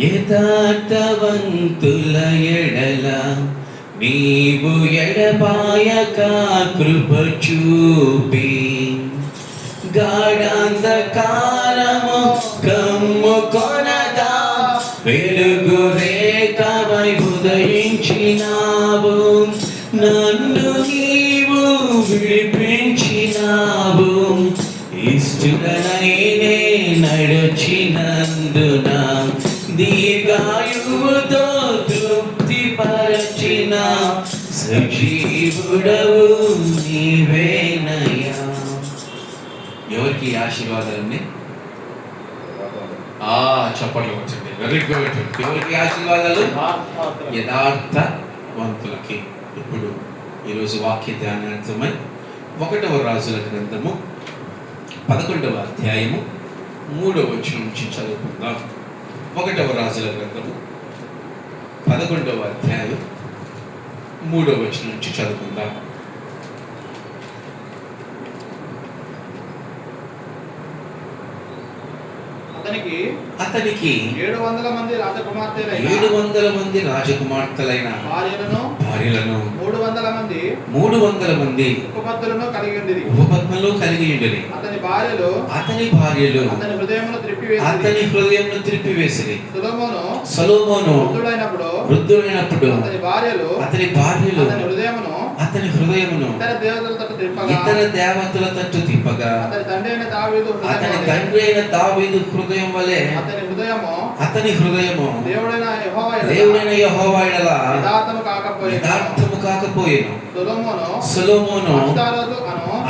యథార్థవంతుల ఎడల నీవు ఎడబాయక కృప చూపి గాఢాంధకారము కమ్ముకొనగా వెలుగు రేఖవై ఉదయించినావు. నన్ను నీవు విడిపించినావు. ఇష్టడనైనే నడచినందున దీర్ఘాయువుతో తృప్తిపరచిన సజీవుడవు నీవేనయ్యా. ఎవరికి ఆశీర్వాదాలన్నీ? చప్పట్లు వచ్చింది. Very good. ఎవరికి ఆశీర్వాదాలు? యథార్థవంతులకి. ఇప్పుడు ఈరోజు వాక్య ధ్యానార్థమై 1వ రాజుల గ్రంథము 11వ అధ్యాయము 3వ వచనం నుంచి చదువుకుందాం. 1వ రాజుల గ్రంథము 11వ అధ్యాయం 3వ వచనం నుంచి చదువుకుందాం. అతనికి 700 మంది రాజకుమార్తెలైన భార్యలను 300 మంది ఉపపత్నులను కలిగి ఉండిరి. అతని భార్యలు అతని హృదయమును త్రిప్పివేసిరి. సొలొమోను వృద్ధుడైనప్పుడు అతని భార్యలు అతని హృదయమును ఇతర దేవతల తట్టు తిప్పగా అతని తండ్రి అయిన దావీదు హృదయం వలె అతని హృదయము దేవుడైన యెహోవా యెడల యథార్థము కాకపోయెను. సొలొమోను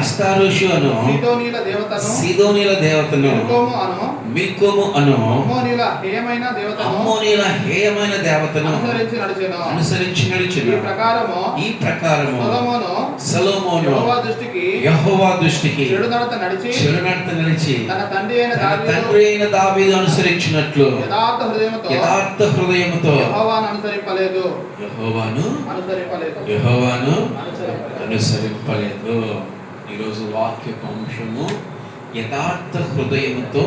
అష్తారోషు అను సీదోనీల దేవతను మిల్కోము అను అమ్మోనీల హేయమైన దేవతను అనుసరించి నడిచెను. ఈ ప్రకారము సొలొమోను యెహోవా దృష్టికి చెడు నడత నడిచి తన తండ్రి అయిన దావీదు అనుసరించినట్లు యథార్థ హృదయముతో యెహోవాను అనుసరింపలేదు. ఈరోజు వాక్య అంశము యథార్థ హృదయముతో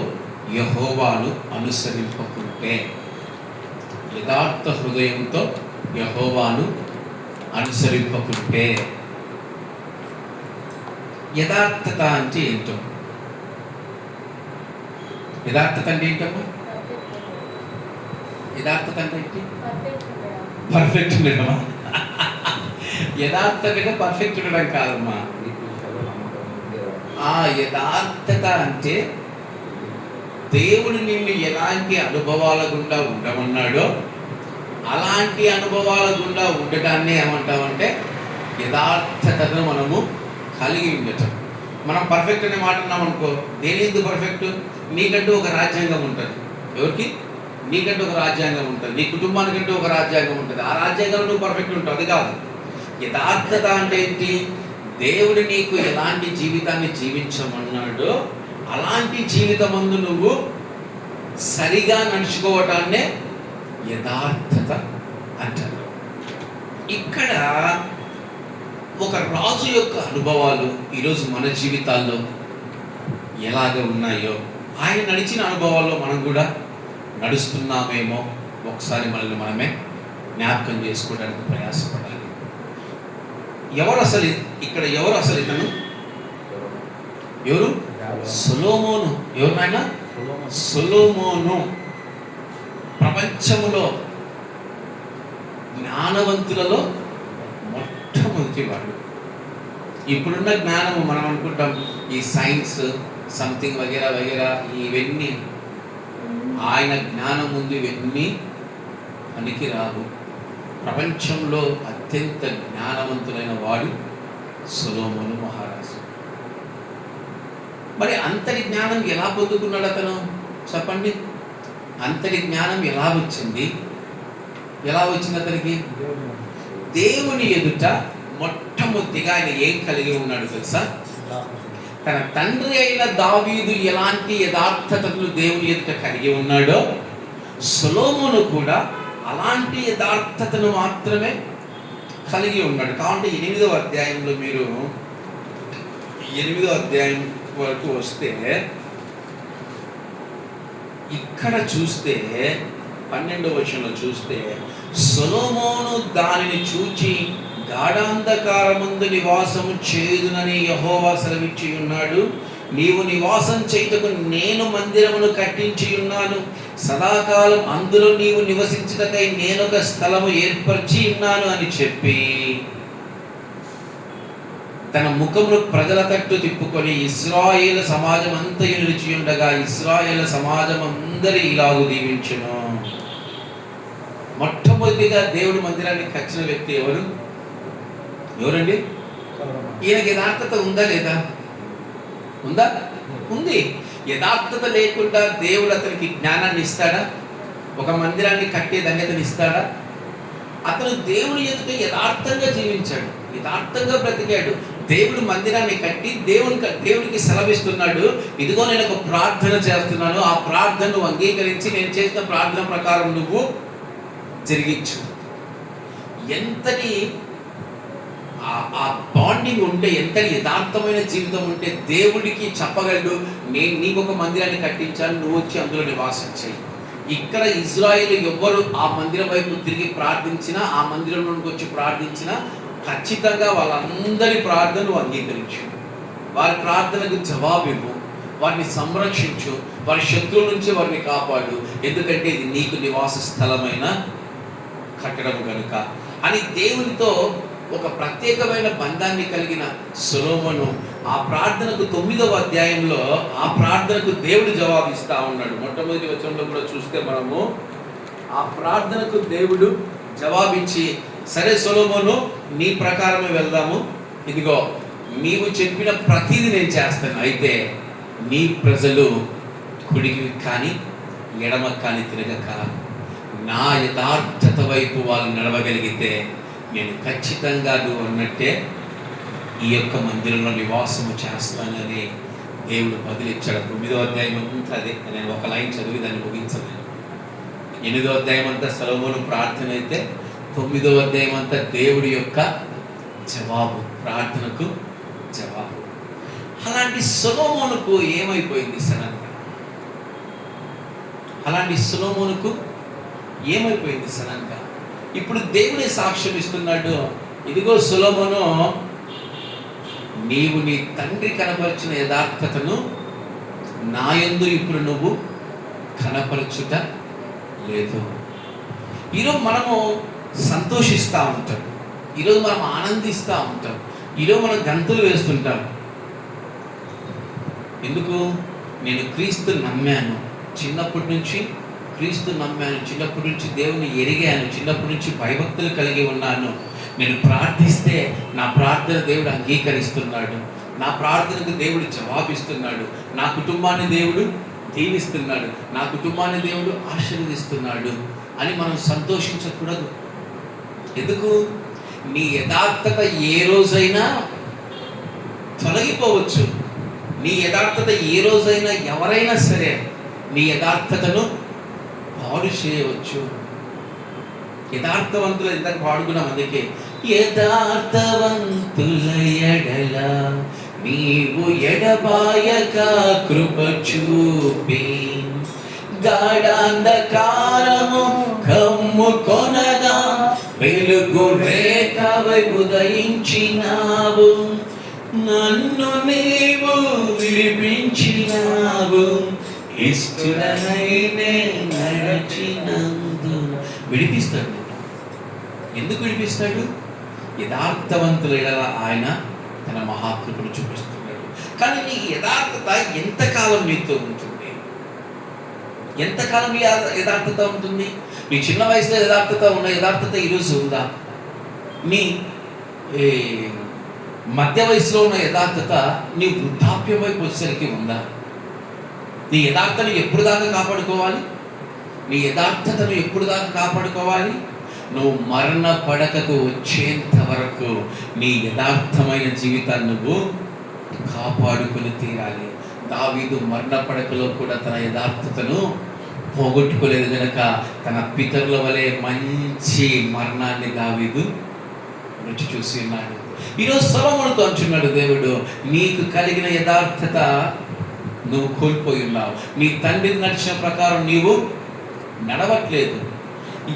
యెహోవాను అనుసరింపకుంటే. యథార్థ హృదయంతో యెహోవాను అనుసరింపకుంటే. యథార్థత అంటే ఏంటో? యథార్థత అంటే ఏంటమ్మా? యథార్థత అంటే ఏంటి? పర్ఫెక్ట్ ఉండడమా? యథార్థత పర్ఫెక్ట్ ఉండడం కాదమ్మా. యథార్థత అంటే దేవుడు నిన్ను ఎలాంటి అనుభవాల గుండా ఉండమన్నాడో అలాంటి అనుభవాల గుండా ఉండటాన్ని ఏమంటామంటే యథార్థతను మనము కలిగి ఉండటం. మనం పర్ఫెక్ట్ అనే మాట అన్నాం అనుకో, దేని ఎందుకు పర్ఫెక్ట్? నీకంటూ ఒక రాజ్యాంగం ఉంటుంది. ఎవరికి? నీకంటూ ఒక రాజ్యాంగం ఉంటుంది. నీ కుటుంబానికంటూ ఒక రాజ్యాంగం ఉంటుంది. ఆ రాజ్యాంగంలో నువ్వు పర్ఫెక్ట్ ఉంటావు. అది కాదు యథార్థత అంటే ఏంటి? దేవుడు నీకు ఎలాంటి జీవితాన్ని జీవించమన్నాడో అలాంటి జీవితమందు నువ్వు సరిగా నడుచుకోవటాన్నే యథార్థత అంటారు. ఇక్కడ ఒక రాజు యొక్క అనుభవాలు ఈరోజు మన జీవితాల్లో ఎలాగ ఉన్నాయో, ఆయన నడిచిన అనుభవాల్లో మనం కూడా నడుస్తున్నామేమో ఒకసారి మనల్ని మనమే జ్ఞాపకం చేసుకోవడానికి ప్రయాసపడాలి. ఎవరు అసలు ఇతను? ఎవరు? సొలొమోను. ఎవరినైనా? సొలొమోను ప్రపంచములో జ్ఞానవంతులలో మొట్టమొదటి వాడు. ఇప్పుడున్న జ్ఞానము మనం అనుకుంటాం ఈ సైన్స్ సంథింగ్ వగేరా వగేరా, ఇవన్నీ ఆయన జ్ఞానం ముందు ఇవన్నీ పనికి రావు. ప్రపంచంలో అత్యంత జ్ఞానవంతులైన వాడు సొలొమోను మహారాజు. మరి అంతటి జ్ఞానం ఎలా పొందుకున్నాడు అతను? చెప్పండి. అంతటి జ్ఞానం ఎలా వచ్చింది అతనికి? దేవుని ఎదుట మొట్టమొదటిగా ఆయన ఏం కలిగి ఉన్నాడు తెలుసా? తన తండ్రి అయిన దావీదు ఎలాంటి యథార్థతను దేవుని ఎదుట కలిగి ఉన్నాడో సొలొమోను కూడా అలాంటి యథార్థతను మాత్రమే కలిగి ఉన్నాడు. కాబట్టి 8వ అధ్యాయంలో మీరు 8వ అధ్యాయం వరకు వస్తే ఇక్కడ చూస్తే 12వ వచనంలో చూస్తే, సొలొమోను దానిని చూచి గాఢాంధకారమందు నివాసము చేయుదునని యెహోవా సెలవిచ్చి ఉన్నాడు. నీవు నివాసం చేయుటకు నేను మందిరమును కట్టించి ఉన్నాను. సదాకాలం అందులో నీవు నివసించుటకై నేనొక స్థలము ఏర్పరిచి ఉన్నాను అని చెప్పి తన ముఖమును ప్రజల తట్టు తిప్పుకొని ఇశ్రాయేలు సమాజం అంతయు నిలిచి ఉండగా ఇశ్రాయేలు సమాజం అందరి ఇలాగు దీవించును. మొట్టమొదటిగా దేవుడు మందిరాన్ని కట్టిన వ్యక్తి ఎవరండి? ఈయనకి యథార్థత ఉందా లేదా? ఉందా? ఉంది. యథార్థత లేకుండా దేవుడు అతనికి జ్ఞానాన్ని ఇస్తాడా? ఒక మందిరాన్ని కట్టే ధన్యతని ఇస్తాడా? అతను దేవుని ఎదుట యథార్థంగా జీవించాడు, యథార్థంగా బ్రతికాడు. దేవుడు మందిరాన్ని కట్టి దేవునికి సెలవిస్తున్నాడు, ఇదిగో నేను ఒక ప్రార్థన చేస్తున్నాను, ఆ ప్రార్థనను అంగీకరించి నేను చేసిన ప్రార్థన ప్రకారం నువ్వు జరిగించు. ఎంతటి ఆ బాండింగ్ ఉంటే, ఎంతటి యథార్థమైన జీవితం ఉంటే దేవుడికి చెప్పగలడు, నేను నీకు ఒక మందిరాన్ని కట్టించాను, నువ్వు వచ్చి అందులో నివాసం చేయి. ఇక్కడ ఇజ్రాయేలు ఎవ్వరు ఆ మందిరం వైపు తిరిగి ప్రార్థించినా, ఆ మందిరంలోకి వచ్చి ప్రార్థించినా ఖచ్చితంగా వాళ్ళందరి ప్రార్థనలు అంగీకరించు, వారి ప్రార్థనకు జవాబు ఇవ్వు, వారిని సంరక్షించు, వారి శత్రువుల నుంచి వారిని కాపాడు, ఎందుకంటే ఇది నీకు నివాస స్థలమైన కట్టడం కనుక అని దేవునితో ఒక ప్రత్యేకమైన బంధాన్ని కలిగిన సొలొమోను ఆ ప్రార్థనకు 9వ అధ్యాయంలో ఆ ప్రార్థనకు దేవుడు జవాబిస్తా ఉన్నాడు. మొట్టమొదటి వచనంలో కూడా చూస్తే మనము ఆ ప్రార్థనకు దేవుడు జవాబిచ్చి, సరే సొలొమోను, నీ ప్రకారమే వెళ్దాము, ఇదిగో నీవు చెప్పిన ప్రతిదీ నేను చేస్తాను, అయితే నీ ప్రజలు కుడికి కానీ ఎడమకు కానీ తిరగక నా యథార్థత వైపు వాళ్ళు నడవగలిగితే నేను ఖచ్చితంగా నువ్వు అన్నట్టే ఈ యొక్క మందిరంలో నివాసము చేస్తానని దేవుడు బదిలిచ్చాడు. 9వ అధ్యాయం అంతా అదే. నేను ఒక లైన్ చదివి దాన్ని ముగించలేను. 8వ అధ్యాయం అంతా సొలొమోను ప్రార్థన అయితే 9వ అధ్యాయం అంతా దేవుడి యొక్క జవాబు, ప్రార్థనకు జవాబు. అలాంటి సొలొమోనుకు ఏమైపోయింది సడన్గా? అలాంటి సొలొమోనుకు ఏమైపోయింది సడన్గా? ఇప్పుడు దేవుడే సాక్ష్యం ఇస్తున్నాడు, ఇదిగో సొలొమోను, నీవు నీ తండ్రి కనపరిచిన యథార్థతను నా యందు ఇప్పుడు నువ్వు కనపరచుట లేదు. ఈరోజు మనము సంతోషిస్తూ ఉంటాం, ఈరోజు మనం ఆనందిస్తూ ఉంటాం, ఈరోజు మనం గంతులు వేస్తుంటాం. ఎందుకు? నేను క్రీస్తు నమ్మాను, చిన్నప్పటి నుంచి క్రీస్తు నమ్మాను, చిన్నప్పటి నుంచి దేవుని ఎరిగాను, చిన్నప్పటి నుంచి భయభక్తులు కలిగి ఉన్నాను, నేను ప్రార్థిస్తే నా ప్రార్థన దేవుడు అంగీకరిస్తున్నాడు, నా ప్రార్థనకు దేవుడు జవాబిస్తున్నాడు, నా కుటుంబాన్ని దేవుడు దీవిస్తున్నాడు, నా కుటుంబాన్ని దేవుడు ఆశీర్వదిస్తున్నాడు అని మనం సంతోషించకూడదు. ఎందుకు? నీ యథార్థత ఏ రోజైనా తొలగిపోవచ్చు, నీ యథార్థత ఏ రోజైనా ఎవరైనా సరే నీ యథార్థతను పాడు చేయవచ్చు. యథార్థవంతులు ఇందాక పాడుకున్నాం, అందుకే యథార్థవంతుల ఎడల నీవు ఎడబాయక కృప చూపి గాఢాంధకారము కమ్ముకొనగా వెలుగు రేఖవై ఉదయించినావు, నన్ను నీవు విడిపించినావు, ఇష్టనైనే నడచినందు. విడిపిస్తాడు. ఎందుకు విడిపిస్తాడు? యథార్థవంతుల ఎడల ఆయన తన మహాకృపను చూపిస్తున్నాడు. కానీ నీ యథార్థత ఎంతకాలం నీతో ఉంటుంది? ఎంతకాలం నీ యథార్థత ఉంటుంది? నీ చిన్న వయసులో యథార్థత ఉన్న యథార్థత ఈరోజు ఉందా? నీ మధ్య వయసులో ఉన్న యథార్థత నీ వృద్ధాప్యం వైపు వచ్చేసరికి ఉందా? నీ యథార్థను ఎప్పుడు దాకా కాపాడుకోవాలి? నీ యథార్థతను ఎప్పుడు దాకా కాపాడుకోవాలి? నువ్వు మరణ పడకకు వచ్చేంత వరకు నీ యథార్థమైన జీవితాన్ని నువ్వు కాపాడుకొని తీరాలి. దావీదు మరణ పడకలో కూడా తన యథార్థతను పోగొట్టుకోలేదు కనుక తన పితరుల వలె మంచి మరణాన్ని దావీదు రుచి చూసి ఉన్నాడు. ఈరోజు సొలొమోనుతో అంటున్నాడు దేవుడు, నీకు కలిగిన యథార్థత నువ్వు కోల్పోయి ఉన్నావు, నీ తండ్రి నడిచిన ప్రకారం నీవు నడవట్లేదు.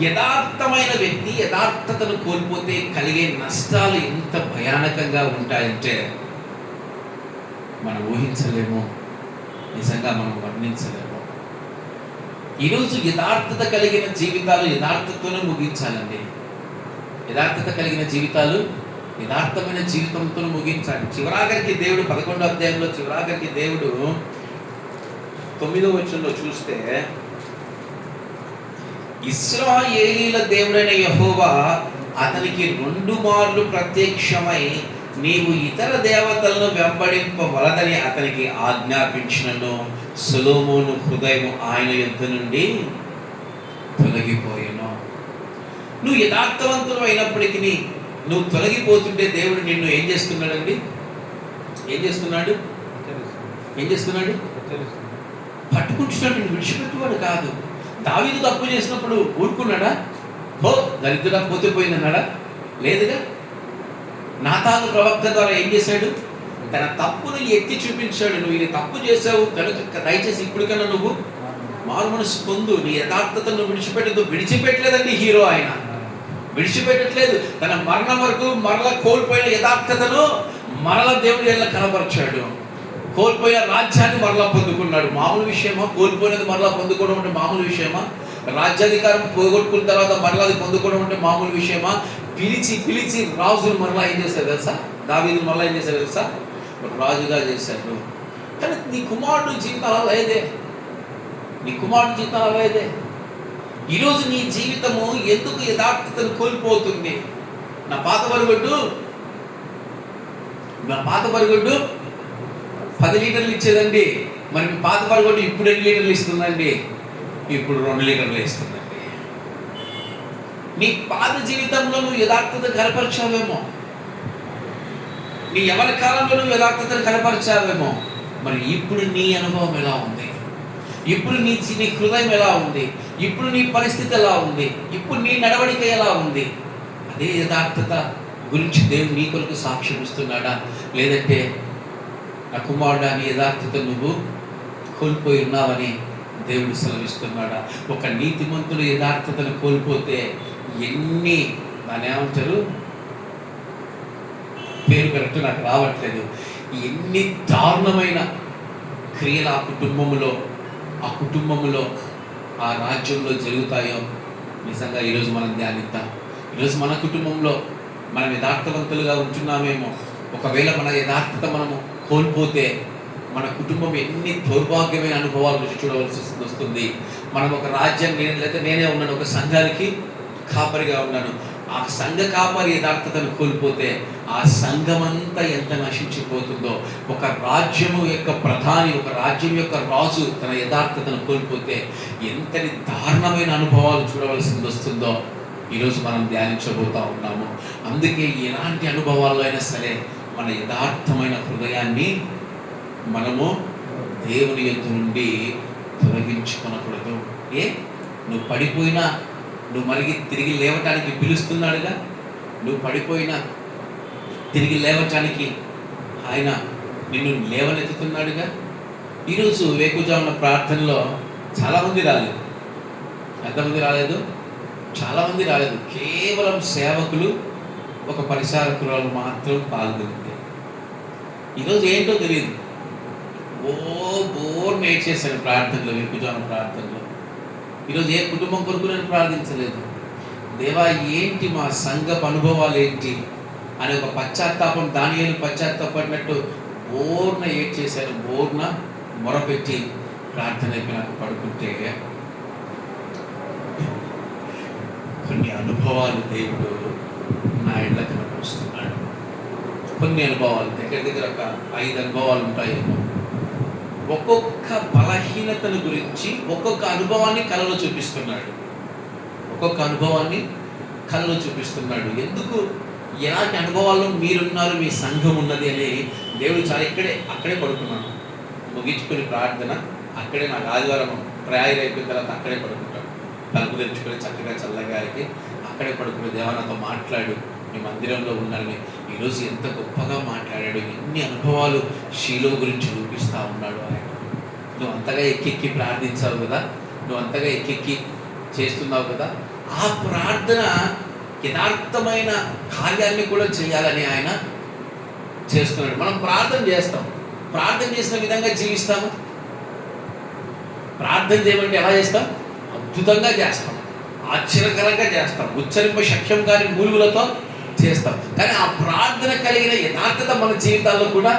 యథార్థమైన వ్యక్తి యథార్థతను కోల్పోతే కలిగే నష్టాలు ఎంత భయానకంగా ఉంటాయంటే మనం ఊహించలేము, నిజంగా మనం వర్ణించలేము. ఈరోజు యథార్థత కలిగిన జీవితాలు యథార్థతను ముగించాలండి. యథార్థత కలిగిన జీవితాలు యథార్థమైన జీవితంతో ముగించాలి. చివరాఖరికి దేవుడు 11వ అధ్యాయంలో చివరాఖరికి దేవుడు 9వ వచనంలో చూస్తే, ఇశ్రాయేలీల దేవుడైన యెహోవా అతనికి 2 మార్లు ప్రత్యక్షమై నీవు ఇతర దేవతలను వెంబడింపవలదని అతనికి ఆజ్ఞాపించినను సొలొమోను హృదయం ఆయన యొద్ద నుండి తొలగిపోయెను. నువ్వు యథార్థవంతులు అయినప్పటికీ నువ్వు తొలగిపోతుంటే దేవుడు నిన్ను ఏం చేస్తున్నాడండి? ఏం చేస్తున్నాడు? పట్టుకుంటున్నాడు, నిన్ను విడిచిపెట్టువాడు కాదు. దావీదు తప్పు చేసినప్పుడు ఊరుకున్నాడా? హో దరిద్రుడా పోతే పోయిందన్నాడా? లేదుగా. నాతాను ప్రవక్త ద్వారా ఏం చేశాడు? తన తప్పును ఎత్తి చూపించాడు. నువ్వు ఇది తప్పు చేసావు కనుక దయచేసి ఇప్పటికన్నా నువ్వు మారు మనసు పొందు, నీ యథార్థతను విడిచిపెట్టదు. విడిచిపెట్టలేదండి హీరో, ఆయన విడిచిపెట్టట్లేదు. తన మరణం వరకు మరల కోల్పోయిన యథార్థతను మరల దేవుడి ఎలా కనపరిచాడు. కోల్పోయిన రాజ్యాన్ని మరలా పొందుకున్నాడు. మామూలు విషయమా? కోల్పోయినది మరలా పొందుకోవడం అంటే మామూలు విషయమా? రాజ్యాధికారం పోగొట్టుకున్న తర్వాత మరలా అది పొందుకోవడం అంటే మామూలు విషయమా? పిలిచి రాజులు మరలా ఏం చేశారు తెలుసా? దావీదును మరలా ఏం చేశారు తెలుసా? రాజుగా చేశాడు. కానీ నీ కుమారుడు జీవితం అలా లేదే. ఈరోజు నీ జీవితము ఎందుకు యథార్థతను కోల్పోతుంది? నా పాత బరుగొడ్డు 10 లీటర్లు ఇచ్చేదండి. మరి మీ పాత బరుగొడ్డు ఇప్పుడు ఎన్ని లీటర్లు ఇస్తుందండి? ఇప్పుడు 2 లీటర్లు ఇస్తుందండి. నీ పాత జీవితంలో నువ్వు యథార్థత కనపరిచావేమో, నీ యవన కాలంలో నువ్వు యథార్థతను కనపరిచావేమో. మరి ఇప్పుడు నీ అనుభవం ఎలా ఉంది? ఇప్పుడు నీ హృదయం ఎలా ఉంది? ఇప్పుడు నీ పరిస్థితి ఎలా ఉంది? ఇప్పుడు నీ నడవడిక ఎలా ఉంది? అదే యథార్థత గురించి దేవుడు నీ కొరకు సాక్ష్యం ఇస్తున్నాడా? లేదంటే నా కుమారుడా నీ యథార్థత నువ్వు కోల్పోయి ఉన్నావని దేవుడు సెలవిస్తున్నాడా? ఒక నీతిమంతుడు యథార్థతను కోల్పోతే ఎన్ని, దాన్ని ఏమంటారు, పేరు కరెక్ట్ నాకు రావట్లేదు, ఎన్ని దారుణమైన క్రియలు ఆ కుటుంబంలో ఆ రాజ్యంలో జరుగుతాయో నిజంగా ఈరోజు మనం ధ్యానిద్దాం. ఈరోజు మన కుటుంబంలో మనం యథార్థవంతులుగా ఉంటున్నామేమో. ఒకవేళ మన యథార్థత మనము కోల్పోతే మన కుటుంబం ఎన్ని దౌర్భాగ్యమైన అనుభవాల గురించి చూడవలసి వస్తుంది. మనం ఒక రాజ్యం, నేనే ఉన్నాను, ఒక సంఘానికి కాపరిగా ఉన్నాను. ఆ సంఘ కాపరి యథార్థతను కోల్పోతే ఆ సంఘమంతా ఎంత నశించిపోతుందో. ఒక రాజ్యము యొక్క ప్రధాని, ఒక రాజ్యం యొక్క రాజు తన యథార్థతను కోల్పోతే ఎంతటి దారుణమైన అనుభవాలు చూడవలసి వస్తుందో ఈరోజు మనం ధ్యానించబోతా ఉన్నాము. అందుకే ఎలాంటి అనుభవాల్లో అయినా సరే మన యథార్థమైన హృదయాన్ని మనము దేవుని యొద్ద నుండి తొలగించుకొనకూడదు. నువ్వు పడిపోయినా నువ్వు మరిగి తిరిగి లేవటానికి పిలుస్తున్నాడుగా. నువ్వు పడిపోయినా తిరిగి లేవటానికి ఆయన నిన్ను లేవనెత్తుతున్నాడుగా. ఈరోజు వేకుజామున ప్రార్థనలో చాలామంది రాలేదు. ఎంతమంది రాలేదు? చాలామంది రాలేదు. కేవలం సేవకులు, ఒక పరిచారకురాలు మాత్రం పాల్గొనింది. ఈరోజు ఏంటో తెలియదు, బోర్ నేర్చేశాను ప్రార్థనలో, వేకుజామున ప్రార్థనలో. ఈరోజు ఏ కుటుంబం కొరకు నేను ప్రార్థించలేదు. దేవా ఏంటి మా సంఘపు అనుభవాలు ఏంటి అనే ఒక పశ్చాత్తాపం, దానియేలు పశ్చాత్తాపడినట్టు బోర్న ఏడ్చేశాను. బోర్న మొరపెట్టి ప్రార్థన అయిపోయి నాకు పడుకుంటే కొన్ని అనుభవాలు దేవుడు నా ఇళ్ళ కనపరుస్తున్నాడు. కొన్ని అనుభవాలు దగ్గర ఒక 5 అనుభవాలు ఉంటాయేమో. ఒక్కొక్క బలహీనతను గురించి ఒక్కొక్క అనుభవాన్ని కలలో చూపిస్తున్నాడు. ఎందుకు, ఎలాంటి అనుభవాల్లో మీరున్నారు, మీ సంఘం ఉన్నది అని దేవుడు అక్కడే పడుకున్నాను. ముగించుకొని ప్రార్థన అక్కడే, నాకు ఆదివారం ప్రేయర్ అయిపోయిన తర్వాత అక్కడే పడుకుంటాను. తలుపు తెరుచుకొని చక్కగా చల్లగారికి అక్కడే పడుకుని, దేవా నాతో మాట్లాడు, మీ మందిరంలో ఉన్నాడని. ఈరోజు ఎంత గొప్పగా మాట్లాడాడు, ఎన్ని అనుభవాలు షీలో గురించి చూపిస్తూ ఉన్నాడు ఆయన. నువ్వు అంతగా ఎక్కెక్కి ప్రార్థించావు కదా, నువ్వు అంతగా ఎక్కెక్కి చేస్తున్నావు కదా, ఆ ప్రార్థన యథార్థమైన కార్యాన్ని కూడా చేయాలని ఆయన చేస్తున్నాడు. మనం ప్రార్థన చేస్తాం, ప్రార్థన చేసిన విధంగా జీవిస్తాము. ప్రార్థన చేయమంటే ఎలా చేస్తాం? అద్భుతంగా చేస్తాం, ఆశ్చర్యకరంగా చేస్తాం, ఉచ్చరింప శక్యం కాని మూలుగులతో చేస్తాం. కానీ ఆ ప్రార్థన కలిగిన యథార్థత మన జీవితాల్లో కూడా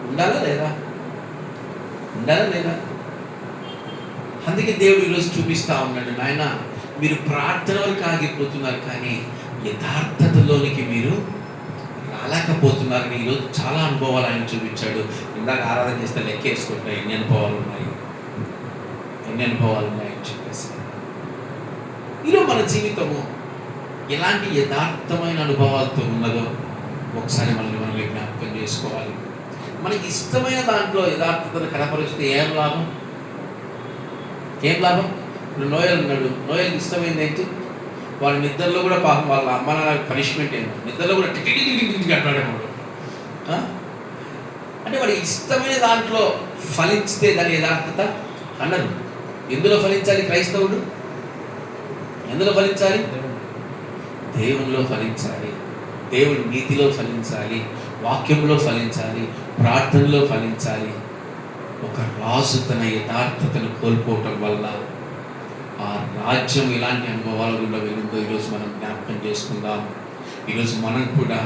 ఉండాలా లేదా? ఉండాలా లేదా? అందుకే దేవుడు ఈరోజు చూపిస్తా ఉన్నాడు, నాయన మీరు ప్రార్థన వరకు ఆగిపోతున్నారు కానీ యథార్థతలోనికి మీరు రాలేకపోతున్నారని ఈరోజు చాలా అనుభవాలు ఆయన చూపించాడు. ఇందాక ఆరాధన చేస్తే లెక్కేసుకుంటున్నాయి ఎన్ని అనుభవాలు ఉన్నాయని చెప్పేసి. ఈరోజు మన జీవితము ఎలాంటి యథార్థమైన అనుభవాలతో ఉన్నదో ఒకసారి మనల్ని మనం జ్ఞాపకం చేసుకోవాలి. మనకి ఇష్టమైన దాంట్లో యథార్థతను కనపరిస్తే ఏం లాభం? ఇప్పుడు నోయల్ ఉన్నాడు, నోయల్కి ఇష్టమైంది ఏంటి? వాళ్ళ నిద్రలో కూడా పాపం వాళ్ళ అమ్మ నాన్న పనిష్మెంట్ ఏమో, నిద్రలో కూడా టికెట్ అంటాడేమో. అంటే వాడి ఇష్టమైన దాంట్లో ఫలించితే దాని యథార్థత అన్నారు. ఎందులో ఫలించాలి క్రైస్తవుడు? ఎందులో ఫలించాలి? దేవునిలో ఫలించాలి, దేవుడి నీతిలో ఫలించాలి, వాక్యంలో ఫలించాలి, ప్రార్థనలో ఫలించాలి. ఒక రాజు తన యథార్థతను కోల్పోవటం వల్ల ఆ రాజ్యం ఎలాంటి అనుభవాల గుండా వెళ్ళిందో ఈరోజు మనం జ్ఞాపకం చేసుకుందాం. ఈరోజు మనం కూడా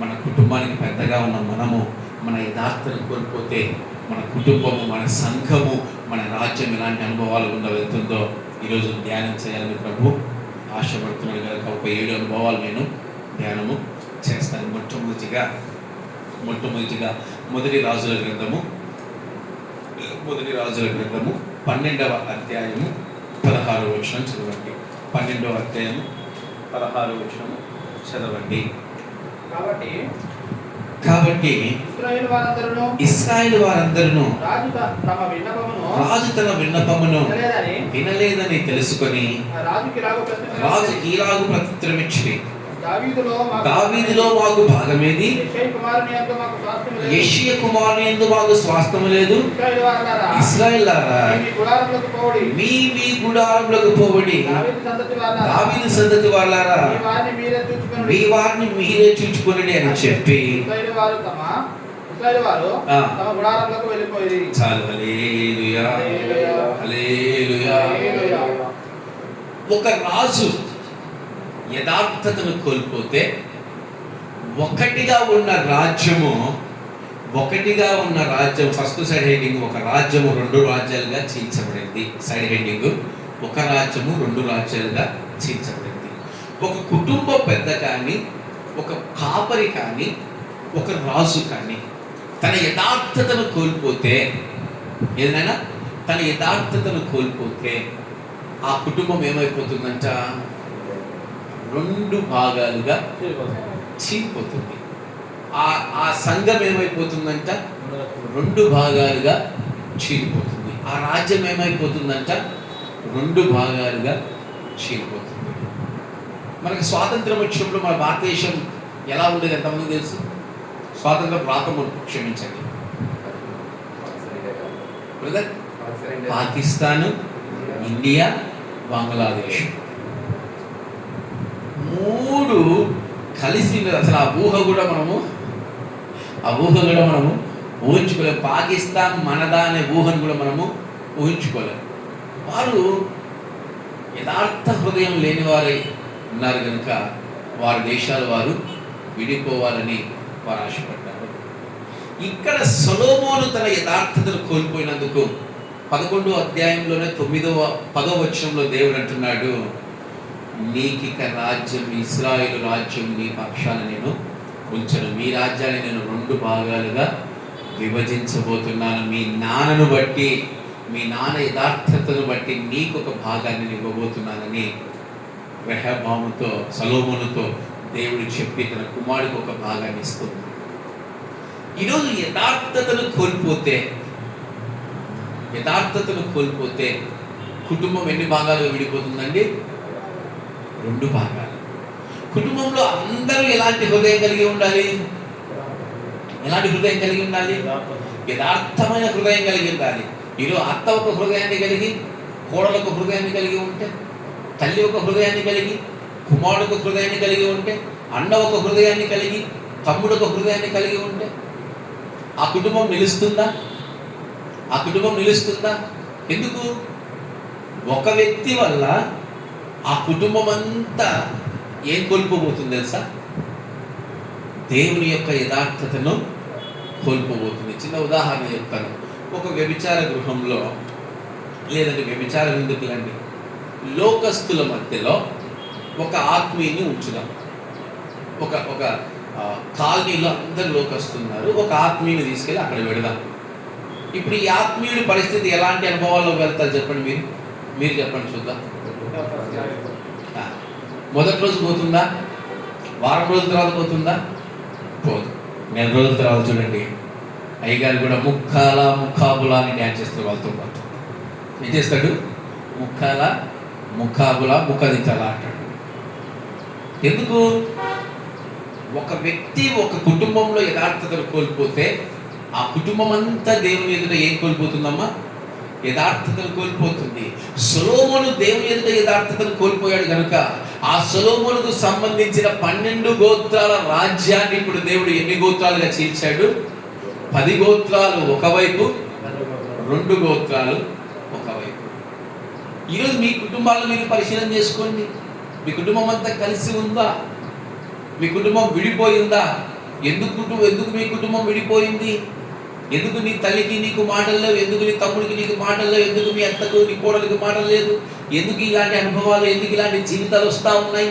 మన కుటుంబానికి పెద్దగా ఉన్న మనము మన యథార్థతను కోల్పోతే మన కుటుంబము, మన సంఘము, మన రాజ్యం ఎలాంటి అనుభవాల గుండా వెళ్తుందో ఈరోజు ధ్యానం చేయాలని ప్రభు ఆశపడుతున్నాడు కనుక ఒక 7 అనుభవాలు నేను ధ్యానము చేస్తాను. మొట్టమొదటిగా మొదటి రాజుల గ్రంథము 12వ అధ్యాయము 16వ వచనం చదవండి. 12వ అధ్యాయము 16వ వచనము చదవండి. కాబట్టి ఇశ్రాయేలు వారందరూ రాజు తన విన్నపమును వినలేదని తెలుసుకొని రాజుకి ఇలాగు ప్రత్యుత్తరమిచ్చిరి, దావీదులో మాకు భాగమేది, యెషయా కుమారుని యందు మాకు స్వాస్థ్యము లేదు. ఇశ్రాయేలులారా మీ గుడారములకు పోవుడి, దావీదు సంతతి వారలారా మీ వారిని మీరే చూచుకొనుడి అని చెప్పి చాలు. హల్లెలూయా, హల్లెలూయా. ఒక రాజు యథార్థతను కోల్పోతే ఒకటిగా ఉన్న రాజ్యం ఫస్ట్ సైడ్ హెడ్డింగ్, ఒక రాజ్యము 2 రాజ్యాలుగా చీల్చబడింది. సైడ్ హెడ్డింగ్, ఒక రాజ్యము 2 రాజ్యాలుగా చీల్చబడింది. ఒక కుటుంబ పెద్ద కానీ, ఒక కాపరి కానీ, ఒక రాజు కానీ తన యథార్థతను కోల్పోతే, ఏదైనా తన యథార్థతను కోల్పోతే ఆ కుటుంబం ఏమైపోతుందంట? 2 భాగాలుగా చీలిపోతుంది. ఆ సంఘం ఏమైపోతుందంట? 2 భాగాలుగా చీలిపోతుంది. ఆ రాజ్యం ఏమైపోతుందంట? 2 భాగాలుగా చీలిపోతుంది. మనకి స్వాతంత్రం వచ్చినప్పుడు మన భారతదేశం ఎలా ఉండేది ఎంతమంది తెలుసు? స్వాతంత్రం రాకముందు, క్షమించండి బ్రదర్, పాకిస్తాను, ఇండియా, బంగ్లాదేశ్ 3 కలిసి అసలు ఆ ఊహ కూడా మనము ఊహించుకోలేము. పాకిస్తాన్ మనదా అనే ఊహను కూడా మనము ఊహించుకోలేము. వారు యథార్థ హృదయం లేని వారై ఉన్నారు కనుక వారి దేశాలు వారు విడిపోవాలని వారు ఆశపడ్డారు. ఇక్కడ సొలొమోను తన యథార్థతను కోల్పోయినందుకు 11వ అధ్యాయంలోనే 10వ వచనంలో దేవుడు అంటున్నాడు, నీకిక రాజ్యం, ఇశ్రాయేలు రాజ్యం నీ పక్షాన నేను ఉంచను, మీ రాజ్యాన్ని నేను 2 భాగాలుగా విభజించబోతున్నాను. మీ నాన్నను బట్టి, మీ నాన్న యథార్థతను బట్టి నీకు ఒక భాగాన్ని ఇవ్వబోతున్నానని రెహబాముతో, సొలొమోనుతో దేవుడు చెప్పి తన కుమారుడికి ఒక భాగాన్ని ఇస్తుంది. ఈరోజు యథార్థతను కోల్పోతే కుటుంబం ఎన్ని భాగాలుగా విడిపోతుందండి? 2 భాగాలు. కుటుంబంలో అందరూ ఎలాంటి హృదయం కలిగి ఉండాలి? యథార్థమైన హృదయం కలిగి ఉండాలి. ఈరోజు అత్త ఒక హృదయాన్ని కలిగి కోడలు ఒక హృదయాన్ని కలిగి ఉంటే, తల్లి ఒక హృదయాన్ని కలిగి, కుమారుడు ఒక హృదయాన్ని కలిగి ఉంటే, అన్న ఒక హృదయాన్ని కలిగి, తమ్ముడు ఒక హృదయాన్ని కలిగి ఉంటే ఆ కుటుంబం నిలుస్తుందా? ఆ కుటుంబం నిలుస్తుందా? ఎందుకు? ఒక వ్యక్తి వల్ల ఆ కుటుంబం అంతా ఏం కోల్పోబోతుంది తెలుసా? దేవుని యొక్క యథార్థతను కోల్పోబోతుంది. చిన్న ఉదాహరణ చెప్తాను. ఒక వ్యభిచార గృహంలో, లేదంటే వ్యభిచార నిందితులండి, లోకస్తుల మధ్యలో ఒక ఆత్మీయుని ఉంచుదాం. ఒక ఒక కాలనీలో అందరు లోకస్తున్నారు, ఒక ఆత్మీయుని తీసుకెళ్ళి అక్కడ పెడదాం. ఇప్పుడు ఈ ఆత్మీయుడి పరిస్థితి ఎలాంటి అనుభవాల్లోకి వెళ్తారు చెప్పండి? మీరు చెప్పండి చూద్దాం. మొదటి రోజు పోతుందా? వారం రోజుల తర్వాత పోతుందా? పోదు. నెల రోజుల తర్వాత చూడండి, అయ్యగారు కూడా ముక్కాబులా అని డ్యాన్స్ చేస్తారు వాళ్ళతో పాటు. ఏం చేస్తాడు? ముక్కాబులా ముక్కదించాలా అంటాడు. ఎందుకు? ఒక వ్యక్తి ఒక కుటుంబంలో యథార్థతను కోల్పోతే ఆ కుటుంబం అంతా దేవుని ఎదుట ఏం కోల్పోతుందమ్మా? యథార్థతను కోల్పోతుంది. సొలొమోను దేవుని ఎదుట యథార్థతను కోల్పోయాడు కనుక ఆ సొలొమోనుకు సంబంధించిన 12 గోత్రాల రాజ్యాన్ని ఇప్పుడు దేవుడు ఎన్ని గోత్రాలుగా చీల్చాడు? 10 గోత్రాలు ఒకవైపు, 2 గోత్రాలు ఒకవైపు. ఈరోజు మీ కుటుంబాలను మీరు పరిశీలన చేసుకోండి. మీ కుటుంబం అంతా కలిసి ఉందా? మీ కుటుంబం విడిపోయిందా? ఎందుకు మీ కుటుంబం విడిపోయింది? ఎందుకు నీ తల్లికి నీకు మాటలు లేవు? ఎందుకు నీ తమ్ముడికి నీకు మాటలు లేవు? ఎందుకు మీ అత్తకు నీ కోడలికి మాటలు లేదు? ఎందుకు ఇలాంటి అనుభవాలు, ఎందుకు ఇలాంటి జీవితాలు వస్తూ ఉన్నాయి?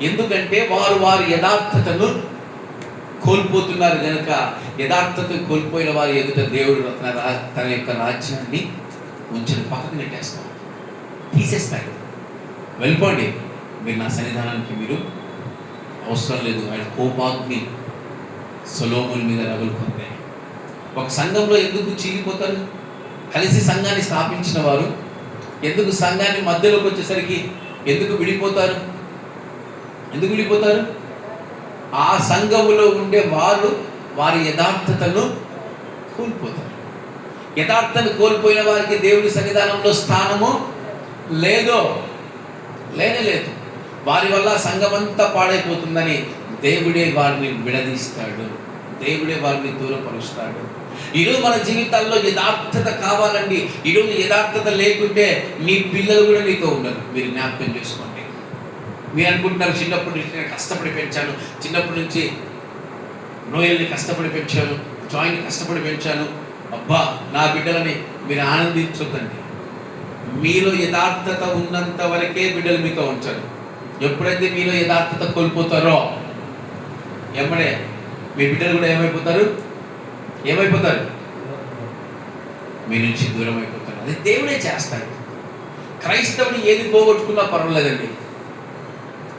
ఎందుకంటే వారి యథార్థతను కోల్పోతున్నారు కనుక. యథార్థత కోల్పోయిన వారి ఎదుట దేవుడు తన యొక్క రాజ్యాన్ని ఉంచిన పక్కకు నెట్టేస్తాడు, తీసేస్తాడు. వెళ్ళిపోండి, మీరు నా సన్నిధానానికి మీరు అవసరం లేదు. ఆయన కోపాగ్ని సొలొమోను మీద రగులుకుంది. ఒక సంఘంలో ఎందుకు చీలిపోతారు? కలిసి సంఘాన్ని స్థాపించిన వారు ఎందుకు సంఘాన్ని మధ్యలోకి వచ్చేసరికి ఎందుకు విడిపోతారు? ఎందుకు విడిపోతారు? ఆ సంఘములో ఉండే వారి యథార్థతను కోల్పోతారు. యథార్థతను కోల్పోయిన వారికి దేవుడి సన్నిధానంలో స్థానము లేదు. వారి వల్ల సంఘమంతా పాడైపోతుందని దేవుడే వారిని విడదీస్తాడు, దేవుడే వారిని దూరపరుస్తాడు. ఈరోజు మన జీవితాల్లో యథార్థత కావాలండి. ఈరోజు యథార్థత లేకుంటే నీ పిల్లలు కూడా నీతో ఉండరు. మీరు జ్ఞాపకం చేసుకోండి. మీరు అనుకుంటున్నారు, చిన్నప్పటి నుంచి నేను కష్టపడి పెంచాను, చిన్నప్పటి నుంచి నోయల్ని కష్టపడి పెంచాను, జాయిని కష్టపడి పెంచాను, అబ్బా నా బిడ్డలని మీరు ఆనందించొద్దండి. మీలో యథార్థత ఉన్నంత వరకే బిడ్డలు మీతో ఉంచారు. ఎప్పుడైతే మీలో యథార్థత కోల్పోతారో ఎమ్మడే మీ బిడ్డలు కూడా ఏమైపోతారు? మీ నుంచి దూరం అయిపోతారు. అది దేవుడే చేస్తాడు. క్రైస్తవుని ఏది పోగొట్టుకున్నా పర్వాలేదండి.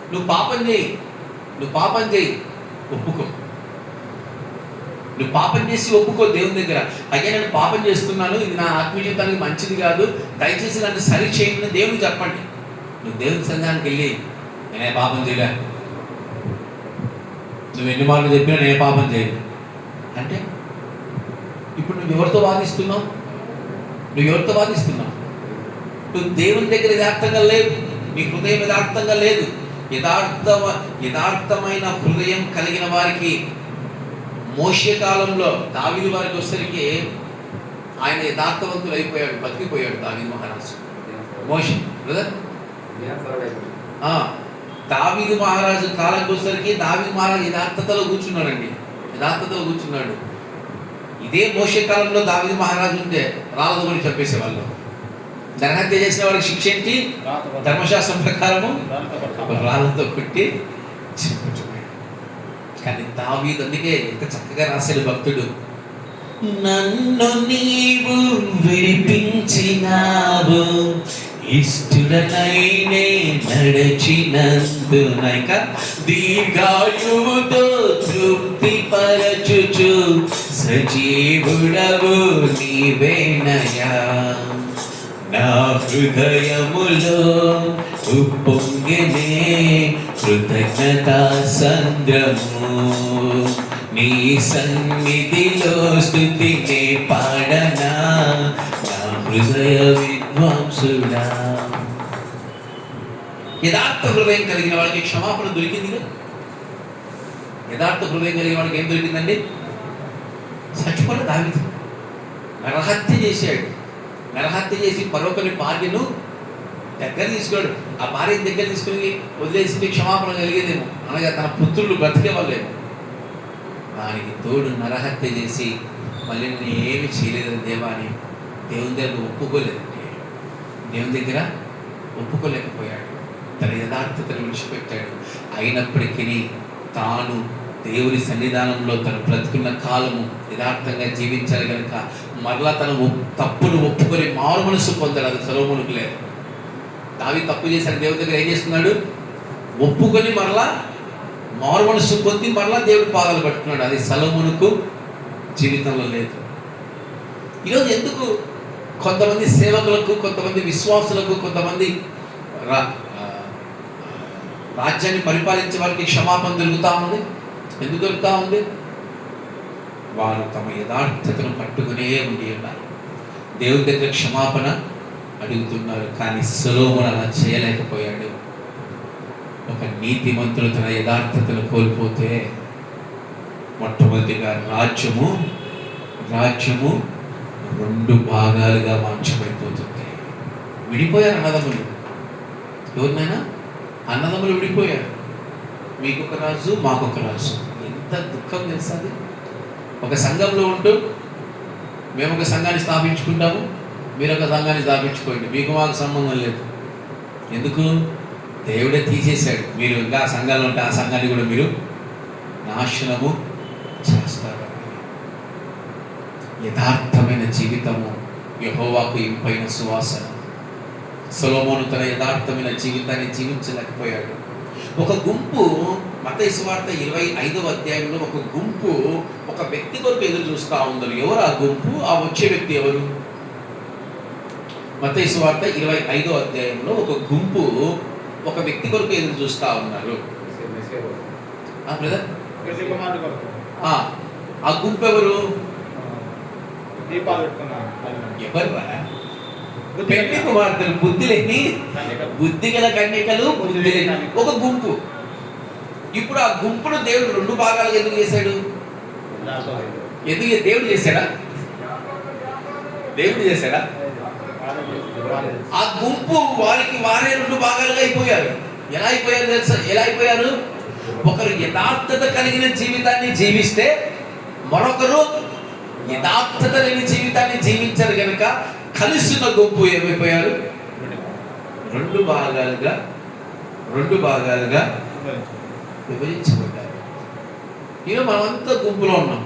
నువ్వు పాపం చేయి, ఒప్పుకో. నువ్వు పాపం చేసి ఒప్పుకో దేవుని దగ్గర. అయ్యా నేను పాపం చేస్తున్నాను, ఇది నా ఆత్మీయ జీవితానికి మంచిది కాదు, దయచేసి నన్ను సరి చేయండి దేవుని చెప్పండి. నువ్వు దేవుని సంఘానికి వెళ్ళి నేనే పాపం చేయలే, నువ్వు ఎన్ని మార్లు చెప్పినా నేనే పాపం చేయలేదు అంటే ఇప్పుడు నువ్వు ఎవరితో వాదిస్తున్నావు? నువ్వు దేవుని దగ్గర యథార్థంగా లేదు, నీ హృదయం యథార్థంగా లేదు. యథార్థమైన హృదయం కలిగిన వారికి మోషే కాలంలో దావీదు వారికి వచ్చేసరికి ఆయన యథార్థవంతులు అయిపోయాడు, బతికిపోయాడు దావీదు మహారాజు. మోషే బ్రదర్ దావీదు మహారాజు కాలంకి వచ్చేసరికి దావీదు మహారాజు యథార్థతలో కూర్చున్నాడు. ఇదే మోషే కాలంలో దావీదు మహారాజు ఉంటే రాళ్ళతో కూడా చంపేసేవాళ్ళు. నరహత్య చేసిన వారికి శిక్ష ఏంటి? ధర్మశాస్త్రం ప్రకారము రాళ్ళతో కొట్టి చంపించాడు. కానీ దావీదు అందుకే ఎంత చక్కగా రాశాడు భక్తుడు, నన్ను నీవు విడిపించినావు, ఇష్టడనైనే నడచినందున దీర్ఘాయువుతో తృప్తి పరచుచు సజీవుడవు నీవేనయా. నా హృదయములో ఉప్పొంగెనే కృతజ్ఞతా సంద్రము, నీ సన్నిధిలో స్తుతినే పాడనా, నా హృదయ విద్వాంసుడా. యథార్థ హృదయం కలిగిన వాడికి క్షమాపణ దొరికింది కదా. యథార్థ హృదయం కలిగిన వాడికి ఏం దొరికిందండి? చచ్చిపోయిన దావీదు నరహత్య చేశాడు. నరహత్య చేసి మరొకరి భార్యను దగ్గర తీసుకున్నాడు. ఆ భార్యను దగ్గర తీసుకుని వదిలేసి క్షమాపణ కలిగేదేమో, అనగా తన పుత్రులు బ్రతికే వాళ్ళేమో. దానికి తోడు నరహత్య చేసి మళ్ళీ నేను ఏమి చేయలేదని దేవా అని దేవుని దగ్గర ఒప్పుకోలేదండి. దేవుని దగ్గర ఒప్పుకోలేకపోయాడు. తన యథార్థతను విడిచిపెట్టాడు. అయినప్పటికీ తాను దేవుని సన్నిధానంలో తను బ్రతుకున్న కాలము యథార్థంగా జీవించాలి కనుక మరలా తన తప్పును ఒప్పుకొని మారు మనసు పొందాడు. అది సొలొమోనుకు లేదు. దావీదు తప్పు చేశాడు, దేవుని దగ్గర ఏం చేస్తున్నాడు? ఒప్పుకొని మరలా మారు మనసు పొంది మరలా దేవుడి పాదాలు పట్టుకున్నాడు. అది సొలొమోనుకు జీవితంలో లేదు. ఈరోజు ఎందుకు కొంతమంది సేవకులకు, కొంతమంది విశ్వాసులకు, కొంతమంది రాజ్యాన్ని పరిపాలించే వారికి క్షమాపణ దొరుకుతా ఉంది? ఎందుకు దొరుకుతా ఉంది? వారు తమ యథార్థతను పట్టుకునే ఉండి ఉన్నారు. దేవుని దగ్గర క్షమాపణ అడుగుతున్నారు. కానీ సొలొమోను అలా చేయలేకపోయాడు. ఒక నీతిమంతుడు తన యథార్థతను కోల్పోతే మొట్టమొదటిగా రాజ్యము రెండు భాగాలుగా మార్చబడిపోతుంది. విడిపోయారు అన్నదమ్ములు. ఎవరినైనా అన్నదమ్ములు విడిపోయారు. మీకొక రాజు, మాకొక రాజు. ఎంత దుఃఖం తెలుసా అది. ఒక సంఘంలో ఉంటూ మేము ఒక సంఘాన్ని స్థాపించుకుంటాము, మీరు ఒక సంఘాన్ని స్థాపించుకోండి, మీకు మాకు సంబంధం లేదు. ఎందుకు? దేవుడే తీసేశాడు. మీరు ఇంకా ఆ సంఘాలు ఉంటే ఆ సంఘాన్ని కూడా మీరు నాశనము చేస్తారు. యథార్థమైన జీవితము యెహోవాకు ఇంపైన సువాసన. సొలొమోను తన యథార్థమైన జీవితాన్ని జీవించలేకపోయాడు. ఒక గుంపు, మత్తయి సువార్త 25వ అధ్యాయంలో ఒక గుంపు ఒక వ్యక్తి కొరకు ఎదురు చూస్తూ ఉన్నారు. ఎవరు ఆ గుంపు? ఆ వచ్చే వ్యక్తి ఎవరు? మత్తయి సువార్త 25వ అధ్యాయంలో ఒక గుంపు ఒక వ్యక్తి కొరకు ఎదురు చూస్తూ ఉన్నారు. బ్రదర్, ఆ గుంపు ఎవరు? ఎవర్రా? పెళ్లి కుమార్తెలు, బుద్ధి గల కన్యకలు, బుద్ధి లేని ఒక గుంపు. ఇప్పుడు ఆ గుంపును దేవుడు రెండు భాగాలుగా ఎందుకు చేశాడు? దేవుడు చేశాడా? ఆ గుంపు వారికి వారే రెండు భాగాలుగా అయిపోయారు. ఎలా అయిపోయారు తెలుసా? ఎలా అయిపోయారు? ఒకరు యథార్థత కలిగిన జీవితాన్ని జీవిస్తే మరొకరు యథార్థత లేని జీవితాన్ని జీవించారు కనుక కలిసిన గుంపు ఏమైపోయారు? రెండు భాగాలుగా విభజించబడ్డారు. ఈరోజు మనమంతా గుంపులో ఉన్నాం.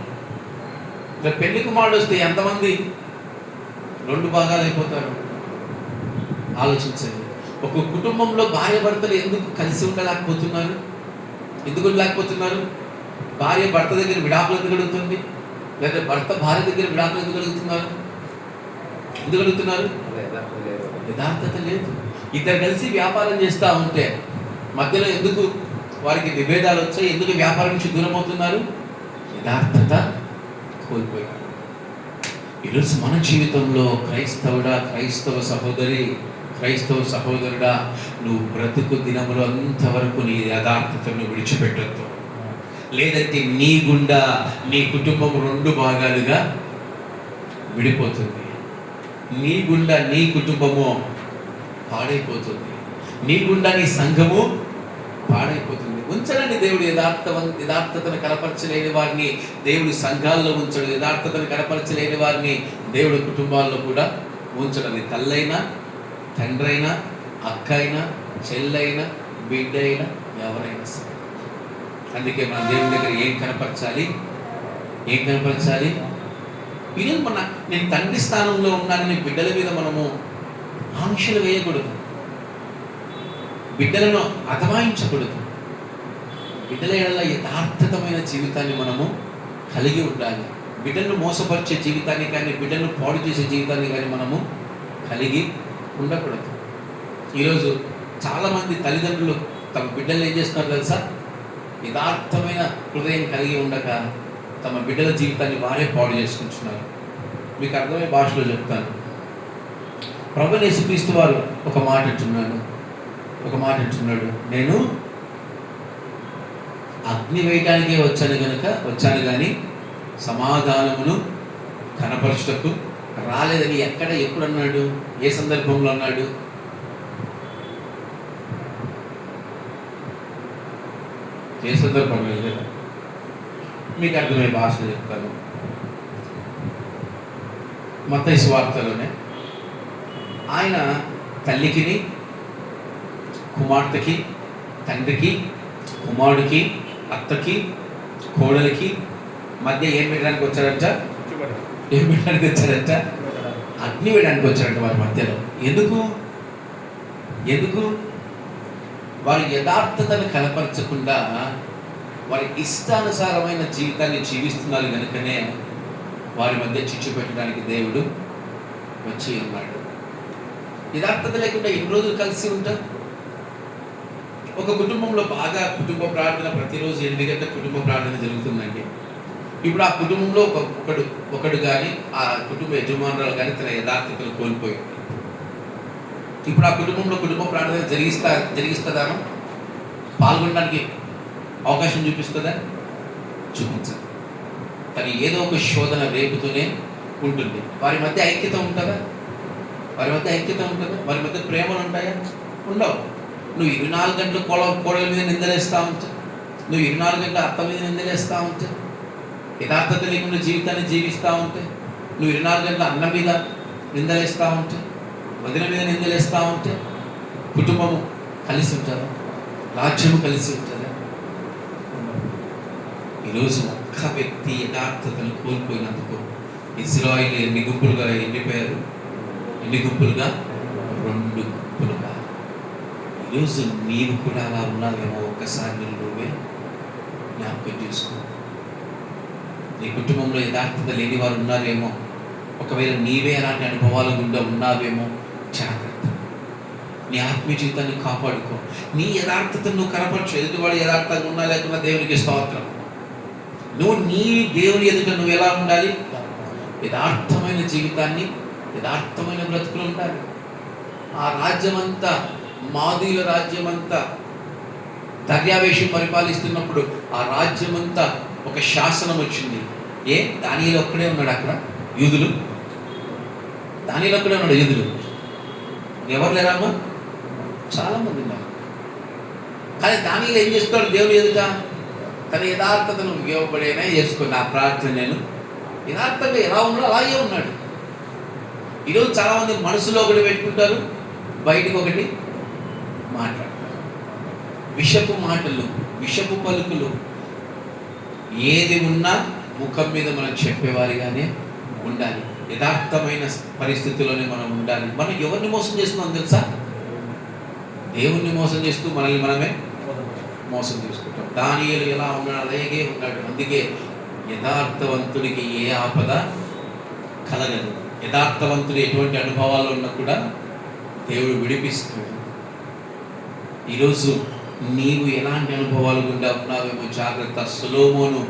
పెళ్లి కుమారుడు వస్తే ఎంతమంది రెండు భాగాలు అయిపోతారు? ఆలోచించండి. ఒక కుటుంబంలో భార్య భర్తలు ఎందుకు కలిసి ఉండలేకపోతున్నారు? ఎందుకు ఉండలేకపోతున్నారు? భార్య భర్త దగ్గర విడాకులు ఎందుకు అడుగుతుంది? లేదా భర్త భార్య దగ్గర విడాకులు ఎందుకు అడుగుతున్నారు? యథార్థత లేదు. ఇద్దరు కలిసి వ్యాపారం చేస్తూ ఉంటే మధ్యలో ఎందుకు వారికి విభేదాలు వచ్చాయి? ఎందుకు వ్యాపారం నుంచి దూరం అవుతున్నారు? యథార్థత కోల్పోయారు. ఈరోజు మన జీవితంలో క్రైస్తవుడా, క్రైస్తవ సహోదరి, క్రైస్తవ సహోదరుడా, నువ్వు బ్రతుకు దినములు అంతవరకు నీ యథార్థతను విడిచిపెట్టద్దు. లేదంటే నీ గుండా నీ కుటుంబం రెండు భాగాలుగా విడిపోతుంది. నీ గుండా నీ కుటుంబము పాడైపోతుంది. నీ గుండా నీ సంఘము పాడైపోతుంది. ఉంచడండి దేవుడు యథార్థతను కనపరచలేని వారిని దేవుడు సంఘాల్లో ఉంచడు. యథార్థతను కనపరచలేని వారిని దేవుడు కుటుంబాల్లో కూడా ఉంచడం. తల్లైనా, తండ్రైనా, అక్క అయినా, చెల్లైనా, బిడ్డ అయినా, ఎవరైనా సరే. అందుకే మన దేవుని దగ్గర ఏం కనపరచాలి? ఈరోజు నేను తండ్రి స్థానంలో ఉన్నానని బిడ్డల మీద మనము ఆంక్షలు వేయకూడదు. బిడ్డలను అతమాయించకూడదు. బిడ్డల ఎడల యథార్థతమైన జీవితాన్ని మనము కలిగి ఉండాలి. బిడ్డలను మోసపరిచే జీవితాన్ని కానీ, బిడ్డలను పాడు చేసే జీవితాన్ని కానీ మనము కలిగి ఉండకూడదు. ఈరోజు చాలామంది తల్లిదండ్రులు తమ బిడ్డలు ఏం చేస్తున్నారు తెలుసా? యథార్థమైన హృదయం కలిగి ఉండక తమ బిడ్డల జీవితాన్ని వారే పాడు చేసుకుంటున్నారు. మీకు అర్థమయ్యే భాషలో చెప్తాను. ప్రభువైన యేసుక్రీస్తు వారు ఒక మాట అంటున్నాడు, నేను అగ్ని వేయటానికే వచ్చాను కానీ సమాధానమును కనపరచుటకు రాలేదని ఎప్పుడు అన్నాడు? ఏ సందర్భంలో అన్నాడు? ఏ సందర్భంలో లేదా? మీకు అర్థమయ్యే భాషలో చెప్తాను. మత్తయి సువార్తలోనే ఆయన తల్లికిని, కుమార్తెకి, తండ్రికి, కుమారుడికి, అత్తకి, కోడలికి మధ్య ఏం పెట్టడానికి వచ్చారంట? అగ్ని వేయడానికి వచ్చారంట వారి మధ్యలో. ఎందుకు వారి యథార్థతను కనపరచకుండా వారి ఇష్టానుసారమైన జీవితాన్ని జీవిస్తున్నారు కనుకనే వారి మధ్య చిచ్చు పెట్టడానికి దేవుడు వచ్చి ఉన్నాడు. యథార్థత లేకుండా ఎన్ని రోజులు కలిసి ఉంటారు? ఒక కుటుంబంలో బాగా కుటుంబ ప్రార్థన ప్రతిరోజు 8 గంటల కుటుంబ ప్రార్థన జరుగుతుందండి. ఇప్పుడు ఆ కుటుంబంలో ఒకడు కానీ ఆ కుటుంబ యజమానురాలు కానీ తన యథార్థతను కోల్పోయింది. ఇప్పుడు ఆ కుటుంబంలో కుటుంబ ప్రార్థన జరిగిస్తుందా? పాల్గొనడానికి అవకాశం చూపిస్తుందా? చూపించదు. తను ఏదో ఒక శోధన రేపుతూనే ఉంటుంది. వారి మధ్య ఐక్యత ఉంటుందా? వారి మధ్య ప్రేమలు ఉంటాయా? ఉండవు. నువ్వు 24 గంటలు కోడల మీద నిందలేస్తూ ఉంటావు, నువ్వు 24 గంటలు అత్త మీద నిందలేస్తూ ఉంటావు, యథార్థత లేకుండా జీవితాన్ని జీవిస్తూ ఉంటే, నువ్వు 24 గంటల అన్న మీద నిందలేస్తూ ఉంటే, వదిన మీద నిందలేస్తూ ఉంటే, కుటుంబము కలిసి ఉంటుందా? రాజ్యము కలిసి ఉంటుందా? ఈరోజు ఒక్క వ్యక్తి యథార్థతను కోల్పోయినందుకు ఇశ్రాయేలు ఎన్ని గుంపులుగా ఎండిపోయారు? 2 గుంపులుగా. ఈరోజు నీవు కూడా అలా ఉన్నావేమో. ఒక్కసారి నువ్వే జ్ఞాపకం చేసుకో. నీ కుటుంబంలో యథార్థత లేని వారు ఉన్నారేమో. ఒకవేళ నీవే అలాంటి అనుభవాల గుండా ఉన్నావేమో. జాగ్రత్త. నీ ఆత్మీయ జీవితాన్ని కాపాడుకో. నీ యథార్థతను నువ్వు కనపరచు. ఎదుటివాడు యథార్థంగా ఉన్నా లేకుండా దేవునికి స్తోత్రం. నువ్వు నీ దేవుని ఎదుట నువ్వు ఎలా ఉండాలి? యథార్థమైన జీవితాన్ని, యథార్థమైన బ్రతుకులు ఉండాలి. ఆ రాజ్యమంతా, మాదీయుల రాజ్యమంతా దర్యావేషి పరిపాలిస్తున్నప్పుడు ఆ రాజ్యమంతా ఒక శాసనం వచ్చింది. దానియేలు ఒక్కడే ఉన్నాడు అక్కడ. దానియేలు ఒక్కడే ఉన్నాడు. యూదులు ఎవరు లేరమ్మా? చాలా మంది ఉన్నారు. కానీ దానియేలు ఏం చేస్తాడు? దేవుని ఎదుట తన యథార్థతను ఇవ్వబడేనే చేసుకుని నా ప్రార్థన నేను యథార్థంగా ఎలా ఉన్నాడో అలాగే ఉన్నాడు. ఈరోజు చాలామంది మనసులో ఒకటి పెట్టుకుంటారు, బయటకు ఒకటి మాట్లాడతారు. విషపు మాటలు, విషపు పలుకులు. ఏది ఉన్నా ముఖం మీద మనం చెప్పేవారిగానే ఉండాలి. యథార్థమైన పరిస్థితుల్లోనే మనం ఉండాలి. మనం ఎవరిని మోసం చేస్తున్నాం తెలుసా? దేవుణ్ణి మోసం చేస్తూ మనల్ని మనమే మోసం చేసుకుంటాం. దానియేలు ఎలా ఉన్నాడు? అలాగే ఉన్నాడు. అందుకే యథార్థవంతుడికి ఏ ఆపద కలగదు. యథార్థవంతుడు ఎటువంటి అనుభవాలు ఉన్నా కూడా దేవుడు విడిపిస్తాడు. ఈరోజు నీవు ఎలాంటి అనుభవాలు గుండా ఉన్నావేమో జాగ్రత్త. సొలొమోను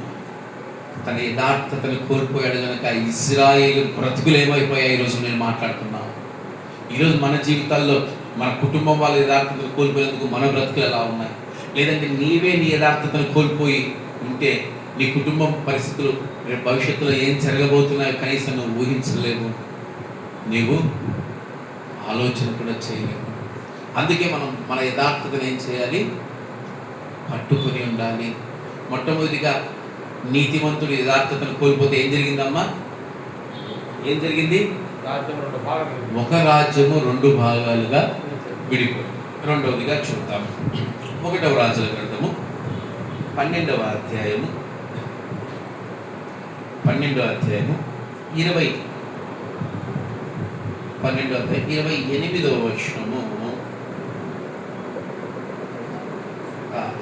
తన యథార్థతను కోల్పోయాడు కనుక ఇశ్రాయేలు బ్రతుకులు ఏమైపోయాయి ఈరోజు నేను మాట్లాడుతున్నాను. ఈరోజు మన జీవితాల్లో మన కుటుంబం వాళ్ళ యథార్థతను కోల్పోయేందుకు మన బ్రతుకులు ఎలా ఉన్నాయి? లేదంటే నీవే నీ యథార్థతను కోల్పోయి ఉంటే నీ కుటుంబం పరిస్థితులు రేపు భవిష్యత్తులో ఏం జరగబోతున్నాయో కనీసం నువ్వు ఊహించలేవు, నీవు ఆలోచన కూడా చేయలేవు. అందుకే మనం మన యథార్థతను ఏం చేయాలి? పట్టుకొని ఉండాలి. మొట్టమొదటిగా నీతిమంతుడు యథార్థతను కోల్పోతే ఏం జరిగిందమ్మా? ఏం జరిగింది? ఒక రాజ్యము 2 భాగాలుగా విడిపోయింది. రెండవదిగా చూద్దాం. 1వ రాజుల గ్రంథము 12వ అధ్యాయము 28వ వచనము.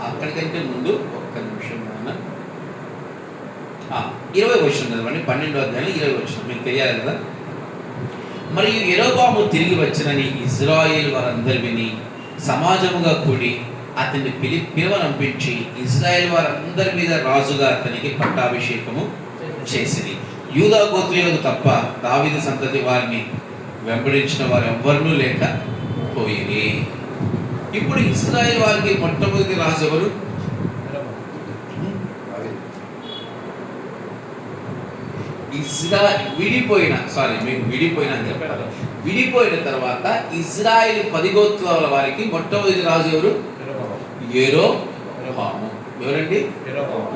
అక్కడికంటే ముందు ఒక్క నిమిషం 20వ వచనం చదవండి. 12వ అధ్యాయం 20వ వచనం మీకు తెలియాలి కదా. మరియు యెరోబాము తిరిగి వచ్చినని ఇశ్రాయేలు వారందరూ విని సమాజముగా కూడి అతన్ని పిలువనంపించి ఇశ్రాయేలు వారందరి మీద రాజుగా అతనికి పట్టాభిషేకము చేసింది. యూదా గోత్రీయులకు తప్ప దావీదు సంతతి వారిని వెంబడించిన వారు ఎవ్వరూ లేకపోయిరి. ఇప్పుడు ఇశ్రాయేలు వారికి మొట్టమొదటి రాజు ఎవరు? విడిపోయిన అని చెప్పారు. విడిపోయిన తర్వాత ఇశ్రాయేలు 10 గోత్రాల వారికి మొట్టమొదటి రాజు ఎవరు? యెరోబాము. ఎవరండి?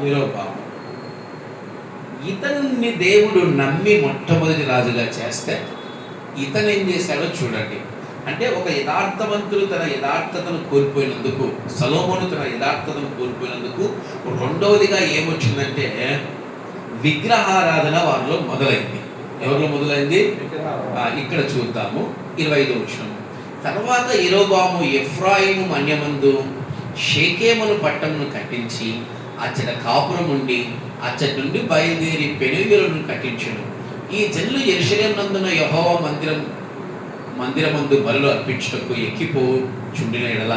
యెరోబాము. ఇతన్ని దేవుడు నమ్మి మొట్టమొదటి రాజుగా చేస్తే ఇతను ఏం చేశాడో చూడండి. అంటే ఒక యథార్థవంతుడు తన యథార్థతను కోల్పోయినందుకు, సొలొమోను తన యథార్థతను కోల్పోయినందుకు రెండవదిగా ఏమొచ్చిందంటే విగ్రహారాధన వారిలో మొదలైంది. ఎవరిలో మొదలైంది? ఇక్కడ చూద్దాము 25వ వచనం. తర్వాత యెరోబాము ఎఫ్రాయిము మన్యమందు షేకెమును పట్టణమును కట్టించి అచ్చట కాపురం ఉండి అచ్చటి నుండి బయలుదేరి పెనుగెలును కట్టించును. ఈ జనులు యెరూషలేము నందున యెహోవా మందిరమందు బలులు అర్పించుటకు ఎక్కిపోచుండిన ఎడల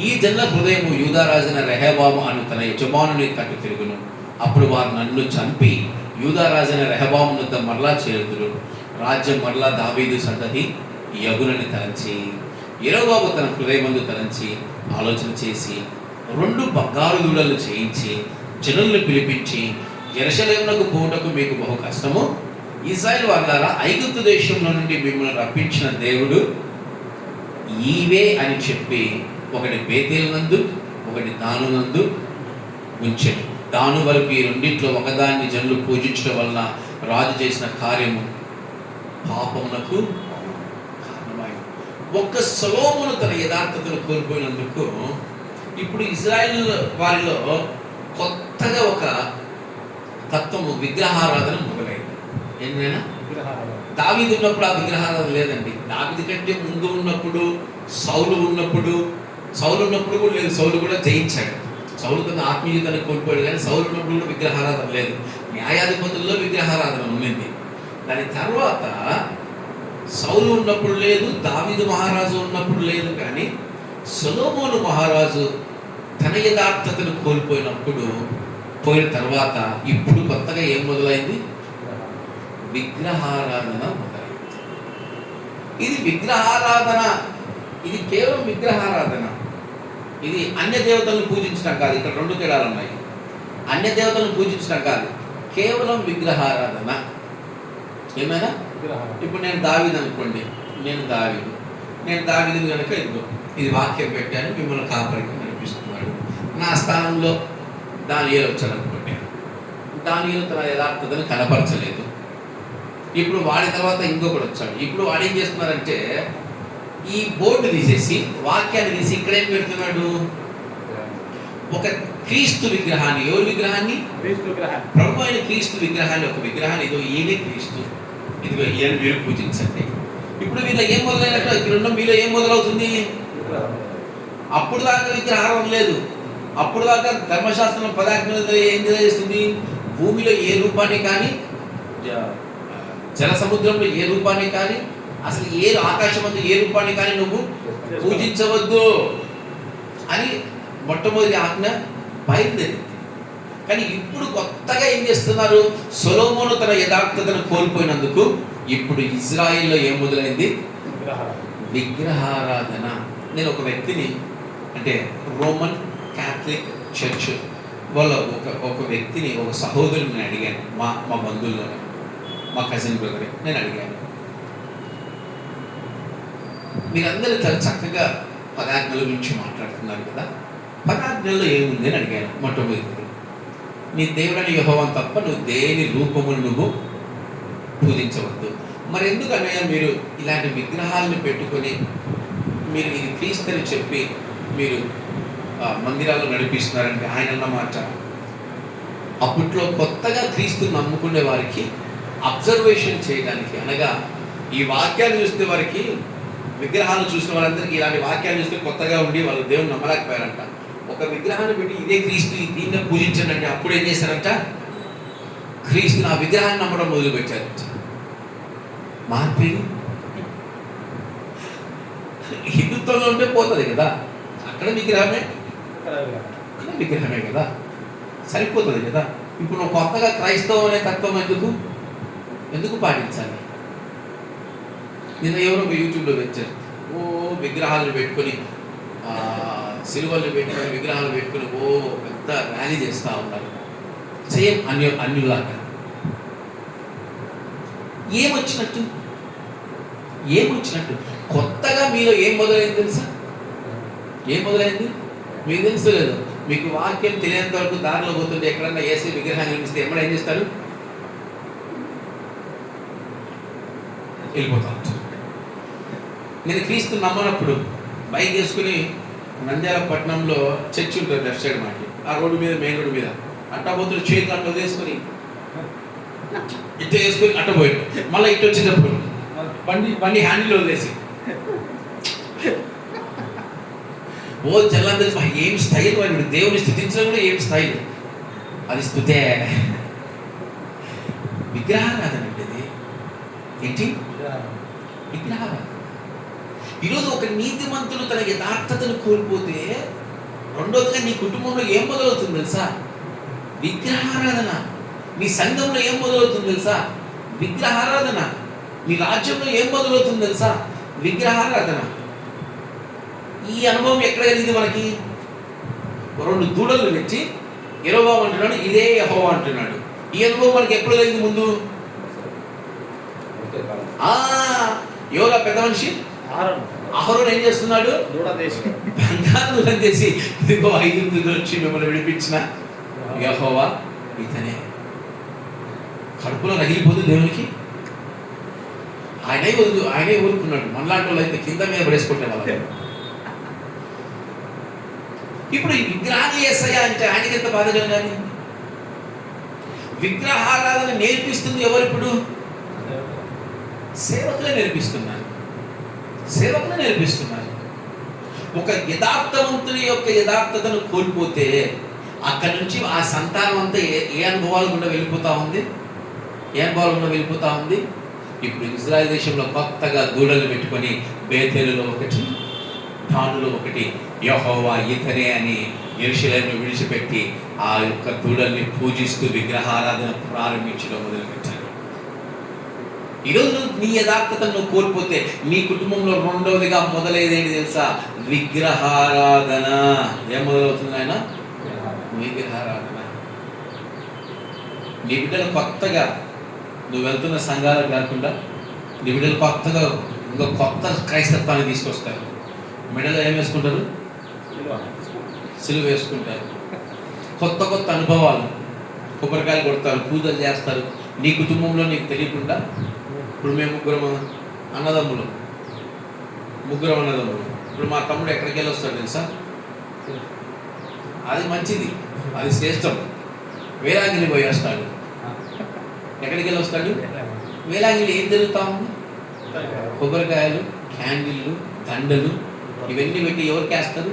ఈ జనుల హృదయము యూదారాజైన రెహబాము అను తన యజమానుని తట్టు తిరుగును. అప్పుడు వారు నన్ను చంపి యూదారాజైన రెహబాము వద్ద మరలా చేరుదురు. రాజ్యం మరలా దావీదు సంతతి యగునని తలంచి యెరోబాము తన హృదయమందు తలంచి ఆలోచన చేసి 2 బంగారు దూడలు చేయించి జనులను పిలిపించి యెరూషలేమునకు పోవుటకు మీకు బహు కష్టము. ఇశ్రాయేలు వారులారా, ఐగుప్తు దేశంలో నుండి మిమ్మల్ని రప్పించిన దేవుడు ఈవే అని చెప్పి ఒకటి బేతేలు నందు ఒకటి దాను నందు ఉంచెను. దాను వరకు ఈ రెండింటిలో ఒకదాన్ని జనులు పూజించడం వలన రాజు చేసిన కార్యము పాపమునకు కారణమైంది. ఒక్క సొలొమోను తన యథార్థతను కోల్పోయినందుకు ఇప్పుడు ఇశ్రాయేల్ వారిలో కొత్తగా ఒక తత్వము విగ్రహారాధన మొదలైంది. ఏంటైనా దావీదు ఉన్నప్పుడు ఆ విగ్రహారాధన లేదండి. దావీదు కంటే ముందు ఉన్నప్పుడు సౌలు ఉన్నప్పుడు కూడా లేదు. సౌలు కూడా జయించాడు. సౌలు తన ఆత్మీయతను కోల్పోయాడు, కానీ సౌలు ఉన్నప్పుడు కూడా విగ్రహారాధన లేదు. న్యాయాధిపతుల్లో విగ్రహారాధన ఉండింది. దాని తర్వాత సౌలు ఉన్నప్పుడు లేదు, దావీదు మహారాజు ఉన్నప్పుడు లేదు. కానీ సొలొమోను మహారాజు తన యథార్థతను కోల్పోయినప్పుడు పోయిన తర్వాత ఇప్పుడు కొత్తగా ఏం మొదలైంది? విగ్రహారాధన మొదలైంది. ఇది విగ్రహారాధన, ఇది కేవలం విగ్రహారాధన. ఇది అన్య దేవతలను పూజించడం కాదు. ఇక్కడ 2 తేడాలు ఉన్నాయి. అన్య దేవతలను పూజించడం కాదు, కేవలం విగ్రహారాధన. ఏమైనా ఇప్పుడు నేను దావీదు అనుకోండి, నేను దావీదు కనుక ఇది వాక్యం పెట్టాను, మిమ్మల్ని కాపరిగా నడిపిస్తున్నాడు. నా స్థానంలో దానియేలు వచ్చాడు అనుకోండి. దానియేలు తన యథార్థతను కనపరచలేదు. ఇప్పుడు వాడి తర్వాత ఇంకొకటి వచ్చాడు. ఇప్పుడు వాడు ఏం చేస్తున్నారంటే ఈ బోర్డు తీసేసి వాక్యాన్ని తీసి ఇక్కడేం పెడుతున్నాడు? ఒక క్రీస్తు విగ్రహాన్ని. ఎవరి విగ్రహాన్ని? ప్రభు అయిన క్రీస్తు విగ్రహాన్ని, ఒక విగ్రహాన్ని. ఇదో ఈయనే క్రీస్తు, ఇదిగో ఈయన మీరు పూజించండి. ఇప్పుడు వీళ్ళ ఏం మొదలైనట్టు ఇక్కడ మీలో ఏం మొదలవుతుంది? అప్పుడు దాకా విగ్రహారం లేదు. అప్పుడు దాకా ధర్మశాస్త్రం 10 ఆజ్ఞలు ఏం తెలియజేస్తుంది? భూమిలో ఏ రూపాన్ని కానీ, జల సముద్రంలో ఏ రూపాన్ని కానీ, అసలు ఏ ఆకాశం అందు ఏ రూపాన్ని కానీ నువ్వు పూజించవద్దు అని మొట్టమొదటి ఆజ్ఞ బయలుదేరింది. కానీ ఇప్పుడు కొత్తగా ఏం చేస్తున్నారు? సొలొమోను తన యథార్థతను కోల్పోయినందుకు ఇప్పుడు ఇజ్రాయిల్లో ఏం మొదలైంది? విగ్రహారాధన. నేను ఒక వ్యక్తిని, అంటే రోమన్ క్యాథలిక్ చర్చ్ వాళ్ళ ఒక వ్యక్తిని, ఒక సహోదరుని అడిగాను. మా బంధువుల్లోనే, మా కజిన్ బ్రదర్. నేను అడిగాను, మీరందరూ చాలా చక్కగా 10 ఆజ్ఞల గురించి మాట్లాడుతున్నారు కదా, 10 ఆజ్ఞల్లో ఏముంది అని అడిగాను. మొట్టమొదటి, నీ దేవుడని యెహోవాను తప్ప నువ్వు దేని రూపమును నువ్వు పూజించవద్దు. మరి ఎందుకు అన్నయ్య మీరు ఇలాంటి విగ్రహాలను పెట్టుకొని మీరు ఇది క్రీస్తు అని చెప్పి మీరు మందిరాలు నడిపిస్తున్నారంటే? ఆయన అన్న మాట, అప్పట్లో కొత్తగా క్రీస్తుని నమ్ముకునే వారికి అబ్జర్వేషన్ చేయడానికి, అనగా ఈ వాక్యాలు చూస్తే వారికి, విగ్రహాలు చూసిన వాళ్ళందరికీ ఇలాంటి వాక్యాలు చూస్తే కొత్తగా ఉండి వాళ్ళు దేవుని నమ్మలేకపోయారంట. ఒక విగ్రహాన్ని పెట్టి ఇదే క్రీస్తు, దీన్నే పూజించండి అంటే అప్పుడు ఏం చేశారంట? క్రీస్తుని, ఆ విగ్రహాన్ని నమ్మడం మొదలుపెట్టారు. మార్పిడి హిందుత్వంలో ఉంటే పోతుంది కదా, అక్కడ విగ్రహమే కదా, సరిపోతుంది కదా. ఇప్పుడు నువ్వు కొత్తగా క్రైస్తవం అనే తత్వం ఎందుకు పాటించాలి? నిన్న ఎవరో ఒక యూట్యూబ్లో వచ్చారు, ఓ విగ్రహాలను పెట్టుకొని సిలువలు పెట్టుకొని విగ్రహాలు పెట్టుకొని ఓ పెద్ద ర్యాలీ చేస్తూ ఉన్నారు. సేమ్ అన్యులాగా. ఏమొచ్చినట్టు కొత్తగా మీలో ఏం మొదలైంది తెలుసా? ఏం మొదలైంది మీకు తెలుసు లేదు? మీకు వాక్యం తెలియనంత వరకు దారిలో పోతుంటే ఎక్కడన్నా ఏసీ విగ్రహాన్ని కనిపిస్తే ఎక్కడ ఏం చేస్తారు? వెళ్ళిపోతా ఉంటారు. నేను క్రీస్తు నమ్మనప్పుడు బైక్ చేసుకుని నంద్యాల పట్టణంలో చర్చి ఉంటుంది లెఫ్ట్ సైడ్ మాకి, ఆ రోడ్డు మీద మెయిన్ రోడ్డు మీద అట్టా పోతున్న చేతులు అట్లా వేసుకొని ఇట్లా వేసుకొని అట్ట పోయాడు. మళ్ళీ ఇటు వచ్చేటప్పుడు బండి హ్యాండిల్ వదిలేసి ఓ చల్లని తెలుసు ఏం స్టైల్ వాడు. దేవుని స్థుతించడం కూడా ఏం స్టైల్, అది స్థుతే. విగ్రహారాధనండి ఇది. ఏంటి విగ్రహారాధన? ఈరోజు ఒక నీతిమంతుడు తన యథార్థతను కోల్పోతే రెండోదిగా నీ కుటుంబంలో ఏం మొదలవుతుంది తెలుసా? విగ్రహారాధన. నీ సంఘంలో ఏం మొదలవుతుంది తెలుసా? విగ్రహారాధన. నీ రాజ్యంలో ఏం మొదలవుతుంది తెలుసా? విగ్రహారాధన. ఈ అనుభవం ఎక్కడ కలిగింది మనకి? 2 దూడలు పెట్టి యెహోవా అంటున్నాడు, ఇదే యెహోవా అంటున్నాడు. ఈ అనుభవం మనకి ఎప్పుడు కలిగింది? ముందు ఎవరా పెద్ద మనిషి? అహరోను ఏం చేస్తున్నాడు? బంగారు దూడం చేసి, ఇదిగో 5 దూడలు వచ్చి మిమ్మల్ని విడిపించిన యెహోవా ఇతనే. కడుపులో రగిలిపోదు దేవునికి. ఆయనే ఊరుకున్నాడు. మనలాంటి వాళ్ళు అయితే కింద మీద పడేసుకుంటే వాళ్ళ. ఇప్పుడు ఈ విగ్రహాలు యేసయ్య అంటే ఆయనకి ఎంత బాధగా కానీ. విగ్రహారాధన నేర్పిస్తుంది ఎవరు? ఇప్పుడు సేవకులే నేర్పిస్తున్నారు. ఒక యథార్థవంతుని యొక్క యథార్థతను కోల్పోతే అక్కడి నుంచి ఆ సంతానం అంతా ఏ అనుభవాలు గుండా వెళ్ళిపోతా ఉంది? ఇప్పుడు ఇజ్రాయెల్ దేశంలో కొత్తగా దూడలు పెట్టుకొని బేతేలులో ఒకటి, తానులో ఒకటి, యెహోవా ఇతనే అని యెరూషలేమును విడిచిపెట్టి ఆ యొక్క దూడల్ని పూజిస్తూ విగ్రహారాధన ప్రారంభించడం మొదలుపెట్టారు. ఈరోజు నీ యథార్థతను కోల్పోతే నీ కుటుంబంలో రెండవదిగా మొదలైదేంటి తెలుసా? విగ్రహారాధన. ఏం మొదలవుతుంది ఆయన? విగ్రహారాధన. నీ బిడ్డలు కొత్తగా నువ్వు వెళ్తున్న సంఘాలకు కాకుండా నీ బిడ్డలు కొత్తగా ఇంకా కొత్త క్రైస్తత్వాన్ని తీసుకొస్తారు. మెడలో ఏం వేసుకుంటారు? సిలువ వేసుకుంటారు. కొత్త అనుభవాలు, కొబ్బరికాయలు కొడతారు, పూజలు చేస్తారు. నీ కుటుంబంలో నీకు తెలియకుండా. ఇప్పుడు మేము ముగ్గురం అన్నదమ్ములు. ఇప్పుడు మా తమ్ముడు ఎక్కడికి వెళ్ళి వస్తాడు తెలుసా? అది మంచిది, అది శ్రేష్టం. వేలాంగిని పోయి వస్తాడు. ఎక్కడికి వెళ్ళి వస్తాడు? వేలాంగిని ఏం జరుగుతా ఉంది? కొబ్బరికాయలు, క్యాండిళ్ళు, దండలు ఇవన్నీ పెట్టి ఎవరికి వేస్తారు?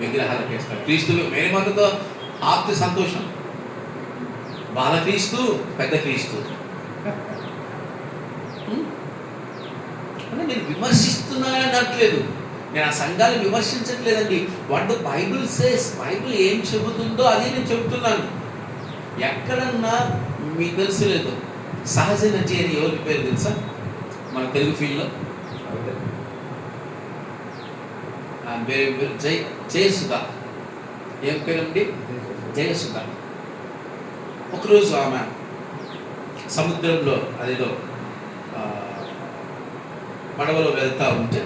విగ్రహాలకు వేస్తారు. క్రీస్తు మేరీమాతతో ఆప్తి సంతోషం. బాలక్రీస్తు, పెద్ద క్రీస్తు. అంటే నేను విమర్శిస్తున్నానని అనట్లేదు, నేను ఆ సంఘాలు విమర్శించట్లేదండి. వాట్ బైబిల్ సేస్, బైబిల్ ఏం చెబుతుందో అదే నేను చెబుతున్నాను. ఎక్కడన్నా మీకు తెలుసు లేదు, సహజ నటి అని ఎవరికి పేరు తెలుసా మన తెలుగు ఫీల్డ్లో? పేరు జయసుధ. ఏం పేరండి? జయసుధ. ఒకరోజు ఆమె సముద్రంలో అదేదో పడవలో వెళ్తూ ఉంటే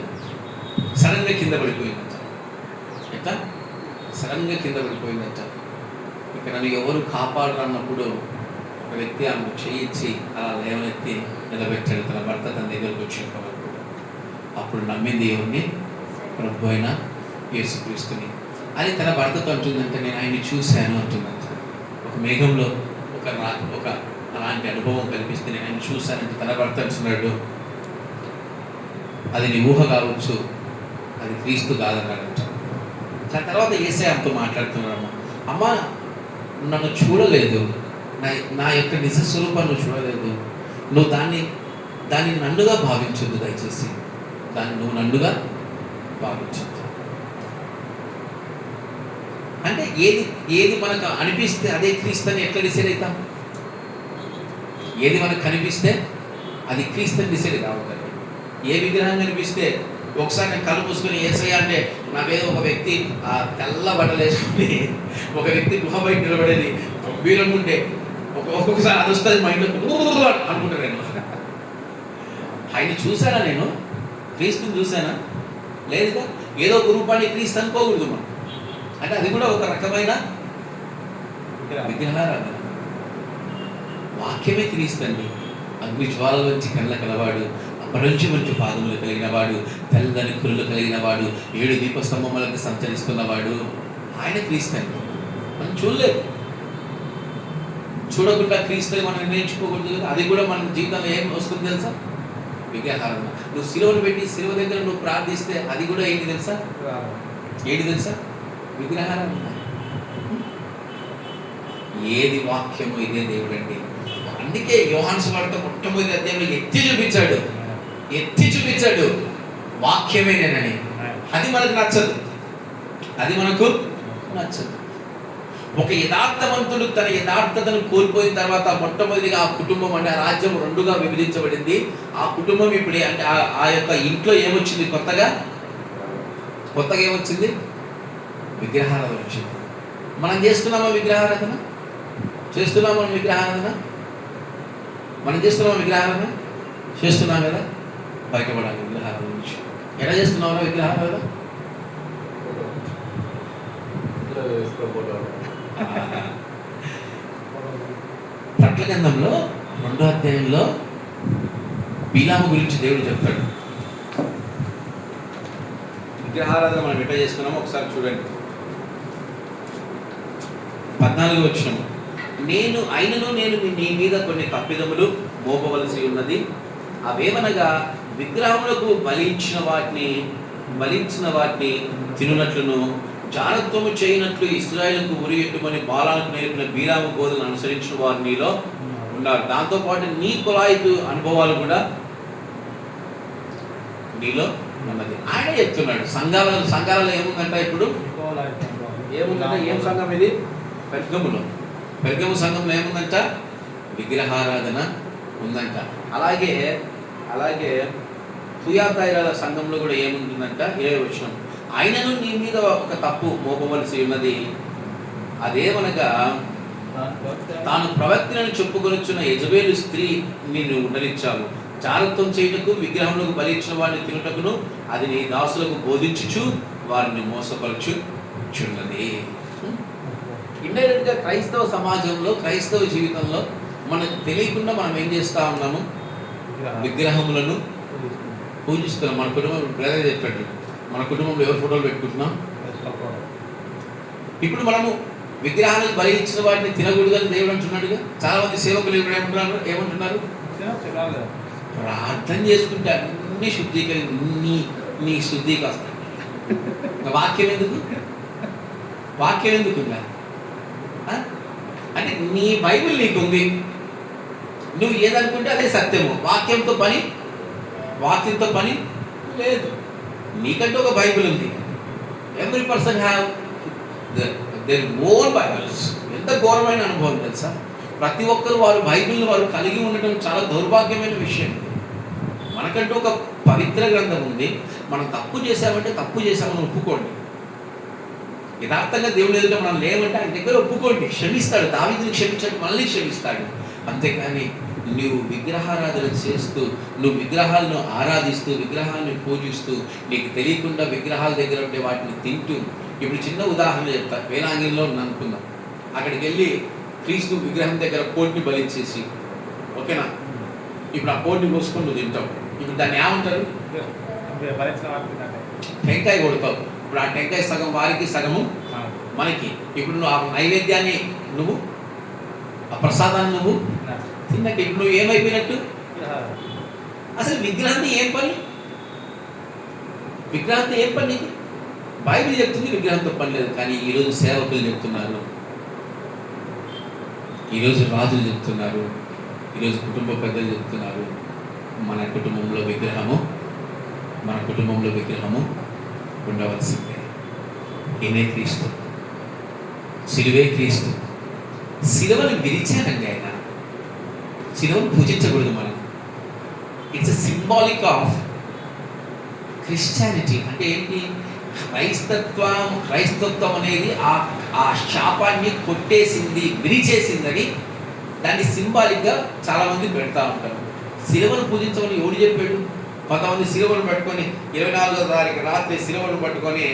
సడన్గా కింద పడిపోయిందట. ఎట్లా సడన్గా కింద పడిపోయిందట. ఇక నన్ను ఎవరు కాపాడరు అన్నప్పుడు ఒక వ్యక్తి ఆమె చేయించి అలా లేవనెత్తి నిలబెట్టాడు. తన భర్త తన దగ్గరకు వచ్చేంత వరకు. అప్పుడు నమ్మింది ఎవరిని? ప్రభు అయిన యేసుక్రీస్తుని. అది తన భర్తతో అంటుందంటే, నేను ఆయన్ని చూశాను అంటుందంట. ఒక మేఘంలో ఒక అలాంటి అనుభవం కల్పిస్తే నేను ఆయన చూశానంటే తన భర్త అంటున్నాడు, అది నీ ఊహ కావచ్చు, అది క్రీస్తు కాదన్నాడంట. దాని తర్వాత యేసయ్య ఆమెతో మాట్లాడుతున్నాడు, అమ్మ నన్ను చూడలేదు, నా యొక్క నిజ స్వరూపాన్ని చూడలేదు, నువ్వు దాన్ని నన్నుగా భావించదు, దయచేసి దాన్ని నువ్వు నన్నుగా భావించదు. అంటే ఏది మనకు అనిపిస్తే అదే క్రీస్తు అని ఎట్లా డిసైడ్ అవుతాం? ఏది మనకు కనిపిస్తే అది క్రీస్తుని డిసైడ్ కావద్దండి. ఏ విగ్రహం కనిపిస్తే ఒకసారి నేను కళ్ళు మూసుకొని ఏసయ్య అంటే నాకేదో ఒక వ్యక్తి ఆ తెల్ల బట్టలు వేసుకుని ఒక వ్యక్తి గుహ బయట నిలబడేది గంభీరం ఉంటే ఒక్కొక్కసారి అది వస్తుంది మైండ్లో అనుకుంటాను నేను. ఆయన చూసానా, నేను క్రీస్తుని చూసానా? లేదుగా. ఏదో ఒక రూపాన్ని క్రీస్తు అనుకోకూడదు మనం. అంటే అది కూడా ఒక రకమైన విగ్రహారాధన. వాక్యమే క్రీస్తు. అగ్ని జ్వాలలోంచి కళ్ళ కలవాడు, అపరంచి మంచి పాదములు కలిగిన వాడు, తెల్లని కుళ్ళు కలిగిన వాడు, 7 దీపస్తంభములకు సంచరిస్తున్నవాడు, ఆయన క్రీస్తు. మనం చూడలేదు. చూడకుండా క్రీస్తుని మనం నిర్ణయించుకోకూడదు కదా. అది కూడా మన జీవితంలో ఏం వస్తుంది తెలుసా? విగ్రహారాధన. నువ్వు సిలువను పెట్టి సిలువ దగ్గర నువ్వు ప్రార్థిస్తే అది కూడా ఏంటి తెలుసా? విగ్రహారాధన. ఏది వాక్యము ఇదే దేవుడు అండి. అందుకే యోహాను సువార్త మొట్టమొదటి అధ్యాయంలో ఎత్తి చూపించాడు వాక్యమే నేనని. అది మనకు నచ్చదు. ఒక యథార్థవంతుడు తన యథార్థతను కోల్పోయిన తర్వాత మొట్టమొదటిగా ఆ కుటుంబం అంటే ఆ రాజ్యం 2గా విభజించబడింది. ఆ కుటుంబం ఇప్పుడు అంటే ఆ యొక్క ఇంట్లో ఏమొచ్చింది? కొత్తగా ఏమొచ్చింది? విగ్రహారాధన వచ్చింది. మనం చేస్తున్నామా విగ్రహారాధన? చేస్తున్నాం కదా. బయటపడాలి విగ్రహారాధన నుంచి. ఎలా చేస్తున్నామా విగ్రహారాధన? ప్రకటన గ్రంథంలో 2వ అధ్యాయంలో బిలాము గురించి దేవుడు చెప్తాడు. విగ్రహారాధన మనం ఎట్లా చేస్తున్నామో ఒకసారి చూడండి. 14వ వచనం. నేను నీ మీద కొన్ని తప్పిదములు మోపవలసి ఉన్నది. అవేమనగా విగ్రహములకు బలించిన వాటిని తినునట్లును, జారత్వము చేయనట్లు ఇశ్రాయేలుకు ఉరియట్టుమని బాలాలకు నేర్పిన బీలాము బోధనను అనుసరించిన వారు నీలో ఉన్నారు. దాంతోపాటు నీ కులాయితు అనుభవాలు కూడా నీలో ఉన్నది. ఆయన చెప్తున్నాడు. సంఘాలలో ఏముందంట ఇప్పుడు? ఏం సంఘం ఇది? పెర్గము సంఘంలో ఏముందంట? విగ్రహారాధన ఉందంట. అలాగే తుయాతైరాల సంఘంలో కూడా ఏముంటుందంట? 20వ వచనం. ఆయనను నీ మీద ఒక తప్పు మోపవలసి ఉన్నది. అదేమనగా తాను ప్రవక్తలను చెప్పుకొనుచున్న యెజబేలు స్త్రీ నిన్ను ఉండనిచ్చావు. జారత్వం చేయుటకు విగ్రహములకు బలిచ్చిన వారిని తినుటకును అది నీ దాసులకు బోధించుచు వారిని మోసపరచుచున్నది. ఇండైరెక్ట్ గా క్రైస్తవ సమాజంలో, క్రైస్తవ జీవితంలో మనకు తెలియకుండా మనం ఏం చేస్తా ఉన్నాము? విగ్రహములను పూజిస్తున్నాం. మన కుటుంబం బ్రదర్ చెప్పాడు, మన కుటుంబంలో ఎవరు ఫోటోలు పెట్టుకుంటున్నాం? ఇప్పుడు మనము విగ్రహాలకు బలి ఇచ్చిన వాటిని తినకూడదు అని దేవుడు అంటున్నాడుగా. చాలా మంది సేవకులు ఏమంటున్నారు? ప్రార్థన చేసుకుంటే అన్ని నీ శుద్ధికి వస్తాయి. వాక్యం ఎందుకుందా? అంటే నీ బైబిల్ నీకుంది, నువ్వు ఏదనుకుంటే అదే సత్యము. వాక్యంతో పని లేదు. నీకంటే ఒక బైబిల్ ఉంది. Every person have their own Bibles. ఎంత ఘోరమైన అనుభవం తెలుసా? ప్రతి ఒక్కరు వారు బైబిల్ని వారు కలిగి ఉండటం చాలా దౌర్భాగ్యమైన విషయం. మనకంటూ ఒక పవిత్ర గ్రంథం ఉంది. మనం తప్పు చేశామంటే తప్పు చేశామని ఒప్పుకోండి. యథార్థంగా దేవుడు ఎదుట మనం లేవంటే ఆయన దగ్గర ఒప్పుకోండి, క్షమిస్తాడు. దావీదుని క్షమించాడు, మనల్ని క్షమిస్తాడు. అంతేకాని నువ్వు విగ్రహారాధన చేస్తూ, నువ్వు విగ్రహాలను ఆరాధిస్తూ, విగ్రహాలను పూజిస్తూ, నీకు తెలియకుండా విగ్రహాల దగ్గర ఉండే వాటిని తింటూ. ఇప్పుడు చిన్న ఉదాహరణ చెప్తా. వేలాంగిలో అనుకుందాం. అక్కడికి వెళ్ళి క్రీస్తు విగ్రహం దగ్గర కోడిని బలిచ్చేసి, ఓకేనా, ఇప్పుడు ఆ కోడిని కోసుకొని నువ్వు తింటావు. ఇప్పుడు దాన్ని ఏమంటారు? టెంకాయ కొడతావు. ఇప్పుడు ఆ టెంకాయ సగం వారికి, సగము మనకి. ఇప్పుడు నువ్వు ఆ నైవేద్యాన్ని, నువ్వు ఆ ప్రసాదాన్ని నువ్వు తిన్నట్టు ఇప్పుడు నువ్వు ఏమైపోయినట్టు? అసలు విగ్రహాన్ని ఏం పని నీకు? బైబిల్ చెప్తుంది విగ్రహంతో పని లేదు. కానీ ఈరోజు సేవకులు చెప్తున్నారు, ఈరోజు రాజులు చెప్తున్నారు, ఈరోజు కుటుంబ పెద్దలు చెప్తున్నారు, మన కుటుంబంలో విగ్రహము ఉండవలసిందే. ఈయనే క్రీస్తు, సిలువే క్రీస్తు. సిలువను విరిచారండి ఆయన. సిలువను పూజించకూడదు మనం. It's a symbolic of Christianity. అంటే ఏంటి? క్రైస్తత్వం అనేది ఆ శాపాన్ని కొట్టేసింది, విరిచేసిందని దాన్ని సింబాలిక్గా చాలామంది పెడతా ఉంటారు. శిలువను పూజించమని ఎవడు చెప్పాడు? కొంతమంది శిలువను పట్టుకొని 24వ తారీఖు రాత్రి శిలువను పట్టుకొని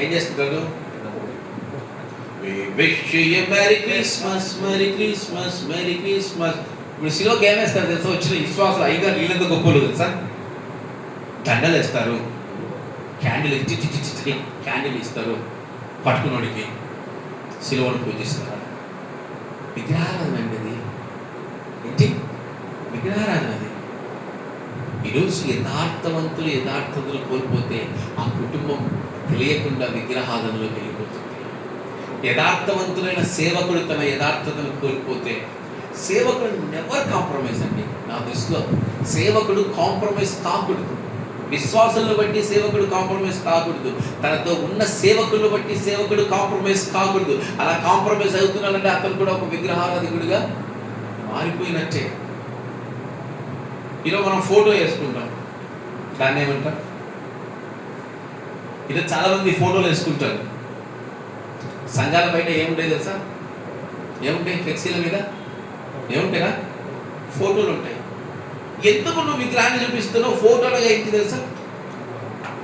ఏం చేస్తుంటారు? Merry Christmas, merry Christmas, merry Christmas. ఇప్పుడు శిలువకి ఏమేస్తారు తెలుసా? వచ్చిన విశ్వాసాలు అయ్యగా నీళ్ళంత గొప్పలు తెలుసా? దండలు వేస్తారు, క్యాండిల్ ఇచ్చి క్యాండిల్ ఇస్తారు, పట్టుకున్నోడికి శిలువను పూజిస్తారు. విగ్రహారాధన అండి అది. ఏంటి విగ్రహారాధన అది? ఈరోజు యథార్థతలు కోల్పోతే ఆ కుటుంబం తెలియకుండా విగ్రహారాధనలోకి వెళ్ళిపోతుంది. యథార్థవంతులైన సేవకుడు తన యథార్థతను కోల్పోతే, సేవకుడు నెవర్ కాంప్రమైజ్ అండి. నా దృష్టిలో సేవకుడు కాంప్రమైజ్ కాకూడదు. విశ్వాసాలను బట్టి సేవకుడు కాంప్రమైజ్ కాకూడదు. తనతో ఉన్న సేవకులను బట్టి సేవకుడు కాంప్రమైజ్ కాకూడదు. అలా కాంప్రమైజ్ అవుతున్నాడంటే అతను కూడా ఒక విగ్రహారాధికుడిగా మారిపోయినట్టే. ఈరోజు మనం ఫోటో వేసుకుంటాం, దాన్ని ఏమంటాం? ఈరోజు చాలామంది ఫోటోలు వేసుకుంటారు. సంఘాల బయట ఏముంటాయి తెలుసా? ఏముంటాయి? ఫ్లెక్సీల మీద ఏముంటాయినా? ఫోటోలు ఉంటాయి. ఎందుకు నువ్వు విగ్రహాన్ని చూపిస్తున్నావు? ఫోటోలుగా ఏంటి తెలుసా?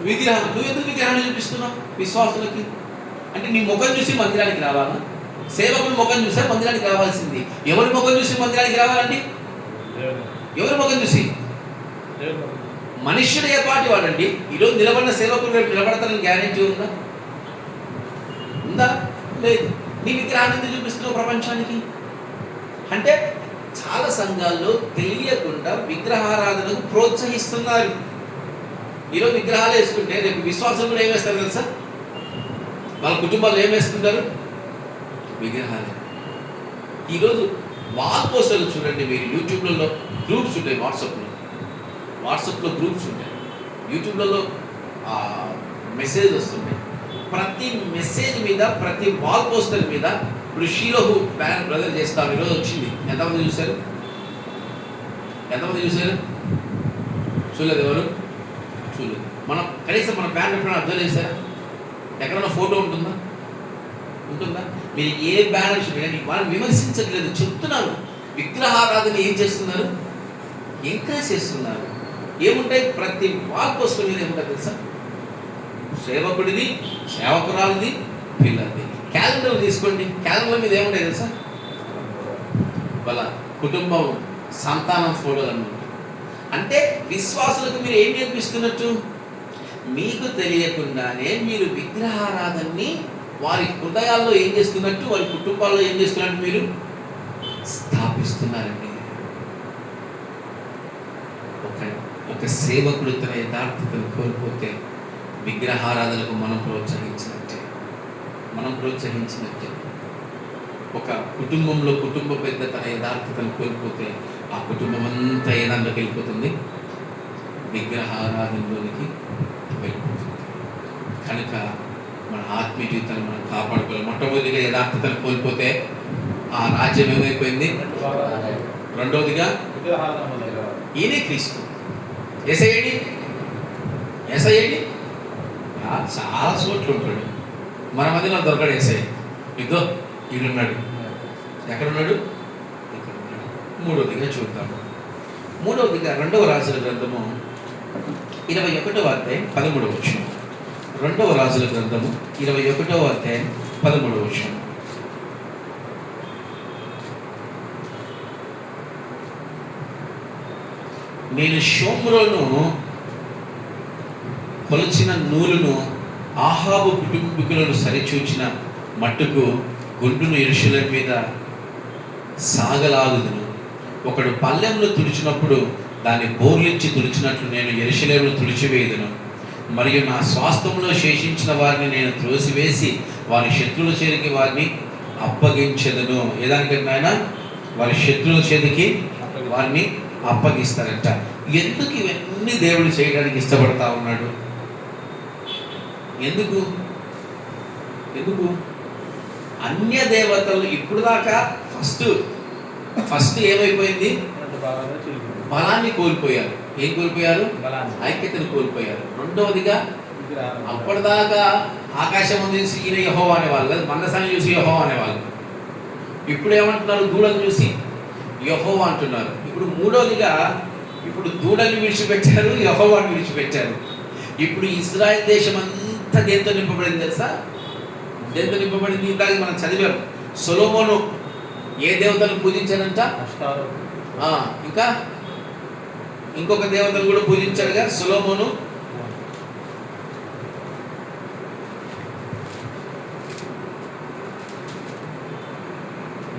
విగ్రహం. నువ్వు ఎందుకు విగ్రహాన్ని చూపిస్తున్నావు విశ్వాసులకి? అంటే నీ ముఖం చూసి మందిరానికి రావాలా? సేవకుడు ముఖం చూసే మందిరానికి రావాల్సింది. ఎవరి ముఖం చూసి మందిరానికి రావాలండి? ఎవరి ముఖం చూసి? మనుష్యుడు ఏ పాటి వాడండి? ఈరోజు నిలబడిన సేవకులు రేపు నిలబడతారని గ్యారెంటీ ఉందా? ఉందా? లేదు. నీ విగ్రహాన్ని ఎందుకు చూపిస్తున్నావు ప్రపంచానికి? అంటే చాలా సంఘాల్లో తెలియకుండా విగ్రహారాధనకు ప్రోత్సహిస్తున్నారు. ఈరోజు విగ్రహాలు వేసుకుంటే రేపు విశ్వాసం కూడా ఏమేస్తారు తెలుసా? వాళ్ళ కుటుంబాలు ఏమేస్తుంటారు? విగ్రహాలు. ఈరోజు వాల్ పోస్టర్లు చూడండి మీరు. యూట్యూబ్లలో గ్రూప్స్ ఉంటాయి, వాట్సాప్లో గ్రూప్స్ ఉంటాయి, యూట్యూబ్లలో మెసేజ్ వస్తున్నాయి. ప్రతి మెసేజ్ మీద, ప్రతి వాల్ పోస్టర్ మీద ఇప్పుడు షీలోహు బ్యాన్ బ్రదర్ చేస్తాం ఈరోజు వచ్చింది. ఎంతమంది చూశారు? చూడలేదు. ఎవరు చూడలేదు? మనం కనీసం మన బ్యాన్ ఎప్పుడైనా అబ్జర్వ్ చేశారా? ఎక్కడన్నా ఫోటో ఉంటుందా? మీరు ఏ బ్యానర్ చూడండి, వాళ్ళని విమర్శించట్లేదు, చెప్తున్నాను. విగ్రహారాధన ఏం చేస్తున్నారు? ఎంకరేజ్ చేస్తున్నారు. ఏముంటాయి? ప్రతి వాల్ పోస్టర్ మీద ఏముంటుంది తెలుసా? సేవకుడిది, సేవకురాలిది, పిల్లలది. క్యాలెండర్ తీసుకోండి, క్యాలెండర్ మీద ఏముంటాయి తెలుసా? వాళ్ళ కుటుంబం, సంతానం ఫోటోలు అన్నమాట. అంటే విశ్వాసులకు మీరు ఏం నేర్పిస్తున్నట్టు? మీకు తెలియకుండానే మీరు విగ్రహారాధనని వారి హృదయాల్లో ఏం చేస్తున్నట్టు, వారి కుటుంబాల్లో ఏం చేస్తున్నట్టు మీరు స్థాపిస్తున్నారండి. ఒక సేవకుడు తన యథార్థతను కోల్పోతే విగ్రహారాధనకు మనం ప్రోత్సహించినట్టే. ఒక కుటుంబంలో కుటుంబ పెద్ద తన యథార్థతను కోల్పోతే ఆ కుటుంబం అంతా ఏదాంట్లోకి వెళ్ళిపోతుంది? విగ్రహారాధనలోనికి వెళ్ళిపోతుంది. కనుక మన ఆత్మీయ జీవితాన్ని మనం కాపాడుకోవాలి. మొట్టమొదటిగా యథార్థతను కోల్పోతే ఆ రాజ్యం ఏమైపోయింది? రెండవదిగా ఈయనే క్రీస్తు. ఏసయ్యేడి చాలా చోట్ల ఉంటాడు. మన మధ్యలో దొరకడు ఏసై. ఇదో ఈడున్నాడు. ఎక్కడున్నాడు? ఇక్కడ ఉన్నాడు. మూడవదిగా చూద్దాము. రెండవ రాజుల గ్రంథము 21వ అధ్యాయం 13వ వచనం. రెండవ రాజుల గ్రంథము 21వ అధ్యాయం 13వ వచనం. నేను షోమ్రోను కొలిచిన నూలును ఆహాబు కుటుంబీకులను సరిచూచిన మట్టుకు గుండును యెరూషలేము మీద సాగలాగుదును. ఒకడు పల్లెంలో తుడిచినప్పుడు దాన్ని బోర్లించి తుడిచినట్లు నేను యెరూషలేమును తుడిచివేయుదును. మరియు నా స్వాస్థ్యంలో శేషించిన వారిని నేను త్రోసివేసి వారి శత్రువుల చేతికి వారిని అప్పగించెదను. ఏదానికంటే ఆయన వారి శత్రువుల చేతికి వారిని అప్పగిస్తారంట. ఎందుకు ఇవన్నీ దేవుడు చేయడానికి ఇష్టపడతా ఉన్నాడు? ఎందుకు అన్య దేవతలు ఇప్పుడు దాకా ఫస్ట్ ఏమైపోయింది? భాగంగా చీలిపోయింది. బలాన్ని కోల్పోయారు. ఏం కోల్పోయారు? బలాన్ని. ఐక్యతను కోల్పోయారు. రెండవదిగా విగ్రహారాధన. అప్పటిదాకా ఆకాశం చూసి ఈయన యెహోవా అనేవాళ్ళు కదా, మందసాన్ని చూసి యెహోవా అనేవాళ్ళు. ఇప్పుడు ఏమంటున్నారు? దూడను చూసి యెహోవా అంటున్నారు. ఇప్పుడు మూడవదిగా ఇప్పుడు దూడని విడిచిపెట్టారు, యెహోవాని విడిచిపెట్టారు. ఇప్పుడు ఇజ్రాయెల్ దేశం అంతా దేంతో నింపబడింది తెలుసా? దేంతో నింపబడింది? ఇందాక మనం చదివాం. సొలొమోను ఏ దేవతను పూజించాడంట? అష్టారోత్. ఇంకా ఇంకొక దేవతను కూడా పూజించాడుగా సొలొమోను.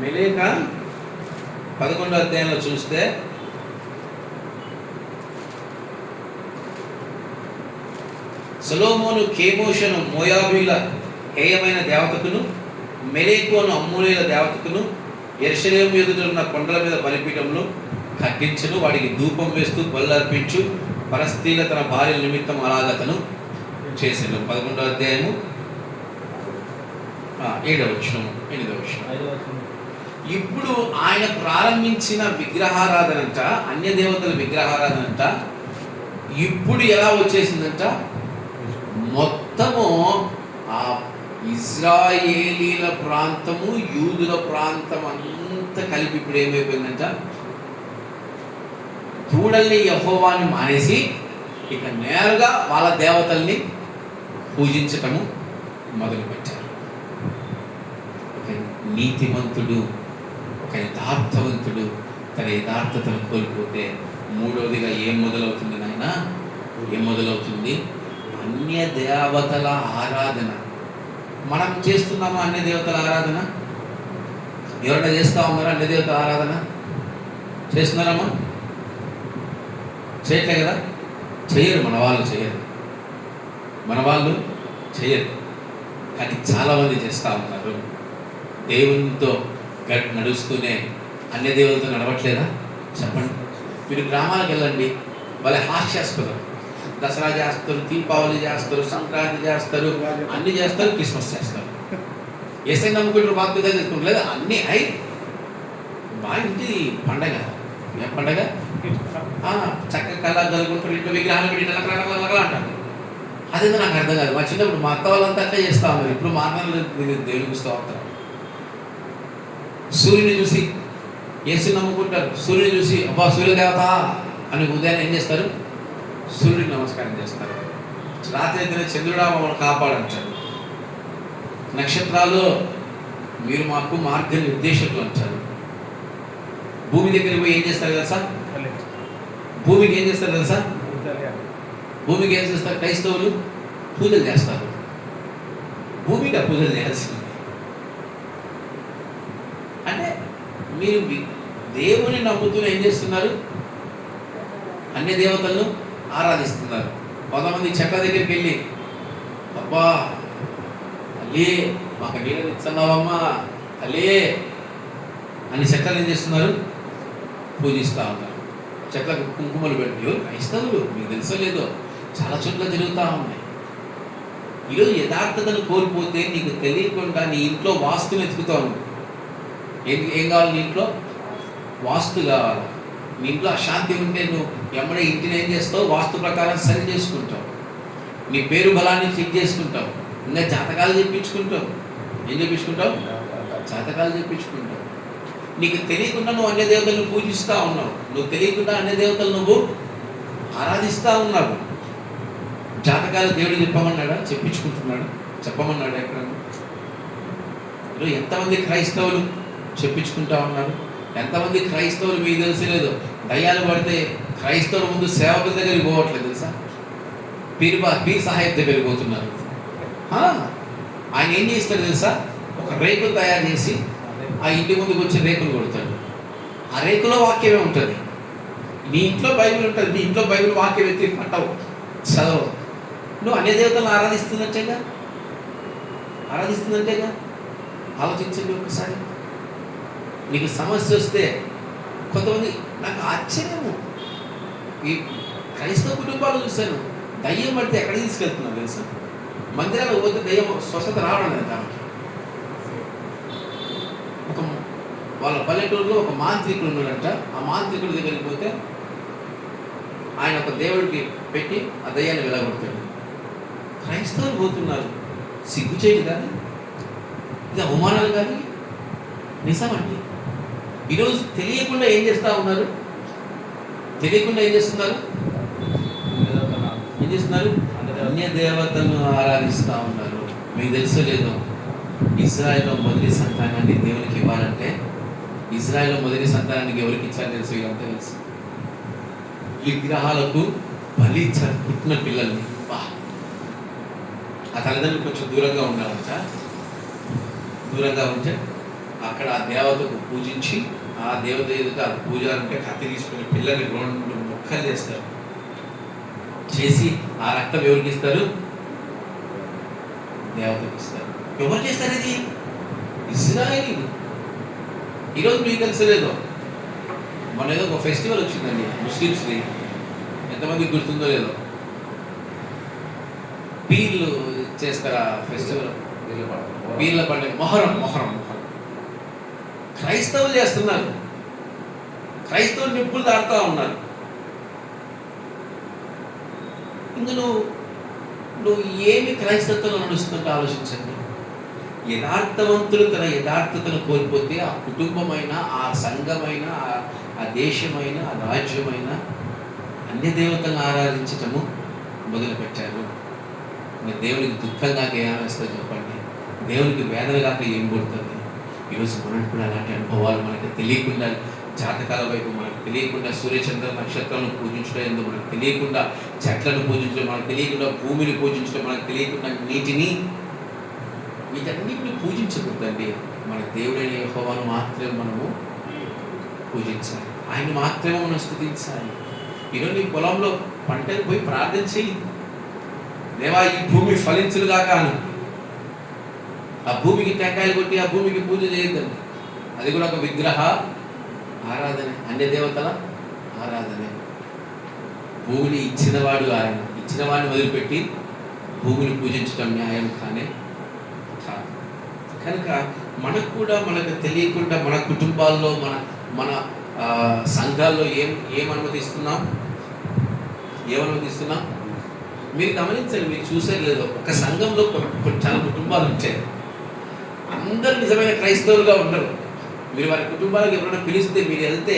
మెలేక 11వ అధ్యాయంలో చూస్తే సొలొమోను కేమోషను మోయాబీల హేయమైన దేవతకును, మెలేకు అను అమ్మోనీయుల దేవతకును యెరూషలేము ఎదుట ఉన్న కొండల మీద బలిపీఠములు కట్టించును. వాడికి ధూపం వేస్తూ బలులు అర్పించు పరస్త్రీల తన భార్య నిమిత్తం అలాగతను చేసెను. 11వ అధ్యాయము 7వ వచనం 8వ వచనం. 5వ వచనం. ఇప్పుడు ఆయన ప్రారంభించిన విగ్రహారాధనంట, అన్య దేవతల విగ్రహారాధనంట ఇప్పుడు ఎలా వచ్చేసిందంట? మొత్తము ఆ ఇజ్రాయేలీల ప్రాంతము, యూదుల ప్రాంతం అంతా కలిపి ఇప్పుడు ఏమైపోయిందంట? దూడల్ని యెహోవాని మానేసి ఇక నేరుగా వాళ్ళ దేవతల్ని పూజించటము మొదలుపెట్టారు. ఒక నీతిమంతుడు, ఒక యథార్థవంతుడు తన యథార్థతను కోల్పోతే మూడవదిగా ఏం మొదలవుతుంది నాయన? ఏం మొదలవుతుంది? అన్య దేవతల ఆరాధన. మనం చేస్తున్నామా అన్య దేవతల ఆరాధన? ఎవరైనా చేస్తూ ఉన్నారా అన్య దేవతల ఆరాధన? చేస్తున్నారమ్మా? చేయట్లే కదా? చేయరు, మన వాళ్ళు చేయరు, మన వాళ్ళు చేయరు. కానీ చాలామంది చేస్తూ ఉన్నారు. దేవునితో నడుస్తూనే అన్య దేవులతో నడవట్లేదా? చెప్పండి. మీరు గ్రామాలకు వెళ్ళండి, వాళ్ళ హాస్యాస్పదం. దసరా చేస్తారు, దీపావళి చేస్తారు, సంక్రాంతి చేస్తారు, అన్ని చేస్తారు, క్రిస్మస్ చేస్తారు. ఏసై నమ్ముకుంటారు, బాధ్యత చేసుకుంటారు, లేదా అన్నీ అయి మా ఇంటి పండగ. ఏ పండగ? చక్కగా కళ జరుగుకుంటారు, ఇంట్లో విగ్రహాలు పెట్టి రకరకాల అంటారు. అదేదో నాకు అర్థం కాదు. మా చిన్నప్పుడు మా అత్త వాళ్ళంతా అట్లా చేస్తూ ఉన్నారు. ఇప్పుడు మా అన్నలు దేవుడికి స్తోత్రం. సూర్యుని చూసి యేసు నమ్ముకుంటారు. సూర్యుని చూసి అబ్బా సూర్యదేవత అని ఉదయాన్నే ఏం చేస్తారు? సూర్యుడికి నమస్కారం చేస్తారు. రాత్రి అయితే చంద్రుడా మమ్మల్ని కాపాడంటారు. నక్షత్రాలు మీరు మాకు మార్గ నిర్దేశకులు అంటారు. భూమి దగ్గరికి పోయి ఏం చేస్తారు తెలుసా? భూమికి ఏం చేస్తారు తెలుసా? భూమికి ఏం చేస్తారు? క్రైస్తవులు పూజలు చేస్తారు. భూమికి పూజలు చేయాల్సింది. అంటే మీరు దేవుని నమ్ముతూ ఏం చేస్తున్నారు? అన్ని దేవతలను ఆరాధిస్తున్నారు. కొంతమంది చెట్ల దగ్గరికి వెళ్ళి అబ్బా తల్లి మాకు నీళ్ళు ఇస్తున్నావమ్మా తల్లి అని చెట్లను ఏం చేస్తున్నారు? పూజిస్తూ ఉన్నారు. చెట్లకు కుంకుమలు పెట్టి క్రైస్తవులు మీకు తెలుసో లేదో చాలా చోట్ల జరుగుతూ ఉన్నాయి. ఈరోజు యథార్థతను కోల్పోతే నీకు తెలియకుండా నీ ఇంట్లో వాస్తుని ఎత్తుకుతావు. ఏం కావాలి నీ ఇంట్లో? వాస్తు కావాలి. నీ ఇంట్లో అశాంతి ఉంటే నువ్వు ఎమ్మడే ఇంటిని ఏం చేస్తావు? వాస్తు ప్రకారం సరి చేసుకుంటావు. నీ పేరు బలాన్ని చెక్ చేసుకుంటావు. ఇంకా జాతకాలు చెప్పించుకుంటావు. ఏం చెప్పించుకుంటావు? జాతకాలు చెప్పించుకుంటావు. నీకు తెలియకుండా నువ్వు అన్య దేవతలను పూజిస్తూ ఉన్నావు. నువ్వు తెలియకుండా అన్య దేవతలు నువ్వు ఆరాధిస్తూ ఉన్నావు. జాతకాలు దేవుడు చెప్పమన్నాడా? చెప్పించుకుంటున్నాడు. చెప్పమన్నాడు ఎక్కడ? ఈరోజు ఎంతమంది క్రైస్తవులు చెప్పించుకుంటా ఉన్నారు? ఎంతమంది క్రైస్తవులు మీకు తెలిసలేదు దయ్యాలు పడితే క్రైస్తవుల ముందు సేవకుల దగ్గరికి పోవట్లేదు తెలుసా? పీర్ సాహెబ్ దగ్గరికి పోతున్నారు. ఆయన ఏం చేస్తాడు తెలుసా? ఒక రేకులు తయారు చేసి ఆ ఇంటి ముందుకు వచ్చి రేకులు కొడతాడు. ఆ రేకులో వాక్యమే ఉంటుంది. నీ ఇంట్లో బైబిల్ ఉంటుంది. నీ ఇంట్లో బైబిల్ వాక్యం ఎత్తి పట్టవు, చదవు. నువ్వు అన్య దేవతలను ఆరాధిస్తున్నట్టేగా. ఆలోచించండి ఒకసారి. నీకు సమస్య వస్తే కొంతమంది నాకు ఆశ్చర్యము, ఈ క్రైస్తవ కుటుంబాలు చూశాను, దయ్యం పడితే ఎక్కడ తీసుకెళ్తున్నారు తెలుసా? మందిరాలకు పోతే దయ్యం స్వస్థత రావడం లేదు. దానికి వాళ్ళ పల్లెటూరులో ఒక మాంత్రికుడు ఉన్నాడంట. ఆ మాంత్రికుడి దగ్గరికి పోతే ఆయన ఒక దేవుడికి పెట్టి ఆ దయ్యాన్ని వెళ్ళగొడతాడు. క్రైస్తవులు పోతున్నారు, సిగ్గు చేయదు కానీ, ఇది అవమానాలు కానీ నిజమండి. ఈరోజు తెలియకుండా ఏం చేస్తూ ఉన్నారు? తెలియకుండా ఏం చేస్తున్నారు? ఏం చేస్తున్నారు? అన్య దేవతలను ఆరాధిస్తూ ఉన్నారు. మీకు తెలుసో లేదో, ఇజ్రాయెల్లో మొదటి సంతానాన్ని దేవునికి ఇవ్వాలంటే, ఇజ్రాయెల్లో మొదటి సంతానానికి ఎవరికి ఇచ్చారో తెలుసు, ఇదంతా తెలుసు. విగ్రహాలకు బలి ఇచ్చారు పుట్టిన పిల్లల్ని. ఆ తల్లిదండ్రులు కొంచెం దూరంగా ఉండాలంట. దూరంగా ఉంటే అక్కడ ఆ దేవతకు పూజించి, ఆ దేవత ఎదుట పూజారంటే కత్తి తీసుకుని పిల్లల్ని 2 ముక్కలు చేస్తారు. చేసి ఆ రక్తం ఎవరికి ఇస్తారు? దేవతకు ఇస్తారు. ఎవరు చేస్తారు ఇది? ఇజ్రాయేల్. ఈరోజు మీకు తెలుసలేదో, మన ఏదో ఒక ఫెస్టివల్ వచ్చిందండి ముస్లిమ్స్ది, ఎంతమందికి గుర్తుందో లేదో, పీర్లు చేస్తారు ఆ ఫెస్టివల్, పీర్ల పండుగ, మొహరం. క్రైస్తవులు చేస్తున్నారు, క్రైస్తవులు నిప్పులు దాడుతూ ఉన్నారు. ఇంక నువ్వు ఏమి క్రైస్తత్వంలో నడుస్తుంటే ఆలోచించండి. యథార్థవంతులు తన యథార్థతను కోల్పోతే ఆ కుటుంబమైన, ఆ సంఘమైన, ఆ దేశమైన, ఆ రాజ్యమైన అన్య దేవతలను ఆరాధించటము మొదలుపెట్టారు. దేవునికి దుఃఖంగా ఏమేస్తుంది చెప్పండి? దేవునికి వేదన కాక ఏం పుడుతుంది? ఈరోజు మనకు కూడా అలాంటి అనుభవాలు మనకు తెలియకుండా, జాతకాల వైపు మనకు తెలియకుండా, సూర్యచంద్ర నక్షత్రాలను పూజించడం ఎందుకు మనకు తెలియకుండా, చెట్లను పూజించడం మనకు తెలియకుండా, భూమిని పూజించడం మనకు తెలియకుండా, నీటిని, వీటన్నిటిని పూజించకూడదండి. మన దేవుడైన యెహోవాను మాత్రమే మనము పూజించాలి, ఆయన మాత్రమే మనం స్తుతించాలి. ఈరోజు నీ పొలంలో పంటలు పోయి ప్రార్థన చెయ్యి, దేవా ఈ భూమి ఫలించులుగాక అను. ఆ భూమికి టెంకాయలు కొట్టి ఆ భూమికి పూజ చేయొద్దండి. అది కూడా ఒక విగ్రహ ఆరాధన, అన్య దేవతల ఆరాధన. భూమిని ఇచ్చినవాడు ఆయన, ఇచ్చిన వాడిని వదిలిపెట్టి భూమిని పూజించడం న్యాయం కానే కాదు. కనుక మనకు కూడా మనకు తెలియకుండా మన కుటుంబాల్లో, మన సంఘాల్లో ఏమనుమతిస్తున్నాం? మీరు గమనించండి, మీరు చూసేది లేదో, ఒక సంఘంలో చాలా కుటుంబాలు ఉంటాయి. అందరూ నిజమైన క్రైస్తవులుగా ఉండరు. మీరు వారి కుటుంబాలకు ఎవరైనా పిలిస్తే మీరు వెళ్తే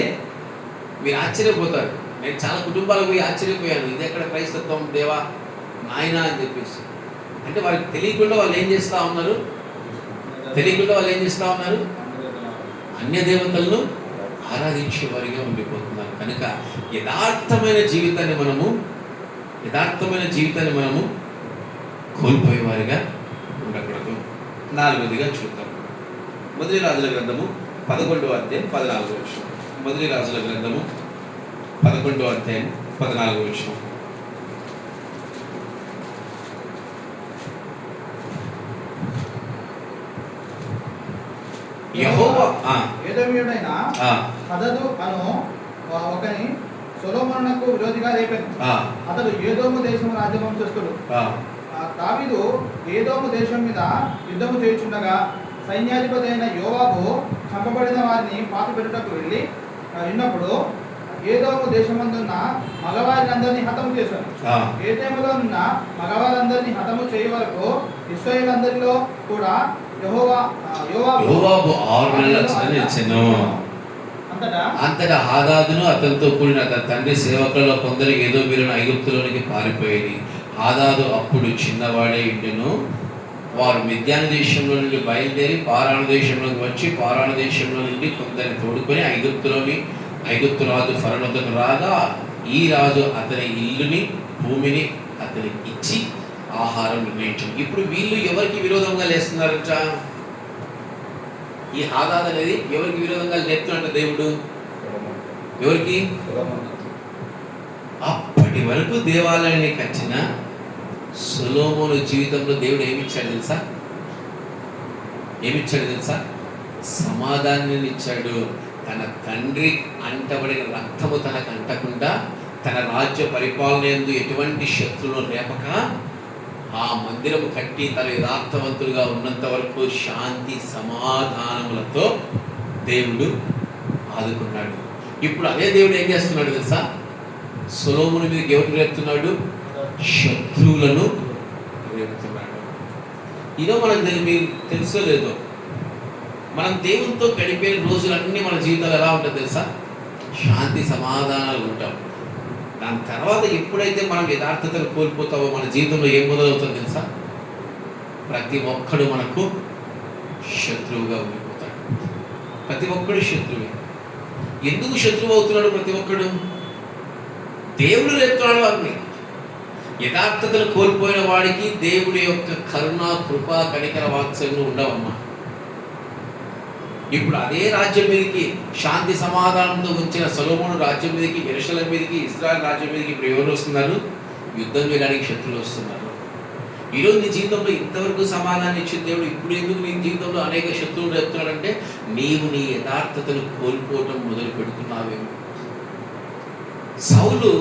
మీరు ఆశ్చర్యపోతారు. నేను చాలా కుటుంబాలకు పోయి ఆశ్చర్యపోయాను, ఇది ఎక్కడ క్రైస్తత్వం దేవా నాయనా అని చెప్పేసి. అంటే వారికి తెలియకుండా వాళ్ళు ఏం చేస్తూ ఉన్నారు? అన్య దేవతలను ఆరాధించే వారిగా ఉండిపోతున్నారు. కనుక యథార్థమైన జీవితాన్ని మనము కోల్పోయేవారిగా ఉండకూడదు. 4వదిగా చూద్దాం. మొదటి రాజుల గ్రంథము 11వ అధ్యాయం 14వ వచనం. మొదటి రాజుల గ్రంథము 11వ అధ్యాయం 14వ వచనం. యెహోవా ఏదోమీయుడైన హదదు అను ఒకని సొలొమోనునకు విరోధిగా రేపెను. అతడు ఏదోము దేశము రాజవంశస్థుడు. దావీదు ఏదోము దేశం మీద యుద్ధము చేయుచుండగా సైన్యాధిపతి అయిన యోవాబు చంపబడిన వారిని పాతిపెట్టుటకు వెళ్ళి ఉన్నప్పుడు ఏదోము దేశమందున్న మగవారినందరినీ హతము చేశాను. ఏదేములో ఉన్న మగవారందరినీ హతము చేయ వరకు ఇశ్రాయేలందరిలో కూడా యోవాబు 6 నెలల నిలిచెను. అంతటా హాదాదును అతనితో కూడిన అతని తండ్రి సేవకులలో కొందరు ఎదోమీయులను ఐగుప్తులోనికి పారిపోయేది. హాదాదు అప్పుడు చిన్నవాడే ఉండెను. వారు మిద్యాను దేశంలో నుండి బయలుదేరి పారాను దేశంలోకి వచ్చి పారాను దేశంలో నుండి కొందరిని తోడుకొని ఐగుప్తు రాజు ఫరోనొద్దకు రాగా ఈ రాజు అతని ఇల్లుని భూమిని అతనికి ఇచ్చి ఆహారం నిర్ణయించాడు. ఇప్పుడు వీళ్ళు ఎవరికి విరోధంగా లేస్తున్నారట? ఈ హాదాద్ అనేది ఎవరికి విరోధంగా లేపుతున్నట్ట దేవుడు? ఎవరికి? అప్పటి వరకు దేవాలయాన్ని కట్టిన సొలొమోను జీవితంలో దేవుడు ఏమిచ్చాడు తెలుసా? సమాధానాన్ని ఇచ్చాడు. తన తండ్రి అంటబడిన రక్తము తనకు అంటకుండా, తన రాజ్య పరిపాలన యందు ఎటువంటి శత్రువులు రేపక ఆ మందిరము కట్టి తన యథార్థవంతులుగా ఉన్నంత వరకు శాంతి సమాధానములతో దేవుడు ఆదుకున్నాడు. ఇప్పుడు అదే దేవుడు ఏం చేస్తున్నాడు తెలుసా? సొలొమోను మీదకి ఎవరు రేపుతున్నాడు? శత్రువులను రేపుతున్నాడు. ఇదో మనకు మీరు తెలుసో లేదో, మనం దేవునితో గడిపే రోజులన్నీ మన జీవితాలు ఎలా ఉంటుంది తెలుసా? శాంతి సమాధానాలు ఉంటాం. దాని తర్వాత ఎప్పుడైతే మనం యథార్థతను కోల్పోతావో మన జీవితంలో ఏం మొదలవుతుందో తెలుసా? ప్రతి ఒక్కడు మనకు శత్రువుగా ఉండిపోతాడు. ప్రతి ఒక్కడు శత్రువే. ఎందుకు శత్రువు అవుతున్నాడు ప్రతి ఒక్కడు? దేవుడు రేపుతున్నాడు వారిని. యథార్థతను కోల్పోయిన వాడికి దేవుడి యొక్క కరుణ, కృప, కనికర, వాత్సల్యం ఉండవమ్మా. ఇప్పుడు అదే రాజ్యం మీదకి, శాంతి సమాధానంతో ఉంచిన సొలొమోను రాజ్యం మీదకి, యెరూషలేము మీదకి, ఇశ్రాయేలు రాజ్యం మీదకి ఇప్పుడు ఎవరు వస్తున్నారు? యుద్ధం చేయడానికి శత్రువులు వస్తున్నారు. ఈరోజు నీ జీవితంలో ఇంతవరకు సమాధానం ఇచ్చిన దేవుడు ఇప్పుడు ఎందుకు నీ జీవితంలో అనేక శత్రువులు చెప్తున్నాడంటే, నీవు నీ యథార్థతను కోల్పోవటం మొదలు పెడుతున్నావేమో. సౌలు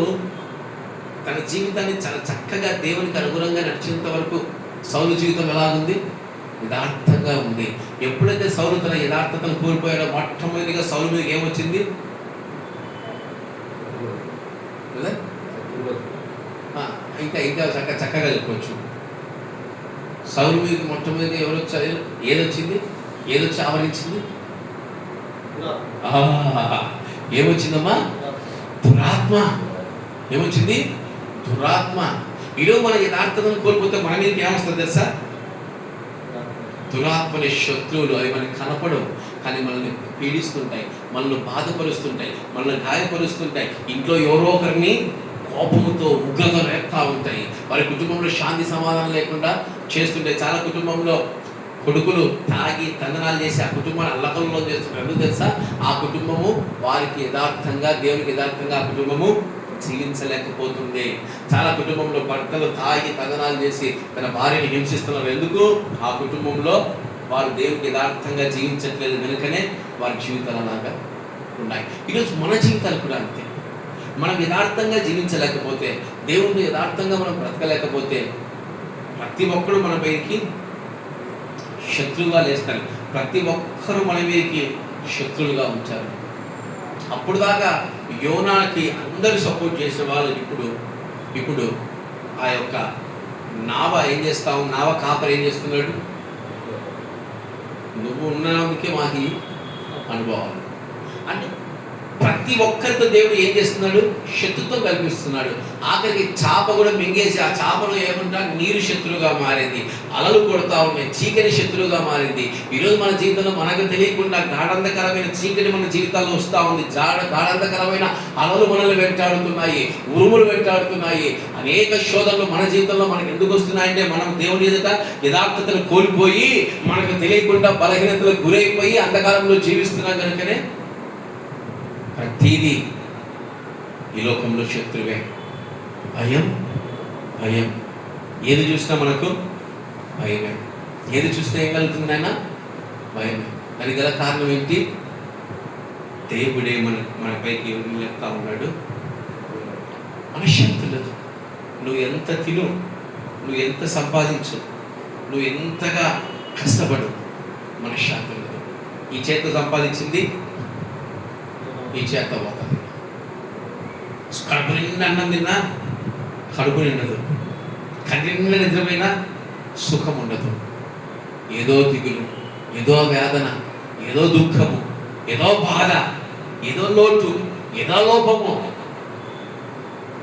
తన జీవితాన్ని చాలా చక్కగా దేవునికి అనుగుణంగా నడిచేంత వరకు సౌలు జీవితం ఎలా ఉంది? యథార్థంగా ఉంది. ఎప్పుడైతే సౌలు తన యథార్థతను కోల్పోయాడో మొట్టమొదటిగా సౌలు మీద ఏమొచ్చింది? ఇంకా ఇంకా చక్కగా చెప్పవచ్చు. సౌలు మీద మొట్టమొదటి ఎవరు వచ్చారు? ఏదొచ్చింది? ఏదొచ్చి ఆవరించింది? ఏమొచ్చిందమ్మా? దురాత్మ. ఏమొచ్చింది? దురాత్మ. ఈరోజు మన యథార్థతను కోల్పోతే మన మీదకి ఏమొస్తుంది తెలుసా? దురాత్మని శత్రువులు. అవి మనకి కనపడవు, కానీ మనల్ని పీడిస్తుంటాయి, మనల్ని బాధపరుస్తుంటాయి, మనల్ని గాయపరుస్తుంటాయి. ఇంట్లో ఎవరో ఒకరిని కోపముతో, ఉగ్రతో రేపుతా ఉంటాయి. వారి కుటుంబంలో శాంతి సమాధానం లేకుండా చేస్తుంటాయి. చాలా కుటుంబంలో కొడుకులు తాగి తందనాలు చేసి ఆ కుటుంబాన్ని అల్లకల్లో చేస్తుంటారు. ఎందుకు తెలుసా? ఆ కుటుంబము వారికి యథార్థంగా, దేవునికి యథార్థంగా ఆ కుటుంబము జీవించలేకపోతుంది. చాలా కుటుంబంలో భర్తలు తాగి తందనాలు చేసి తన భార్యని హింసిస్తున్నారు. ఎందుకు? ఆ కుటుంబంలో వారు దేవునికి యథార్థంగా జీవించట్లేదు కనుకనే వారి జీవితాలు అలాగా ఉన్నాయి. ఈరోజు మన జీవితాలు కూడా అంతే. మనం యథార్థంగా జీవించలేకపోతే, దేవుడిని యథార్థంగా మనం బ్రతకలేకపోతే ప్రతి ఒక్కరు మన పైకి శత్రువుగా లేస్తారు. ప్రతి ఒక్కరూ మన మీదకి శత్రువులుగా ఉంచారు. అప్పుడు దాకా యోనాకి అందరూ సపోర్ట్ చేసిన వాళ్ళు ఇప్పుడు ఆ యొక్క నావ ఏం చేస్తావు? నావ కాపరి ఏం చేస్తున్నాడు? నువ్వు ఉన్నందుకే మాకు అనుభవాలు అంటే ప్రతి ఒక్కరితో దేవుడు ఏం చేస్తున్నాడు? శత్రుత్వం కల్పిస్తున్నాడు. ఆఖరికి చాప కూడా మింగేసి ఆ చాపలో ఏమంటా నీరు శత్రువుగా మారింది, అలలు కొడతా ఉన్నాయి, చీకటి శత్రువుగా మారింది. ఈరోజు మన జీవితంలో మనకు తెలియకుండా గాఢంధకరమైన చీకటి మన జీవితాల్లో వస్తూ ఉంది. గాఢంధకరమైన అలలు మనల్ని వెంటాడుతున్నాయి, ఉరుములు వెంటాడుతున్నాయి. అనేక శోధనలు మన జీవితంలో మనకు ఎందుకు వస్తున్నాయంటే మనం దేవుని ఎదుట యథార్థతను కోల్పోయి, మనకు తెలియకుండా బలహీనతలకు గురైపోయి అంధకారంలో జీవిస్తున్నాం కనుకనే ప్రతిదీ ఈ లోకంలో శత్రువే. భయం భయం. ఏది చూసినా మనకు భయమే. ఏది చూస్తే ఏం కలుగుతుంది నాయన? భయమే. దానికి గల కారణం ఏంటి? దేవుడే మనపైకి ఎవరు చెప్తా ఉన్నాడు? మనశ్శాంతి లేదు. నువ్వు ఎంత తిను, నువ్వు ఎంత సంపాదించు, నువ్వు ఎంతగా కష్టపడు, మనశ్శాంతి లేదు. ఈ చేత సంపాదించింది ఈ చేత పోతుంది. కడుపు నిండా అన్నం తిన్నా కడుపు నిండదు, కంటి నిండా నిద్రపోయినా సుఖం ఉండదు. ఏదో దిగులు, ఏదో వేదన, ఏదో దుఃఖము, ఏదో బాధ, ఏదో లోటు, ఏదో లోపము.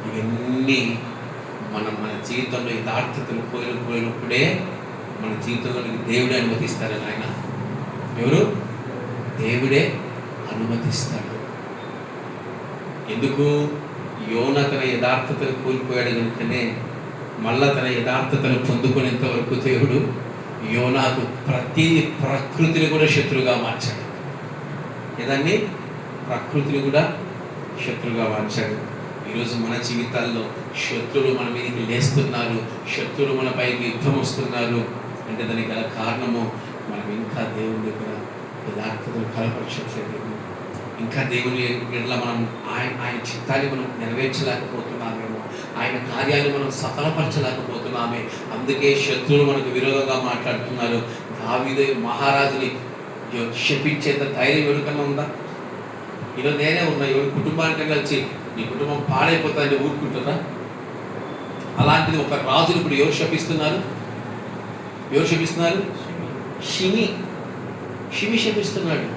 ఇవన్నీ మన జీవితంలో యథార్థతను కోల్పోయినప్పుడే మన జీవితంలోనికి దేవుడే అనుమతిస్తారని ఆయన. ఎవరు? దేవుడే అనుమతిస్తాడు. ఎందుకు? యోనా తన యథార్థతను కోల్పోయాడు కనుకనే మళ్ళా తన యథార్థతను పొందుకునేంత వరకు దేవుడు యోనాకు ప్రతి ప్రకృతిని కూడా శత్రువుగా మార్చాడు. ఏదాన్ని? ప్రకృతిని కూడా శత్రువుగా మార్చాడు. ఈరోజు మన జీవితాల్లో శత్రువులు మన మీదకి లేస్తున్నారు, శత్రువులు మన పైకి యుద్ధం వస్తున్నారు అంటే దానికి గల కారణము మనం ఇంకా దేవుని దగ్గర యథార్థతను కనపరచట్లేదు. ఇంకా దేవుని ఎడల మనం ఆయన చిత్తాన్ని మనం నెరవేర్చలేకపోతున్నామేమో, ఆయన కార్యాన్ని మనం సఫలపరచలేకపోతున్నామే. అందుకే శత్రువులు మనకు విరోధంగా మాట్లాడుతున్నారు. దావీదు మహారాజుని శపించేంత ధైర్యం ఎవరికన్నా ఉందా? ఈరోజు నేనే ఉన్నా, ఎవరి కుటుంబానికన్నా వచ్చి నీ కుటుంబం పాడైపోతుందని ఊరుకుంటారా? అలాంటిది ఒక రాజుని ఇప్పుడు ఎవరు శపిస్తున్నారు? షిమి శపిస్తున్నాడు.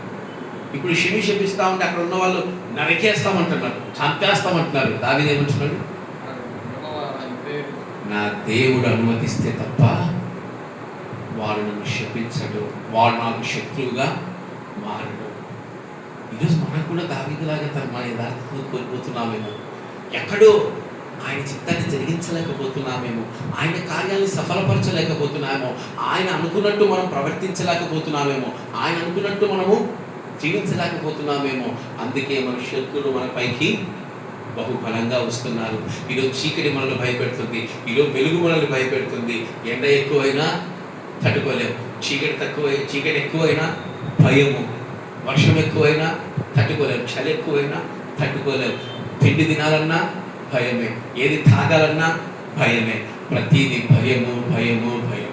ఇప్పుడు షిమి శపిస్తా ఉంటే అక్కడ ఉన్న వాళ్ళు నరికేస్తామంటున్నారు, చంపేస్తామంటున్నారు. దావీదు ఏమంటున్నాడు? నా దేవుడు అనుమతిస్తే తప్ప వాడు నన్ను శపించడు, వాడు నాకు శత్రువుగా మారడు. ఈరోజు మనకు కూడా దావీదులాగా మన యథార్థతను కోల్పోతున్నామేమో, ఎక్కడో ఆయన చిత్తాన్ని జరిగించలేకపోతున్నామేమో, ఆయన కార్యాలను సఫలపరచలేకపోతున్నామేమో, ఆయన అనుకున్నట్టు మనం ప్రవర్తించలేకపోతున్నామేమో, ఆయన అనుకున్నట్టు మనము జీవించలేకపోతున్నామేమో. అందుకే మన శత్రువులు మన పైకి బహుబలంగా వస్తున్నారు. ఈరోజు చీకటి మనల్ని భయపెడుతుంది, ఈరోజు వెలుగు మనల్ని భయపెడుతుంది. ఎండ ఎక్కువైనా తట్టుకోలేము, చీకటి ఎక్కువైనా భయము, వర్షం ఎక్కువైనా తట్టుకోలేము, చలి ఎక్కువైనా తట్టుకోలేము. తిండి తినాలన్నా భయమే, ఏది తాగాలన్నా భయమే, ప్రతిదీ భయము భయము భయం.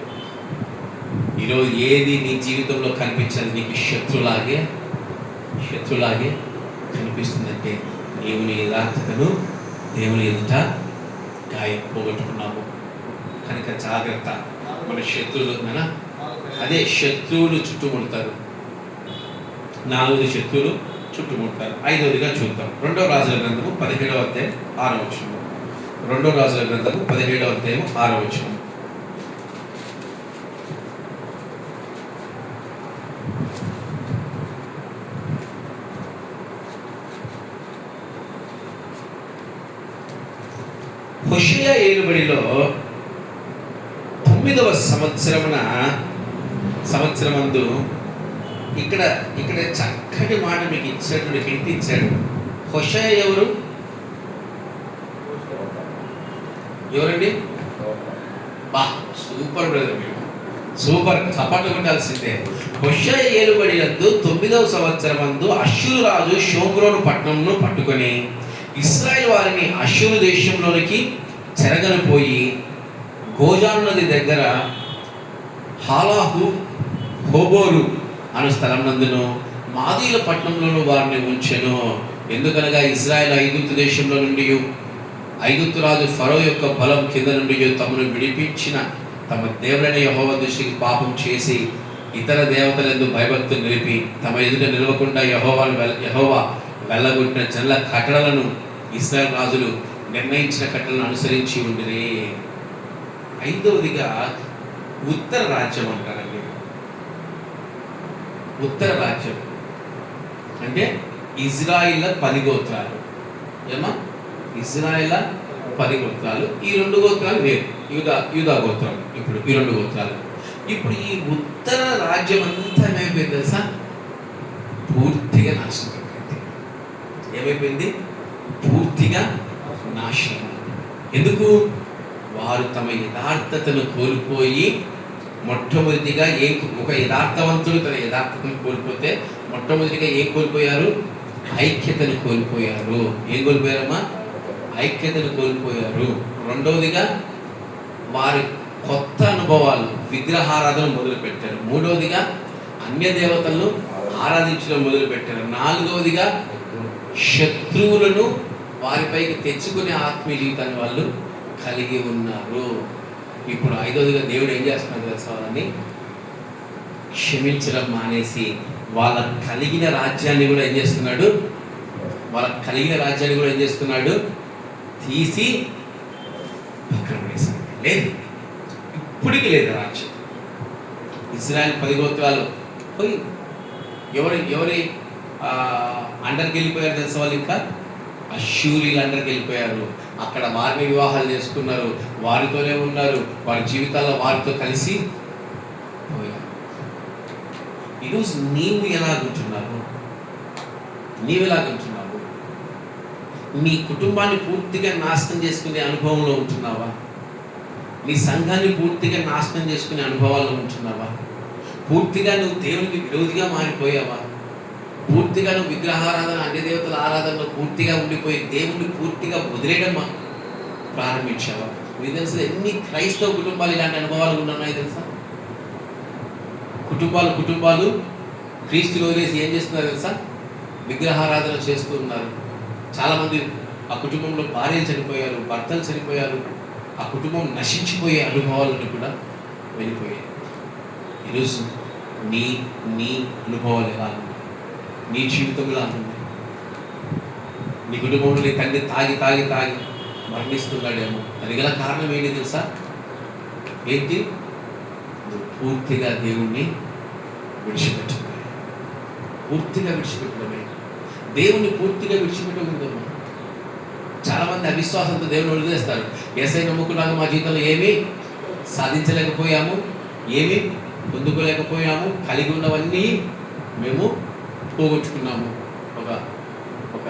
ఈరోజు ఏది నీ జీవితంలో కనిపించదు నీకు శత్రులాగే కనిపిస్తుందంటే దేవుని యథార్థతను దేవుని ఎదుట పోగొట్టుకున్నాము. కనుక జాగ్రత్త. మన శత్రువులు అదే శత్రువులు చుట్టుముడతారు. 4 శత్రువులు చుట్టుముడతారు. 5వదిగా చూద్దాం. 2వ రాజుల గ్రంథము 17వ అధ్యాయం 6వ వచనం. 2వ రాజుల గ్రంథము 17వ అధ్యాయం 6వ వచనం. హోషేయ ఏలుబడిలో 9వ సంవత్సరమందు ఇక్కడ చక్కటి మాట మీకు ఇచ్చాడు, హింట్ ఇచ్చాడు. హోషేయ ఎవరండి? సూపర్ బ్రదర్, మీరు సూపర్, చప్పట్లు కొట్టాల్సిందే. హోషేయ ఏలుబడినందు 9వ సంవత్సరమందు అష్షూరు రాజు షోమ్రోను పట్టణంను పట్టుకొని ఇశ్రాయేలు వారిని అష్షూరు దేశంలోనికి చెరగనిపోయి గోజాను నది దగ్గర హాలాహు హోబోరు అను స్థలం నందును మాదీల పట్టణంలోనూ వారిని ఉంచెను. ఎందుకనగా ఇశ్రాయేలు ఐగుప్తు దేశంలో నుండి ఐగుప్తు రాజు ఫరో యొక్క బలం కింద నుండి తమను విడిపించిన తమ దేవుడైన యెహోవా దృష్టికి పాపం చేసి ఇతర దేవతలందు భయభక్తులు నిలిపి తమ ఎదుట నిలవకుండా యెహోవా వెళ్ళగొట్టిన జనుల కట్టడలను ఇశ్రాయేలు రాజులు నిర్ణయించిన కట్టలను అనుసరించి ఉండిరి. 5వదిగా ఉత్తర రాజ్యం అంటారండి. ఉత్తర రాజ్యం అంటే ఇజ్రాయిల్ 10 గోత్రాలు. ఇజ్రాయిల్ 10 గోత్రాలు. ఈ 2 గోత్రాలు వేరు, యూదా గోత్రం. ఇప్పుడు ఈ 2 గోత్రాలు. ఇప్పుడు ఈ ఉత్తర రాజ్యం అంతా ఏమైపోయింది తెలుసా? పూర్తిగా నాశనం అయిపోయింది. ఏమైపోయింది? పూర్తిగా నాశనం. ఎందుకు? వారు తమ యథార్థతను కోల్పోయి మొట్టమొదటిగా ఒక యథార్థవంతుడు తన యథార్థతను కోల్పోతే మొట్టమొదటిగా ఏం కోల్పోయారు? ఐక్యతను కోల్పోయారు. ఏం కోల్పోయారమ్మా? ఐక్యతను కోల్పోయారు. 2వదిగా వారి కొత్త అనుభవాలు, విగ్రహారాధన మొదలుపెట్టారు. 3వదిగా అన్య దేవతలను ఆరాధించడం మొదలుపెట్టారు. 4వదిగా శత్రువులను వారిపైకి తెచ్చుకునే ఆత్మీయ జీవితాన్ని వాళ్ళు కలిగి ఉన్నారు. ఇప్పుడు 5వదిగా దేవుడు ఏం చేస్తున్నాడు తెలుసా? వాళ్ళని క్షమించడం మానేసి వాళ్ళకు కలిగిన రాజ్యాన్ని కూడా ఏం చేస్తున్నాడు? తీసి పక్కన పడేశాడు. లేదు, ఇప్పటికీ లేదు రాజ్యం. ఇజ్రాయెల్ 10 గోత్రాలు పోయి ఎవరి అండర్కి వెళ్ళిపోయారు తెలుసా? వాళ్ళు ఇంకా అష్షూరీల అండర్కి వెళ్ళిపోయారు. అక్కడ వారిని వివాహాలు చేసుకున్నారు, వారితోనే ఉన్నారు, వారి జీవితాల్లో వారితో కలిసి పోయారు. ఈరోజు నీవు ఎలాగుంటున్నావు? నీ కుటుంబాన్ని పూర్తిగా నాశనం చేసుకునే అనుభవంలో ఉంటున్నావా? నీ సంఘాన్ని పూర్తిగా నాశనం చేసుకునే అనుభవాల్లో ఉంటున్నావా? పూర్తిగా నువ్వు దేవునికి విరోధిగా మారిపోయావా? పూర్తిగా నువ్వు విగ్రహారాధన, అన్య దేవతల ఆరాధనలో పూర్తిగా ఉండిపోయి దేవుణ్ణి పూర్తిగా వదిలేయడం ప్రారంభించావా? మీకు తెలుసు ఎన్ని క్రైస్తవ కుటుంబాలు ఇలాంటి అనుభవాలు ఉన్నాయి తెలుసా? కుటుంబాలు క్రీస్తుని వదిలేసి ఏం చేస్తున్నారు తెలుసా? విగ్రహారాధన చేస్తూ ఉన్నారు. చాలామంది ఆ కుటుంబంలో భార్యలు చనిపోయారు, భర్తలు చనిపోయారు, ఆ కుటుంబం నశించిపోయే అనుభవాలను కూడా వెళ్ళిపోయాయి. ఈరోజు నీ నీ అనుభవాలు ఎలా ఉన్నాయి? నీ జీవితం ఎలా ఉంది? నీ కుటుంబంలో నీ తండ్రి తాగి తాగి తాగి మరణిస్తున్నాడేమో. అది గల కారణం ఏంటి తెలుసా? ఏంటి? నువ్వు పూర్తిగా దేవుణ్ణి విడిచిపెట్టడమే. పూర్తిగా విడిచిపెట్టడమే. దేవుణ్ణి పూర్తిగా విడిచిపెట్టకూడదమ్మా. చాలామంది అవిశ్వాసంతో దేవుని వదిలేస్తారు. యేసయ్య నమ్ముకున్నాక మా జీవితంలో ఏమీ సాధించలేకపోయాము, ఏమీ పొందుకోలేకపోయాము, కలిగి ఉన్నవన్నీ మేము పోగొట్టుకున్నాము. ఒక ఒక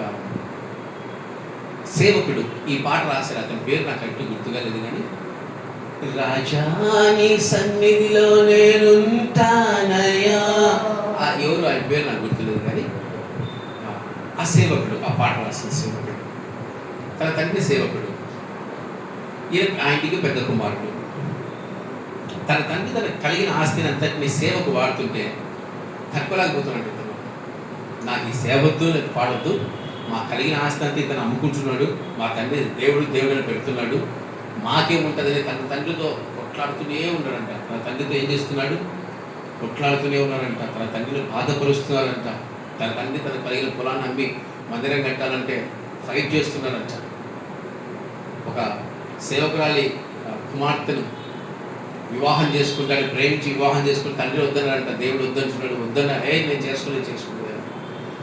సేవకుడు ఈ పాట రాశారు. అతని పేరు నాకు అట్టు గుర్తుగా లేదు, కానీ రాజాని సన్నిధిలో నేనుంటానయ్యా, ఎవరు ఆయన పేరు నాకు గుర్తులేదు, కానీ ఆ సేవకుడు ఆ పాట రాసిన సేవకుడు తన తండ్రి సేవకుడు. ఆయనకి పెద్ద కుమారుడు. తన తండ్రి తనకు కలిగిన ఆస్తిని అంతటిని సేవకు వాడుతుంటే తక్కువలేకపోతున్నాడు. నాకు ఈ సేవద్దు, నాకు పాడొద్దు, మా కలిగిన ఆస్తి అంతా ఇతను అమ్ముకుంటున్నాడు, మా తండ్రి దేవుడిని పెడుతున్నాడు, మాకేముంటుందని తన తండ్రితో కొట్లాడుతూనే ఉన్నాడంట. తన తండ్రితో ఏం చేస్తున్నాడు? కొట్లాడుతూనే ఉన్నాడంట. తన తండ్రిని బాధపరుస్తున్నాడంట. తన తండ్రి తన కలిగిన పొలాన్ని అమ్మి మందిరం కట్టాలంటే ఫైట్ చేస్తున్నాడంట. ఒక సేవకురాలి కుమార్తెను వివాహం చేసుకుంటాడు, ప్రేమించి వివాహం చేసుకుని తండ్రి వద్దన్నాడంట. దేవుడు వద్దంటున్నాడు. వద్దన్నా నేను చేసుకున్నాను.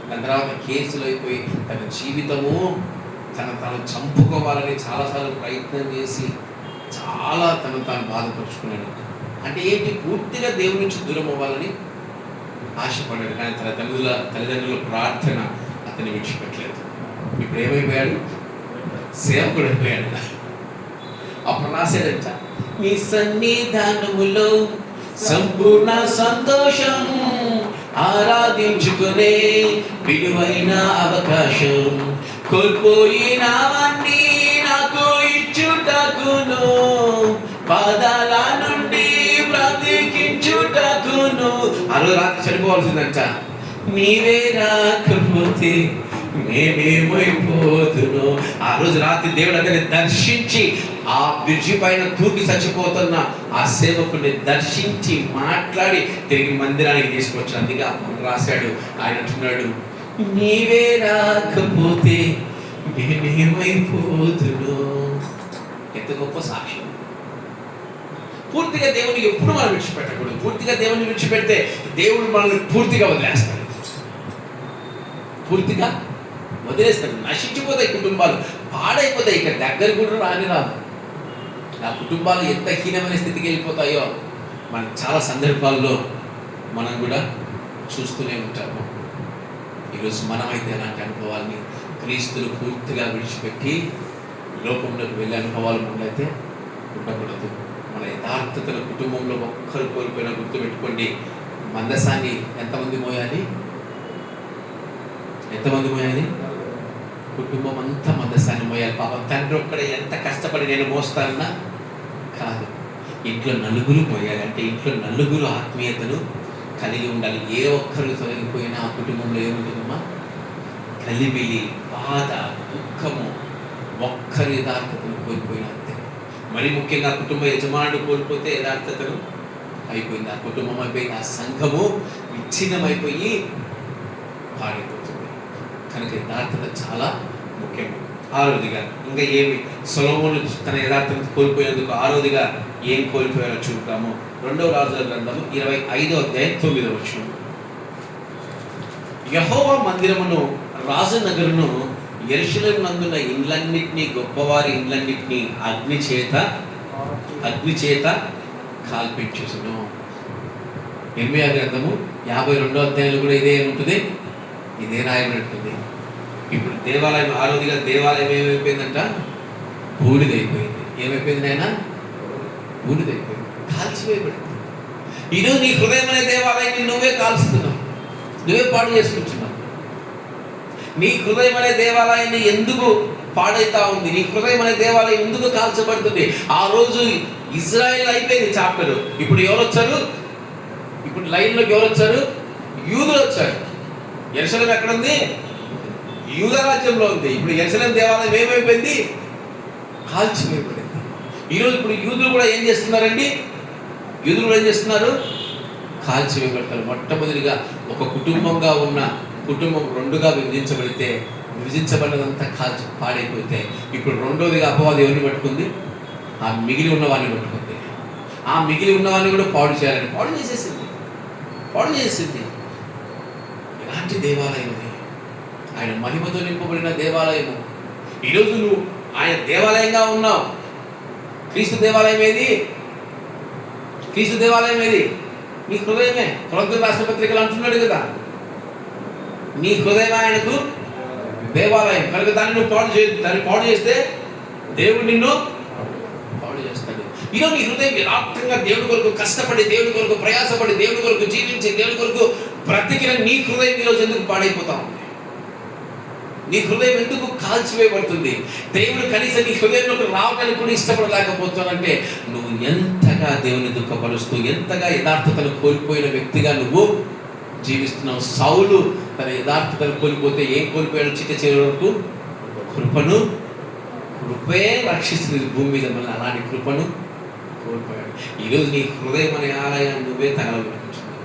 దాని తర్వాత కేసులు అయిపోయి తన జీవితము తను చంపుకోవాలని చాలాసార్లు ప్రయత్నం చేసి చాలా తాను బాధపరుచుకున్నాడు. అంటే ఏంటి? పూర్తిగా దేవుడి నుంచి దూరం అవ్వాలని ఆశపడ్డాడు. కానీ తన తల్లిదండ్రుల ప్రార్థన అతన్ని విడిచిపెట్టలేదు. ఇప్పుడు ఏమైపోయాడు? సేవకుడు అయిపోయాడు. అప్పుడు రాశాడంట, నీ సన్నిధానములో సంపూర్ణ సంతోషం, ఆరాధించుకునే విలువైన అవకాశం, కోల్పోయినవన్నీ నాకు ఇచ్చుటకును, పాదాల నుండి బ్రతికించుటకును. ఆ రోజు రాత్రి చనిపోవాల్సిందంట. నీవే రాకపోతే నేనేమైపోతును. ఆ రోజు రాత్రి దేవుడు అతన్ని దర్శించి ఆ బ్రిడ్జి పైన తూకి చచ్చిపోతున్న ఆ సేవకుని దర్శించి మాట్లాడి తిరిగి మందిరానికి తీసుకొచ్చి అందుకే రాశాడు. ఆయన అంటున్నాడు, నీవే రాకపోతే నేనేమైపోతును. ఎంత గొప్ప సాక్ష్యం! పూర్తిగా దేవునికి ఎప్పుడు మనం విడిచిపెట్టకూడదు. పూర్తిగా దేవుని విడిచిపెడితే దేవుడు మనల్ని పూర్తిగా వదిలేస్తాడు. పూర్తిగా వదిలేస్తాడు. నశించిపోతాయి కుటుంబాలు, పాడైపోతాయి. ఇక్కడ దగ్గర కూడా రాదు. ఆ కుటుంబాలు ఎంత హీనమైన స్థితికి వెళ్ళిపోతాయో మనం చాలా సందర్భాల్లో మనం కూడా చూస్తూనే ఉంటాము. ఈరోజు మనమైతే అలాంటి అనుభవాల్ని క్రీస్తులు పూర్తిగా విడిచిపెట్టి లోకంలోకి వెళ్ళే అనుభవాలు ముందైతే ఉండకూడదు. మన యథార్థతను కుటుంబంలో ఒక్కరు కోల్పోయినా గుర్తుపెట్టుకోండి, మందసాన్ని ఎంతమంది మోయాలి? ఎంతమంది మోయాలి? కుటుంబం అంతా మందసాన్ని మోయాలి. పాపం తండ్రి ఒక్కడే ఎంత కష్టపడి నేను మోస్తానన్నా కాదు, ఇంట్లో నలుగురు మోయాలి. అంటే ఇంట్లో నలుగురు ఆత్మీయతను కలిగి ఉండాలి. ఏ ఒక్కరు తొలగిపోయినా ఆ కుటుంబంలో ఏముంటుందమ్మా? కలిమిలి, బాధ, దుఃఖము. ఒక్కరి యథార్థతను కోల్పోయినా అంతే. మరి ముఖ్యంగా కుటుంబ యజమానుడు కోల్పోతే యథార్థతను అయిపోయింది. ఆ కుటుంబం అయిపోయింది. ఆ సంఘము విచ్ఛిన్నమైపోయి పాడైపోతుంది. కనుక యథార్థత చాలా ముఖ్యం. ఆరోదిగా ఇంకా ఏమి సొలొమోను తన యథార్థత కోల్పోయేందుకు ఆరోదిగా ఏం కోల్పోయారో చూద్దాము. 2వ రాజుల గ్రంథము 25వ అధ్యాయం 9వ వచనం. యెహోవా మందిరమును, రాజనగరును, యెరూషలేము నందున్న ఇండ్లన్నిటినీ, గొప్పవారి ఇండ్లన్నిటినీ అగ్ని చేత కాల్పించేసును. ఇర్మీయా గ్రంథము 52వ అధ్యాయంలో కూడా ఇదే ఉంటుంది, ఇదే రాయబడి ఉంటుంది. ఇప్పుడు దేవాలయం ఆరోదిగా దేవాలయం ఏమైపోయిందంట? బూడిదైపోయింది. ఏమైపోయింది నాయన? బూడిదైపోయింది, కాల్చివేయబడింది. ఈరోజు నీ హృదయం అనే దేవాలయాన్ని నువ్వే కాల్స్తున్నావు, నువ్వే పాడు చేసుకుంటున్నావు. నీ హృదయం అనే దేవాలయాన్ని ఎందుకు పాడైతా ఉంది? నీ హృదయం అనే దేవాలయం ఎందుకు కాల్చబడుతుంది? ఆ రోజు ఇజ్రాయెల్ అయిపోయింది చాప్టర్. ఇప్పుడు ఎవరు వచ్చారు? ఇప్పుడు లైన్లోకి ఎవరు వచ్చారు? యూదులు వచ్చారు. యెరూషలేం ఎక్కడుంది? యూద రాజ్యంలో ఉంది. ఇప్పుడు యెరూషలేం దేవాలయం ఏమైపోయింది? కాల్చివేయబడింది. ఈరోజు ఇప్పుడు యూదులు కూడా ఏం చేస్తున్నారండి? యూదులు కూడా ఏం చేస్తున్నారు? కాల్చివేయబడతారు. మొట్టమొదటిగా ఒక కుటుంబంగా ఉన్న కుటుంబం రెండుగా విభజించబడినంతా కాల్చి పాడైపోతే, ఇప్పుడు రెండోదిగా అపవాది ఎవరిని పట్టుకుంది? ఆ మిగిలి ఉన్నవాడిని పట్టుకుంది. ఆ మిగిలి ఉన్నవాడిని కూడా పాడు చేయాలని పాడు చేసేసింది. ఎలాంటి దేవాలయం ఇది? ఆయన మహిమతో నింపబడిన దేవాలయము. ఈరోజు నువ్వు ఆయన దేవాలయంగా ఉన్నావు. క్రీస్తు దేవాలయం ఏది? క్రీస్తు దేవాలయం ఏది? నీ హృదయమే. కొరింథీయుల రాసిన పత్రికలు అంటున్నాడు కదా, నీ హృదయం ఆయనకు దేవాలయం కనుక దాన్ని నువ్వు పాడు చేయదు. దాన్ని పాడు చేస్తే దేవుడు నిన్ను పాడు చేస్తాడు. ఈరోజు నీ హృదయం యథార్థంగా దేవుడి కొరకు కష్టపడి, దేవుడి కొరకు ప్రయాసపడి, దేవుడి కొరకు జీవించి, దేవుడి కొరకు బ్రతికిన నీ హృదయం ఈరోజు ఎందుకు పాడైపోతా ఉంది? నీ హృదయం ఎందుకు కాల్చివేయబడుతుంది? దేవుడు కనీసం నీ హృదయంలోకి రావడానికి కూడా ఇష్టపడలేకపోతానంటే నువ్వు ఎంతగా దేవుని దుఃఖపరుస్తూ, ఎంతగా యథార్థతను కోల్పోయిన వ్యక్తిగా నువ్వు జీవిస్తున్నావు. సౌలు తన యథార్థతను కోల్పోతే ఏం కోల్పోయాడు? చిట్ట చివరి వరకు కృపే రక్షిస్తుంది భూమి మీద. మళ్ళీ అలాంటి కృపను కోల్పోయాడు. ఈరోజు నీ హృదయం అనే ఆలయాన్ని నువ్వే తగలబెట్టుకుంటున్నావు.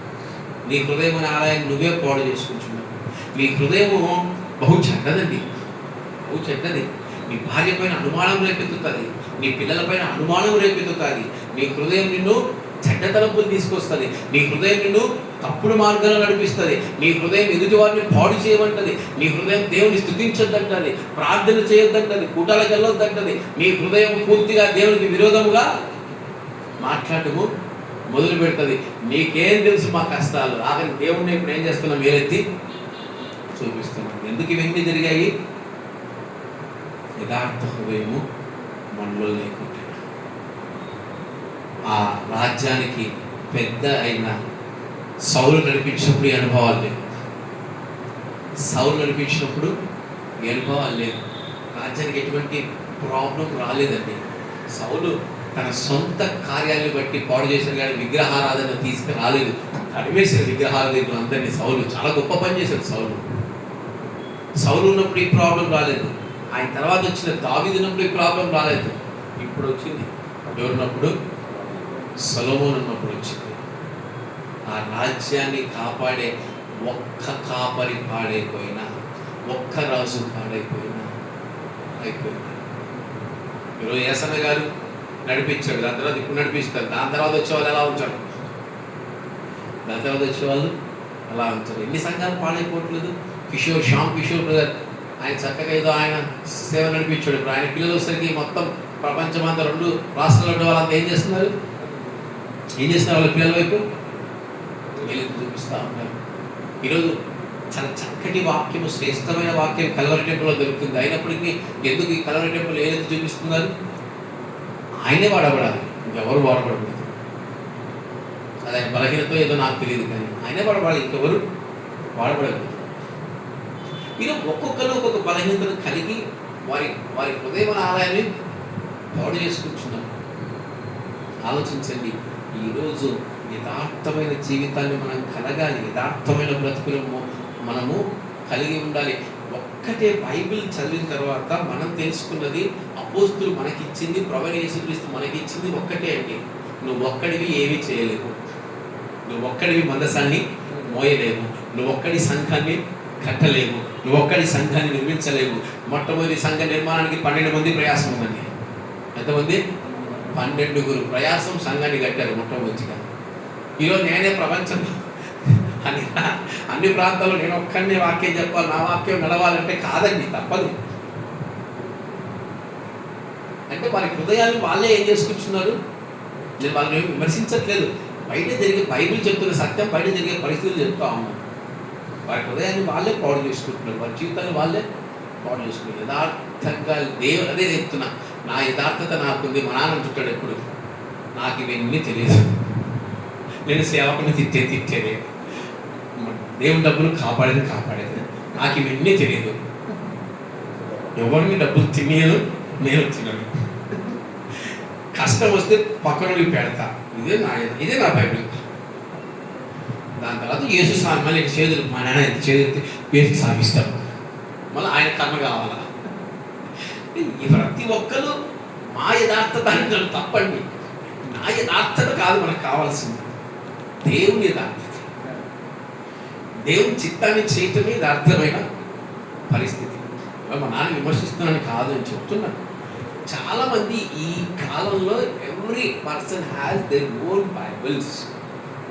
నీ హృదయం అనే ఆలయాన్ని నువ్వే పాడు చేసుకుంటున్నావు. నీ హృదయము బహు చెడ్డదండి, బహు చెడ్డది. నీ భార్య పైన అనుమానం రేపెత్తుతుంది, నీ పిల్లల పైన అనుమానం రేపెత్తుతుంది. నీ హృదయం నిన్ను చెడ్డ తలంపులు తీసుకొస్తుంది. నీ హృదయం నిన్ను తప్పుడు మార్గాలు నడిపిస్తుంది. నీ హృదయం ఎదుటి వారిని పాడు చేయమంటది. నీ హృదయం దేవుని స్తుతించొద్దంటది, ప్రార్థన చేయొద్దంటది, కూటాలకు వెళ్ళొద్దంటది. నీ హృదయం పూర్తిగా దేవునికి విరోధముగా మాట్లాడటము మొదలు పెడుతుంది. నీకేం తెలుసు మా కష్టాలు? ఆఖరి దేవుడిని ఇప్పుడు ఏం చేస్తున్నాం? వేలెత్తి చూపిస్తున్నాం. ఎందుకు ఇవన్నీ జరిగాయి? యథార్థ హృదయము మనలో లేకుంటే. ఆ రాజ్యానికి పెద్ద అయిన సౌలు నడిపించినప్పుడు ఈ అనుభవాలు లేవు. సౌలు నడిపించినప్పుడు ఈ అనుభవాలు లేవు. రాజ్యానికి ఎటువంటి ప్రాబ్లం రాలేదండి. సౌలు తన సొంత కార్యాలను బట్టి పాడు చేశాడు, కానీ విగ్రహారాధన తీసుకురాలేదు. తరివేశాడు విగ్రహారాధకులు అందరినీ. సౌలు చాలా గొప్ప పని చేశాడు. సౌలు ఉన్నప్పుడు ఈ ప్రాబ్లం రాలేదు. ఆయన తర్వాత వచ్చిన దావీదు ఉన్నప్పుడు ఈ ప్రాబ్లం రాలేదు. ఇప్పుడు వచ్చింది. ఎవరున్నప్పుడు? సొలొమోను ఉన్నప్పుడు వచ్చింది. ఆ రాజ్యాన్ని కాపాడే ఒక్క కాపరి పాడైపోయినా, ఒక్క రాజు పాడైపోయినా అయిపోయింది. ఈరోజు యేసన్న గారు నడిపించాడు, దాని తర్వాత ఇప్పుడు నడిపిస్తారు. దాని తర్వాత వచ్చేవాళ్ళు ఎలా ఉంచారు? అలా ఉంచారు. ఎన్ని సంఘాలు పాడైపోవట్లేదు? శ్యామ్ కిషోర్ బ్రదర్ ఆయన చక్కగా ఏదో ఆయన సేవ నడిపించాడు. ఇప్పుడు ఆయన పిల్లలు వచ్చేసరికి మొత్తం ప్రపంచమంతా 2 రాష్ట్రాల్లో వాళ్ళంతా ఏం చేస్తున్నారు? వాళ్ళ పిల్లల వైపు చూపిస్తూ ఉన్నారు. ఈరోజు చాలా చక్కటి వాక్యము, శ్రేష్టమైన వాక్యం కల్వరి టెంపుల్లో దొరుకుతుంది. అయినప్పటికీ ఎందుకు ఈ కల్వరి టెంపుల్ ఏదైతే చూపిస్తున్నారు? ఆయనే వాడబడాలి, ఇంకెవరు వాడబడకూడదు. అది ఆయన బలహీనతో ఏదో నాకు తెలియదు, కానీ ఆయనే వాడబడాలి, ఇంకెవరు వాడబడకూడదు. ఈరోజు ఒక్కొక్కరు ఒక్కొక్క బలహీనతను కలిగి వారి హృదయమైన ఆలయాన్ని పాడు చేసుకుంటున్నారు. ఆలోచించండి. ఈరోజు యథార్థమైన జీవితాన్ని మనం కలగాలి, యథార్థమైన బ్రతుకులను మనము కలిగి ఉండాలి. ఒక్కటే బైబిల్ చదివిన తర్వాత మనం తెలుసుకున్నది, అపోస్తులు మనకిచ్చింది, ప్రభువైన యేసుక్రీస్తు మనకిచ్చింది ఒక్కటే అండి. నువ్వు ఒక్కడివి ఏమీ చేయలేవు. నువ్వు ఒక్కడివి మందసాన్ని మోయలేవు. నువ్వు ఒక్కడి సంఘాన్ని కట్టలేవు. నువ్వు ఒక్కడి సంఘాన్ని నిర్మించలేవు. మొట్టమొదటి సంఘ నిర్మాణానికి 12 మంది ప్రయాసం ఉందండి. ఎంతమంది? 12 ప్రయాసం సంఘాన్ని కట్టారు మొట్టమొదటిగా. ఈరోజు నేనే ప్రపంచం అన్ని ప్రాంతాల్లో నేను ఒక్కడినే వాక్యం చెప్పాలి, నా వాక్యం నడవాలంటే కాదండి, తప్పదు. అంటే వారి హృదయాన్ని వాళ్ళే ఏం చేసుకుంటున్నారు? నేను వాళ్ళని విమర్శించట్లేదు. బయట జరిగే బైబిల్ చెప్తున్న సత్యం, బయట జరిగే పరిస్థితులు చెప్తా ఉన్నాను. వారి హృదయాన్ని వాళ్ళే పాడు చేసుకుంటున్నారు, వారి జీవితాన్ని వాళ్ళే పాడు చేసుకుంటున్నారు. యథార్థంగా దేవుడు అదే చెప్తున్నా, నా యథార్థత నాకుంది. మా నాన్న చుట్టాడు ఎప్పుడు, నాకు ఇవన్నీ తెలియదు, నేను సేవకుని తిట్టేదే, దేవుని డబ్బులు కాపాడేది, నాకు ఇవన్నీ తెలియదు, ఎవరిని డబ్బులు తినేయదు, నేను తినను, కష్టం వస్తే పక్కనకి పెడతా. ఇదే నా బైబిల్. దాని తర్వాత యేసు స్వామి మళ్ళీ చేతులు మా నాన్న ఎంత చేతులు యేసు స్వామి ఇష్టం, మళ్ళీ ఆయన కర్మ కావాలా. ఈ ప్రతి ఒక్కరు మా యథార్థత అంటే తప్పండి. నా యథార్థత కాదు మనకు కావాల్సింది, దేవుని యథార్థత. దేవుని చిత్తాన్ని చేయటమే యథార్థమైన పరిస్థితి. మా నాన్న విమర్శిస్తున్నానని కాదు అని చెప్తున్నాను. చాలామంది ఈ కాలంలో every person has their own bibles.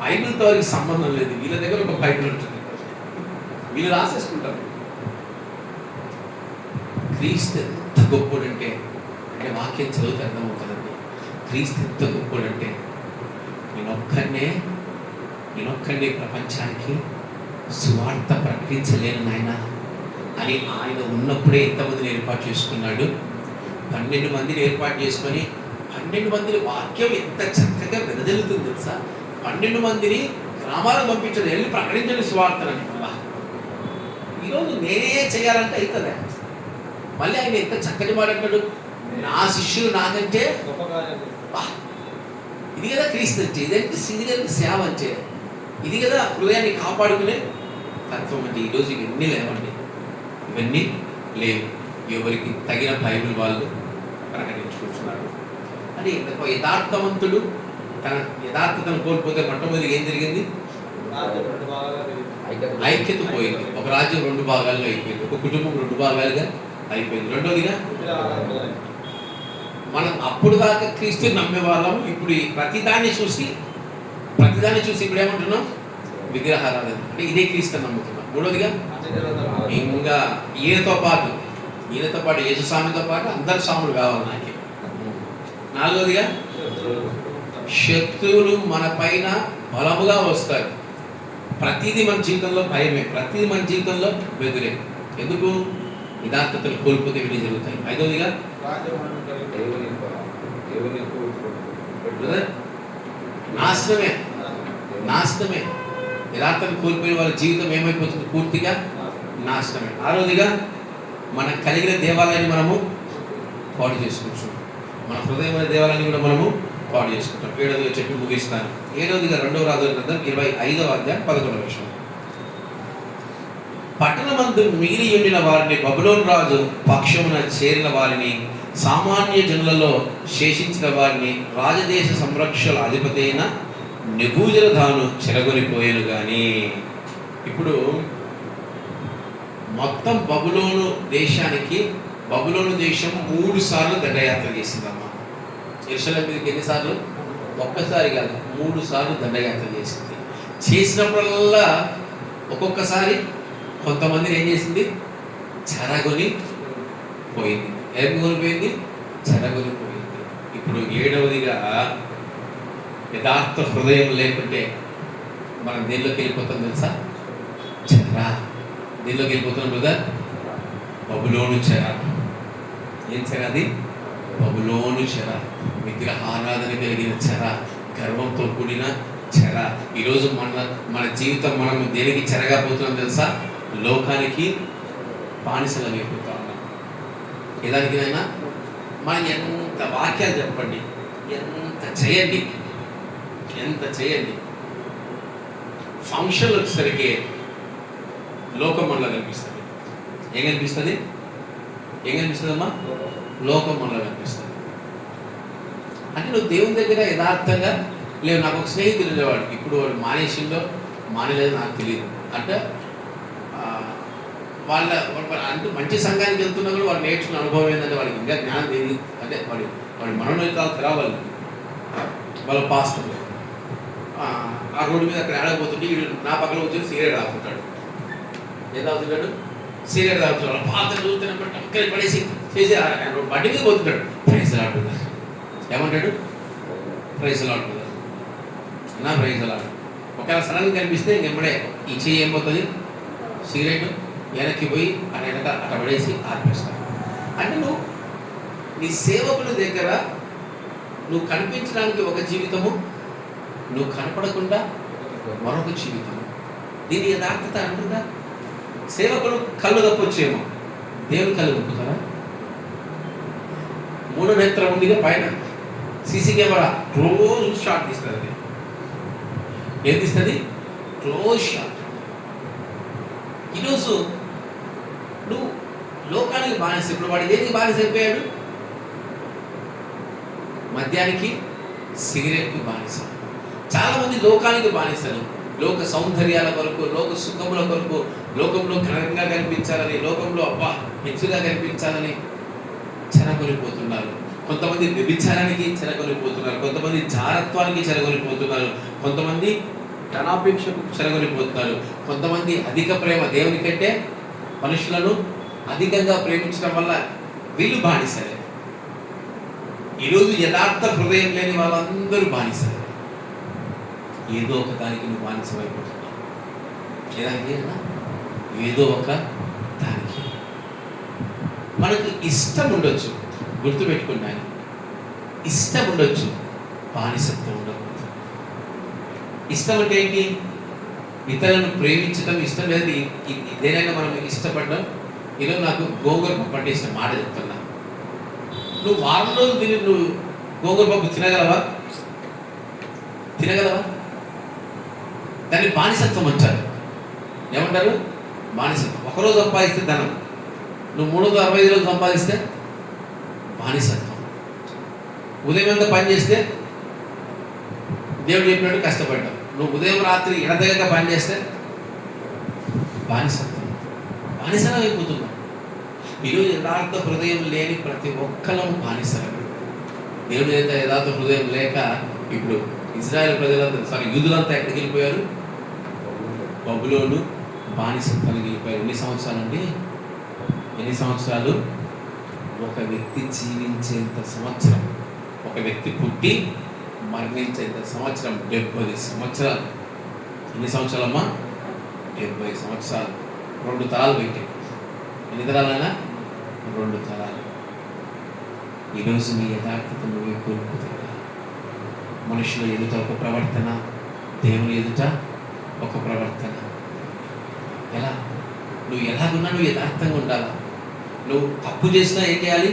బైబిల్తో వారికి సంబంధం లేదు, వీళ్ళ దగ్గర ఒక బైబిల్ ఉంటుంది, వీళ్ళు రాసేసుకుంటారు. క్రీస్తు ఎంత గొప్పడంటే, అంటే వాక్యం చదివితే అర్థమవుతుందండి. క్రీస్తు ఎంత గొప్పడంటే నేనొక్కడే ప్రపంచానికి సువార్త ప్రకటించలేను నాయన అని ఆయన ఉన్నప్పుడే ఎంతమందిని ఏర్పాటు చేసుకున్నాడు. 12 మందిని ఏర్పాటు చేసుకొని 12 మందిని వాక్యం ఎంత చక్కగా వెదజల్లుతుంది తెలుసా. 12 మందిని గ్రామాలకు పంపించడం, వెళ్ళి ప్రకటించని సువార్తలని. ఈరోజు నేనే చేయాలంటే అవుతుందా? మళ్ళీ ఆయన ఎంత చక్కటి మాట అంటాడు, నా శిష్యులు నాకంటే ఇది కదా క్రీస్తు అంటే, ఇదంటే ఇది కదా సేవ అంటే, ఇది కదా హృదయాన్ని కాపాడుకునే తత్వం అంటే. ఈరోజు ఇవన్నీ లేవండి, ఇవన్నీ లేవు. ఎవరికి తగిన బైబిల్ వాళ్ళు ప్రకటించుకుంటున్నారు. అంటే యథార్థవంతుడు తన యథార్థతను కోల్పోతే మొట్టమొదటి ఏం జరిగింది? ఐక్యత పోయింది. ఒక రాజ్యం 2 భాగాలుగా అయిపోయింది, ఒక కుటుంబం 2 భాగాలుగా అయిపోయింది. రెండోదిగా మనం అప్పుడు దాకా క్రీస్తు నమ్మే వాళ్ళము, ఇప్పుడు ప్రతిదాన్ని చూసి ఇప్పుడు ఏమంటున్నాం? విగ్రహారాధన. అంటే ఇదే క్రీస్తు నమ్ముతున్నాం. మూడోదిగా ఇంకా ఈయనతో పాటు యేసు స్వామితో పాటు అందరు స్వాములు కావాలి నాకే. నాలుగోదిగా శత్రువులు మన పైన బలముగా వస్తారు. ప్రతిదీ మన జీవితంలో భయమే, ప్రతిదీ మన జీవితంలో బెదిరే. ఎందుకు? యథార్థతను కోల్పోతే ఇవన్నీ జరుగుతాయి. ఐదోదిగా నాశనమే. యథార్థతను కోల్పోయిన వాళ్ళ జీవితం ఏమైపోతుంది? పూర్తిగా నాశనమే. ఆరోదిగా మనకు కలిగిన దేవాలయాన్ని మనము పాడు చేసుకుంటాం. మన హృదయమైన దేవాలయాన్ని కూడా మనము పాడు చేసుకుంటాం. 7వదిగా చెప్పి ముగిస్తాను. 7వదిగా 2వ రాజుల గ్రంథం 25వ అధ్యాయం 11వ వచనం. పట్టణమందు మిగిలి ఉండిన వారిని, బబులోను రాజు పక్షమున చేరిన వారిని, సామాన్య జనులలో శేషించిన వారిని రాజదేశ సంరక్షణ అధిపతి అయిన నెబూజరదాను చెరగొనిపోయాను. కానీ ఇప్పుడు మొత్తం బబులోను దేశానికి, బబులోను దేశం 3 సార్లు దండయాత్ర చేసిందమ్మా. యెరూషలేము మీదకి ఎన్నిసార్లు? ఒక్కసారి కాదు, 3 సార్లు దండయాత్ర చేసింది. చేసినప్పుడల్లా ఒక్కొక్కసారి కొంతమందిని ఏం చేసింది? చెరగొని పోయింది. ఏం కోల్పోయింది? చెరగొని పోయింది. ఇప్పుడు 7వదిగా యథార్థ హృదయం లేకుంటే మనం దేనిలోకి వెళ్ళిపోతాం తెలుసా? చెర. దేనిలోకి వెళ్ళిపోతున్నాం బ్రదర్? బబులోను చెర. ఏం చెర అది? బబులోను చెర. విగ్రహారాధన కలిగిన చెర, గర్వంతో కూడిన చెర. ఈరోజు మన జీవితం మనం దేనికి చెరగా పోతున్నాం తెలుసా? లోకానికి బానిసలు అయిపోతా ఉన్నాం. ఏదానికైనా మనం ఎంత వాక్యాలు చెప్పండి, ఎంత చేయండి, ఫంక్షన్లు వచ్చేసరికి లోకం మనలో కనిపిస్తుంది. ఏం కనిపిస్తుంది అమ్మా? లోకం మనలో కనిపిస్తుంది. అంటే నువ్వు దేవుని దగ్గర యథార్థంగా లేవు. నాకు ఒక స్నేహితుడు ఉండేవాడు, ఇప్పుడు వాడు మానేసిండో మానేలేదో నాకు తెలియదు. అంటే వాళ్ళ అంటే మంచి సంఘానికి వెళ్తున్నా కూడా వాళ్ళు నేర్చుకున్న అనుభవం ఏంటంటే వాడికి ఇంకా జ్ఞానం తెలియదు. అంటే వాడి మనోనేతాలు తెరవాలి. వాళ్ళ పాస్టర్ ఆ రోడ్డు మీద అక్కడ ఆడకపోతుంటే వీడు నా పక్కన వచ్చి సిగరెట్ తాగుతుంటాడు. ఏం తాగుతున్నాడు? సిగరెట్ తాగుతున్నాడు. పాత్ర చూస్తున్నప్పుడు అక్కడ పడేసి చేసి బండి మీద పోతుంటాడు. ప్రైజ్ ఆడుతుందా? ఏమంటాడు? ప్రైజ్ ఆడుతుందా? నా ప్రైజ్ ఆడు. ఒకవేళ సడన్గా కనిపిస్తే ఇంకెమ్మడే ఈ చెయ్యి ఏమవుతుంది? సిగరెట్ వెనక్కి పోయి వెనక అట్ట పడేసి ఆర్పేస్తాడు. అంటే నువ్వు నీ సేవకుల దగ్గర నువ్వు కనిపించడానికి ఒక జీవితము, నువ్వు కనపడకుండా మరొక జీవితము. దీని యథార్థత అంటుందా? సేవకుడు కళ్ళు తప్పొచ్చేమో, దేవుడు కళ్ళు తప్పుతారా? 3వ నేత్రం ఉందిగా పైన సీసీ కెమెరా రోజు షాట్ తీస్తుంది. అది ఏం తీస్తుంది? Close shot. ఈరోజు నువ్వు లోకానికి బానిస. ఇప్పుడు వాడు దేనికి బానిస అయిపోయాడు? మద్యానికి, సిగరెట్కి బానిస. చాలామంది లోకానికి బానిసలు. లోక సౌందర్యాల కొరకు, లోక సుఖముల కొరకు, లోకంలో ఘనంగా కనిపించాలని, లోకంలో అబ్బా హెచ్చుగా కనిపించాలని చెరగొలిపోతున్నారు. కొంతమంది వ్యభిచారానికి చెరగొలిపోతున్నారు, కొంతమంది జారత్వానికి చెరగొలిపోతున్నారు, కొంతమంది ధనాపేక్షకు చెరగొలిపోతున్నారు, కొంతమంది అధిక ప్రేమ, దేవుని కంటే మనుషులను అధికంగా ప్రేమించడం వల్ల వీళ్ళు బానిసలే. ఈరోజు యథార్థ హృదయం లేని వాళ్ళందరూ బానిసలే. ఏదో ఒక దానికి నువ్వు బానిసమైపోతున్నావు. ఏదో ఒక దానికి మనకు ఇష్టం ఉండొచ్చు, గుర్తుపెట్టుకున్నాను, ఇష్టం ఉండొచ్చు, బానిసత్వం ఉండకూడదు. ఇష్టం అంటే ఏంటి? ఇతరులను ప్రేమించడం ఇష్టం లేదు. దేనైనా మనం ఇష్టపడడం. ఈరోజు నాకు గోంగూర పప్పు అంటే ఇష్టం, మాట చెప్తున్నా. నువ్వు వారం రోజులు తిని నువ్వు గోంగూర పప్పు తినగలవా? దాన్ని బానిసత్వం అంటారు. ఏమంటారు? బానిసత్వం. ఒకరోజు సంపాదిస్తే ధనం, నువ్వు 365 రోజులు సంపాదిస్తే బానిసత్వం. ఉదయం అంతా పని చేస్తే దేవుడు చెప్పినట్టు కష్టపడ్డావు. నువ్వు ఉదయం రాత్రి ఎడతెగక పని చేస్తే బానిసత్వం. బానిసగా అయిపోతున్నావు. ఈరోజు యథార్థ హృదయం లేని ప్రతి ఒక్కరం బానిసలు. దేవుడు అయితే యథార్థ హృదయం లేక ఇప్పుడు ఇజ్రాయెల్ ప్రజలంతా యూదులంతా ఎక్కడికి వెళ్ళిపోయారు? బబులోను బానిసత్వానికి వెళ్ళిపోయారు. ఎన్ని సంవత్సరాలు అండి? ఎన్ని సంవత్సరాలు? ఒక వ్యక్తి జీవించేంత సంవత్సరం, ఒక వ్యక్తి పుట్టి మరణించేంత సంవత్సరం 70 సంవత్సరాలు. ఎన్ని సంవత్సరాలమ్మా? 70 సంవత్సరాలు. 2 తరాలు పెట్టాయి. ఎన్ని తరాలైనా? 2 తరాలు. ఈరోజు నీ యథార్థత నువ్వే కోల్పోతున్నా. మనుషుల ఎదుట ఒక ప్రవర్తన, దేవుని ఎదుట ఒక ప్రవర్తన. ఎలా? నువ్వు ఎలాగున్నా నువ్వు యథార్థంగా ఉండాలా. నువ్వు తప్పు చేసినా ఏం చేయాలి?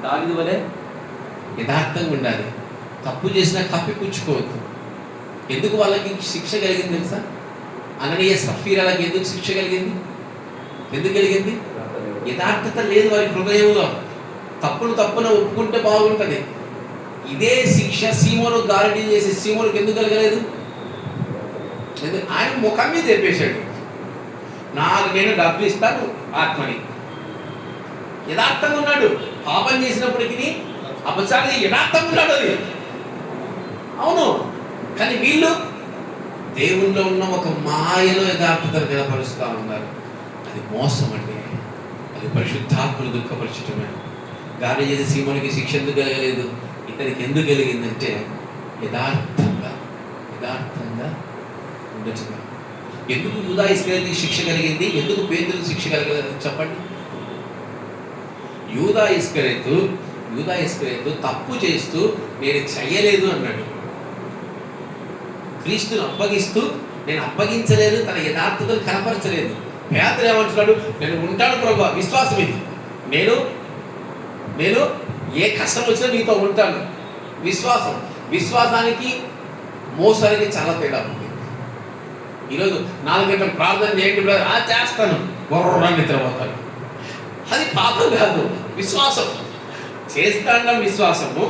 దావీదు వలె యథార్థంగా ఉండాలి. తప్పు చేసినా కప్పిపుచ్చుకోవద్దు. ఎందుకు వాళ్ళకి శిక్ష కలిగింది తెలుసా? అననీయ సఫీరాలకి ఎందుకు శిక్ష కలిగింది? ఎందుకు కలిగింది? యథార్థత లేదు వారి హృదయంలో. తప్పున ఒప్పుకుంటే బాగుంటుంది. ఇదే శిక్ష సీమోను గారడీ చేసి సీమోనుకి ఎందుకు కలగలేదు? ఆయన ముఖం మీద చెప్పేశాడు, నాకు నేను డబ్బు ఇస్తాను ఆత్మని. యథార్థంగా ఉన్నాడు. పాపం చేసినప్పటికీ అపచారం యథార్థంగా ఉన్నాడు. అది అవును. కానీ వీళ్ళు దేవుల్లో ఉన్న ఒక మాయలో యథార్థతను కనపరుస్తూ ఉన్నారు. అది మోసం అండి. అది పరిశుద్ధాత్మను దుఃఖపరచటమే. గాలి చేసి సీమోనికి శిక్ష ఎందుకు కలగలేదు? ఇతనికి ఎందుకు కలిగిందంటే యథార్థంగా ఉండటం. ఎందుకు యూదా ఇస్కరియోతుకి శిక్ష కలిగింది? ఎందుకు పేతురుకు శిక్ష కలగలేదు చెప్పండి. యూదా ఇస్కరియోతు తప్పు చేస్తూ నేను చెయ్యలేదు అన్నాడు. క్రీస్తును అప్పగిస్తూ నేను అప్పగించలేదు, తన యథార్థతను కనపరచలేదు. పేతురు ఏమంటున్నాడు? నేను ఉంటాను ప్రభువా, విశ్వాసం ఇది. నేను ఏ కష్టం వచ్చినా నీతో ఉంటాను. విశ్వాసానికి మోసానికి చాలా తేడా ఉంది. ఈరోజు 4 గంటలు ప్రార్థన చేయండి చేస్తాను, గొర్రాన్ని నిద్రపోతాను. అది పాపం కాదు, విశ్వాసం. చేస్తాన్న విశ్వాసము.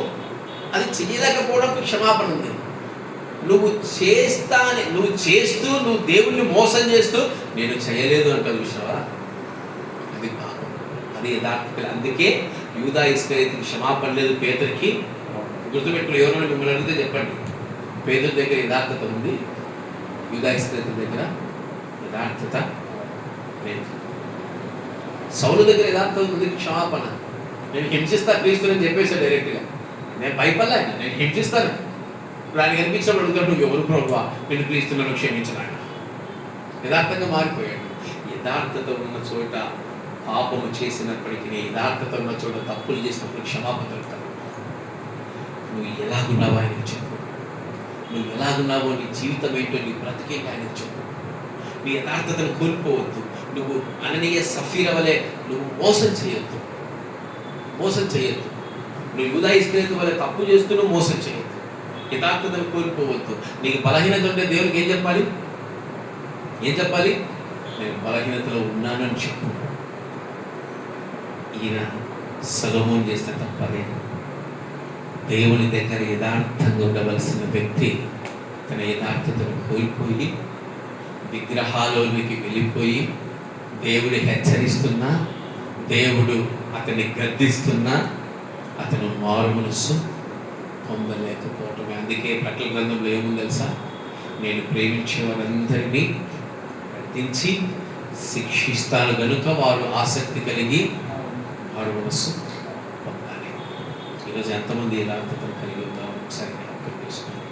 అది చేయలేకపోవడం క్షమాపణ ఉంది. నువ్వు చేస్తూ నువ్వు దేవుణ్ణి మోసం చేస్తూ నేను చేయలేదు అంటావు చూసావా? అది పాపం, అది యథార్థత. అందుకే యూదా ఇస్కరియోతుకి క్షమాపణ లేదు, పేతురుకి. గుర్తుపెట్టుకుని ఎవరైనా మిమ్మల్ని అడిగితే చెప్పండి, పేతురు దగ్గర యథార్థత ఉంది, యూదా ఇస్కరియోతు దగ్గర యథార్థత లేదు. సౌలు దగ్గర యథార్థత ఉంది, క్షమాపణ. నేను హింసిస్తా క్రీస్తుని చెప్పేసాడు డైరెక్ట్గా. నేను భయపడలే, నేను హింసిస్తాను. ఇప్పుడు ఆయన కనిపించినప్పుడు అడుగుతాడు, నువ్వు ఎవరు ప్రభువా, నేను క్రీస్తులను క్షమించిన ఆయన. యథార్థంగా మారిపోయాడు. యథార్థత ఉన్న చోట పాపము చేసినప్పటికీ, యథార్థత ఉన్న చోట తప్పులు చేసినప్పుడు క్షమాపణ దొరుకుతాడు. నువ్వు ఎలాగున్నావో ఆయనకు చెప్పు. నువ్వు ఎలాగున్నావో, నీ జీవితం ఏంటో, నీ బ్రతికేంటి ఆయనకు చెప్పు. నీ యథార్థతను కోల్పోవద్దు. నువ్వు అననీయ సఫీర వలె నువ్వు మోసం చేయొద్దు. నువ్వు యూదా ఇస్కరియోతు వలె తప్పు చేస్తూ నువ్వు మోసం చేయొద్దు. యథార్థతను కోల్పోవద్దు. నీకు బలహీనత ఉంటే దేవునికి ఏం చెప్పాలి? ఏం చెప్పాలి? నేను బలహీనతలో ఉన్నానని చెప్పు. ఈయన సొలొమోను చేసిన తప్పదే. దేవుని దగ్గర యథార్థంగా ఉండవలసిన వ్యక్తి తన యథార్థతను కోల్పోయి విగ్రహాలోనికి వెళ్ళిపోయి దేవుడు హెచ్చరిస్తున్నా, దేవుడు అతన్ని గద్దిస్తున్నా అతను మారు మనస్సు పొందలేకపోవటమే. అందుకే ప్రకటన గ్రంథంలో ఏముంది తెలుసా? నేను ప్రేమించే వారందరినీ గద్దించి శిక్షిస్తాను గనుక వారు ఆసక్తి కలిగి మారు మనస్సు పొందాలి. ఈరోజు ఎంతమంది యథార్థతను కలిగి ఉన్నారో ఒకసారి జ్ఞాపకం చేసుకోండి.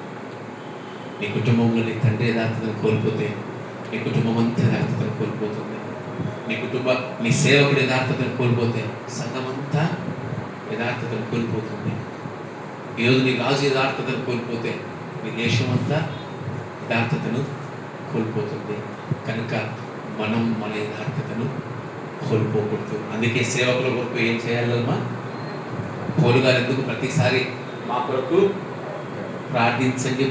నీ కుటుంబంలో నీ తండ్రి యథార్థతను కోల్పోతే నీ కుటుంబం అంతా యథార్థతను కోల్పోతుంది. నీ సేవకుడు యథార్థతను కోల్పోతే సంఘమంతా యథార్థతను కోల్పోతుంది. ఈరోజు నీ రాజు యథార్థతను కోల్పోతే నీ దేశం అంతా యథార్థతను కోల్పోతుంది. కనుక మనం మన యథార్థతను కోల్పోకూడదు. అందుకే సేవకుల కొరకు ఏం చేయాలమ్మా? పౌలు గారు ఎందుకు ప్రతిసారి మా కొరకు ప్రార్థించండి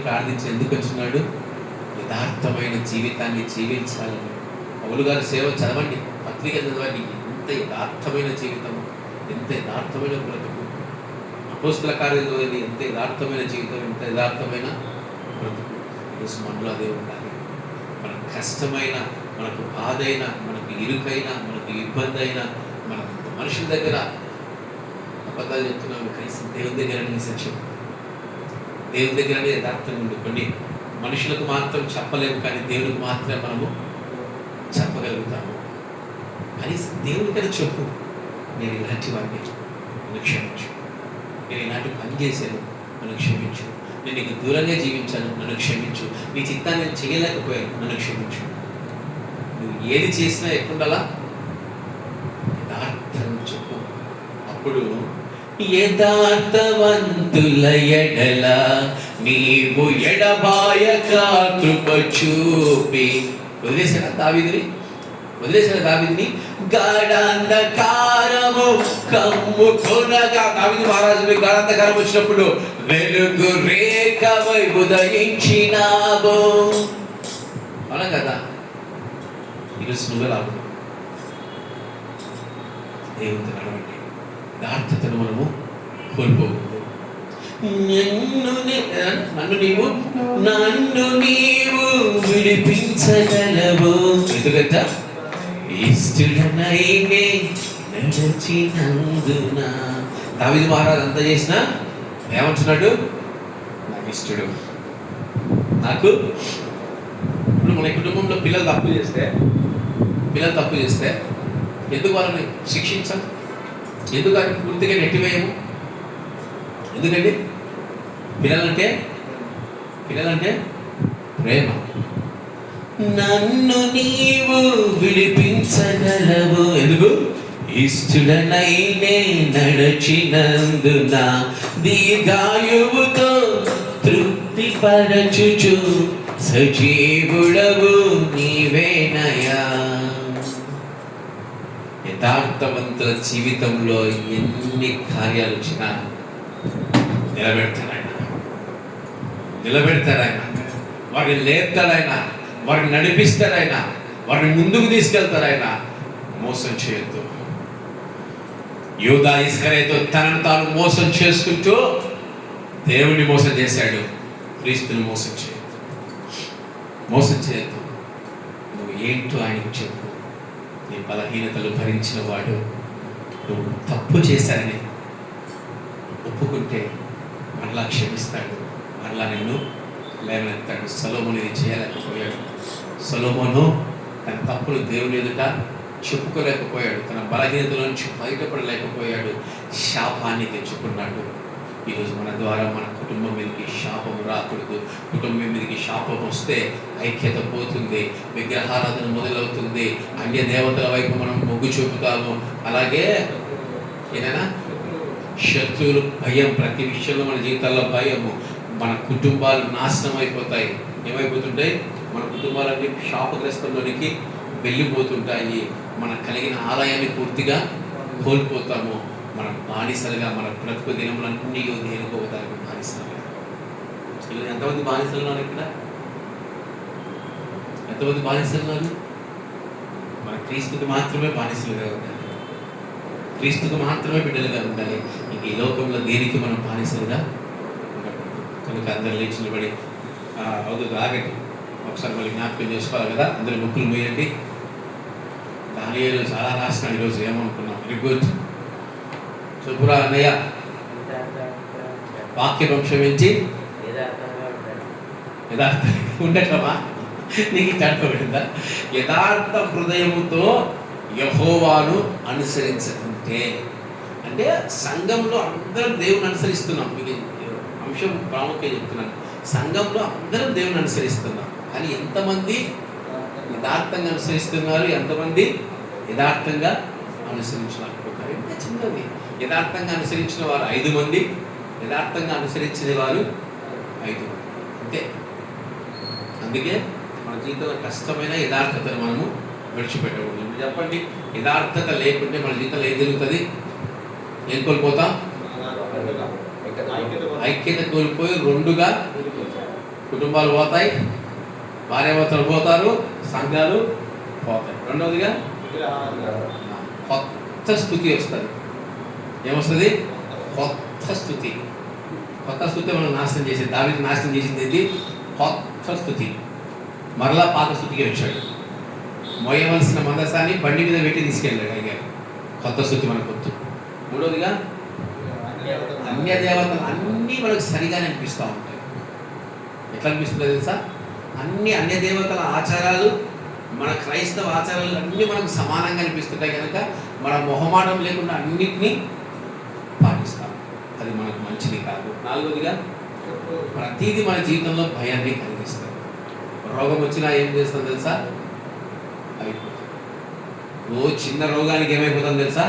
ఎందుకు వచ్చినాడు? యథార్థమైన జీవితాన్ని జీవించాలని. పౌలు గారి సేవ చదవండి, పత్రిక చదవండి. ఎంత యథార్థమైన జీవితం, ఎంత యథార్థమైన బ్రతుకు. అపోస్తల కార్యాలు చదవండి, ఎంత యథార్థమైన జీవితం, ఎంత యథార్థమైన బ్రతుకు. ఈరోజు మనలో అదే ఉండాలి. మనకు కష్టమైన, మనకు బాధైన, మనకు ఇరుకైన, మనకు ఇబ్బంది అయినా, మన మనుషుల దగ్గర అబద్ధాలు చెప్తున్నాము, కనీసం దేవుని దగ్గర చెప్పు. దేవుని దగ్గరనే యథార్థంగా ఉండి కొన్ని మనుషులకు మాత్రం చెప్పలేము, కానీ దేవునికి మాత్రమే మనము చెప్పగలుగుతాము. కనీసం దేవునికైనా చెప్పు, నేను ఇలాంటి వాడిని, నన్ను క్షమించు. నేను ఇలాంటి పని చేశాను, నన్ను క్షమించు. నేను నీకు దూరంగా జీవించాను, నన్ను క్షమించు. నీ చిత్తాన్ని నేను చేయలేకపోయాను, నన్ను క్షమించు. నువ్వు ఏది చేసినా ఎట్లుండాలా? యథార్థం చెప్పు. అప్పుడు యథార్థవంతుల ఎడల నీవు ఎడబాయక కృప చూపి. వదిలేశాడా దావీదుని? గాఢాంధకారము కమ్ముకొనగా, దావీదు మహారాజుకి గాఢాంధకారం వచ్చినప్పుడు వెలుగు రేఖవై ఉదయించినావు. అవునా కదా? ఈరోజు నువ్వే రాదు. దేవునితో నడవండి. యథార్థతను మనము కోల్పోకూడదు. నన్ను నీవు విడిపించగలవు. ఎందుకంటే ఇష్టడనైనే నడచినందున. దావీదు మహారాజు అంతా చేసినా ఏమంటున్నాడు? నాకు ఇష్టడు. నాకు ఇప్పుడు మన కుటుంబంలో పిల్లలు తప్పు చేస్తే ఎందుకు వాళ్ళని శిక్షించాం? ఎందుకు వారిని పూర్తిగా నెట్టివేయము? ఎందుకండి? పిల్లలంటే ప్రేమ. నన్ను నీవు విడిపించగలవు. ఎందుకు? ఇష్టడనైనే నడచినందున దీర్ఘాయువుతో తృప్తిపరచుచు సజీవుడవు నీవేనయా. యథార్థవంతుల జీవితంలో ఎన్ని కార్యాలు వచ్చినా నిలబెడతాడాయన. వారిని లేపుతాడాయన, వారిని నడిపిస్తాడాయన, వారిని ముందుకు తీసుకెళ్తాడాయన. మోసం చేయొద్దు. యూదా ఇస్కరియోతు తనను తాను మోసం చేసుకుంటూ దేవుణ్ణి మోసం చేశాడు. క్రీస్తుని మోసం చేయొద్దు. నువ్వు ఏంటో ఆయనకు చెప్పు. నీ బలహీనతలు భరించిన వాడు నువ్వు తప్పు చేశానని ఒప్పుకుంటే మరలా క్షమిస్తాడు, మరలా నిన్ను లేవనెత్తాడు. సొలొమోను ఇది చేయలేకపోయాడు. సొలొమోను తన తప్పులు దేవుని ఎదుట చెప్పుకోలేకపోయాడు. తన బలహీనతల నుంచి బయటపడలేకపోయాడు. శాపాన్ని తెచ్చుకున్నాడు. ఈరోజు మన ద్వారా మన కుటుంబం మీదకి శాపం రాకూడదు. కుటుంబం మీదకి శాపం వస్తే ఐక్యత పోతుంది, విగ్రహారాధన మొదలవుతుంది, అన్య దేవతల వైపు మనం మొగ్గు చూపుతాము. అలాగే ఏదైనా శత్రువులు భయం, ప్రతి విషయంలో మన జీవితాల్లో భయము, మన కుటుంబాలు నాశనం అయిపోతాయి. ఏమైపోతుంటాయి? మన కుటుంబాలన్నీ శాపగ్రస్తంలోనికి వెళ్ళిపోతుంటాయి. మనకు కలిగిన ఆలయాన్ని పూర్తిగా కోల్పోతాము. మనం బానిసలుగా మన బ్రతుకు దినములన్నీ దేనికోవడానికి బానిసలుగా. ఇలా ఎంతమంది బానిసలు ఉన్నారు ఇక్కడ? ఎంతమంది బానిసలు ఉన్నారు? మన క్రీస్తుకు మాత్రమే బానిసలుగా ఉండాలి, క్రీస్తుకు మాత్రమే బిడ్డలుగా ఉండాలి. ఇంక ఈ లోకంలో దేనికి మనం బానిసలుగా ఉండకూడదు. కనుక అందరూ లేచి నిలబడి అవుతుంది ఆగండి, ఒకసారి మళ్ళీ జ్ఞాపకం చేసుకోవాలి కదా. అందరూ బుక్కులు మూయండి. దానియేలు చాలా రాసినాడు ఈరోజు, ఏమనుకున్నాం? Very good. చెప్పురా అన్నయ్య. వాక్యం క్షమించి యథార్థంగా ఉండటమా? నీకు కట్టబడిందా? యథార్థ హృదయముతో యెహోవాను అనుసరించకుంటే, అంటే సంఘంలో అందరం దేవుని అనుసరిస్తున్నాం. మీకు అంశం ప్రాముఖ్యం చెప్తున్నాను. సంఘంలో అందరం దేవుని అనుసరిస్తున్నాం, కానీ ఎంతమంది యథార్థంగా అనుసరిస్తున్నారు, ఎంతమంది యథార్థంగా అనుసరించలేకపోతున్నారు? ఎంత చిన్నది. యథార్థంగా అనుసరించిన వారు 5 మంది, యథార్థంగా అనుసరించిన వారు 5 మంది అంతే. అందుకే మన జీవితంలో కష్టమైన యథార్థతను మనము విడిచిపెట్టకూడదు. చెప్పండి, యథార్థత లేకుంటే మన జీవితంలో ఏం జరుగుతుంది? ఏం కోల్పోతాం? ఐక్యత కోల్పోయి 2గా కుటుంబాలు పోతాయి, భార్యాభర్తలు పోతారు, సంఘాలు పోతాయి. రెండవదిగా కొత్త స్థుతి వస్తుంది. ఏమొస్తుంది? కొత్త స్థుతి. కొత్త స్థుతి మనం నాశనం చేసేది. దావీదు నాశనం చేసింది ఏంటి? కొత్త స్థుతి. మరలా పాత స్థుతికి వచ్చాడు. మోయవలసిన మందసాన్ని బండి మీద పెట్టి తీసుకెళ్ళాడు అయ్యారు. కొత్త స్థుతి మనకు వద్దు. మూడవదిగా అన్య దేవతలు అన్నీ మనకు సరిగానే అనిపిస్తూ ఉంటాయి. ఎట్లా అనిపిస్తుంది తెలుసా? అన్ని అన్య దేవతల ఆచారాలు, మన క్రైస్తవ ఆచారాలు అన్నీ మనకు సమానంగా అనిపిస్తుంటాయి. కనుక మన మొహమాటం లేకుండా అన్నిటినీ పాటిస్తాం. అది మనకు మంచిది కాదు. నాలుగవదిగా ప్రతిదీ మన జీవితంలో భయాన్ని కలిగిస్తుంది. రోగం వచ్చినా ఏం చేస్తుంది తెలుసా? అయిపోతుంది. చిన్న రోగానికి ఏమైపోతుంది తెలుసా?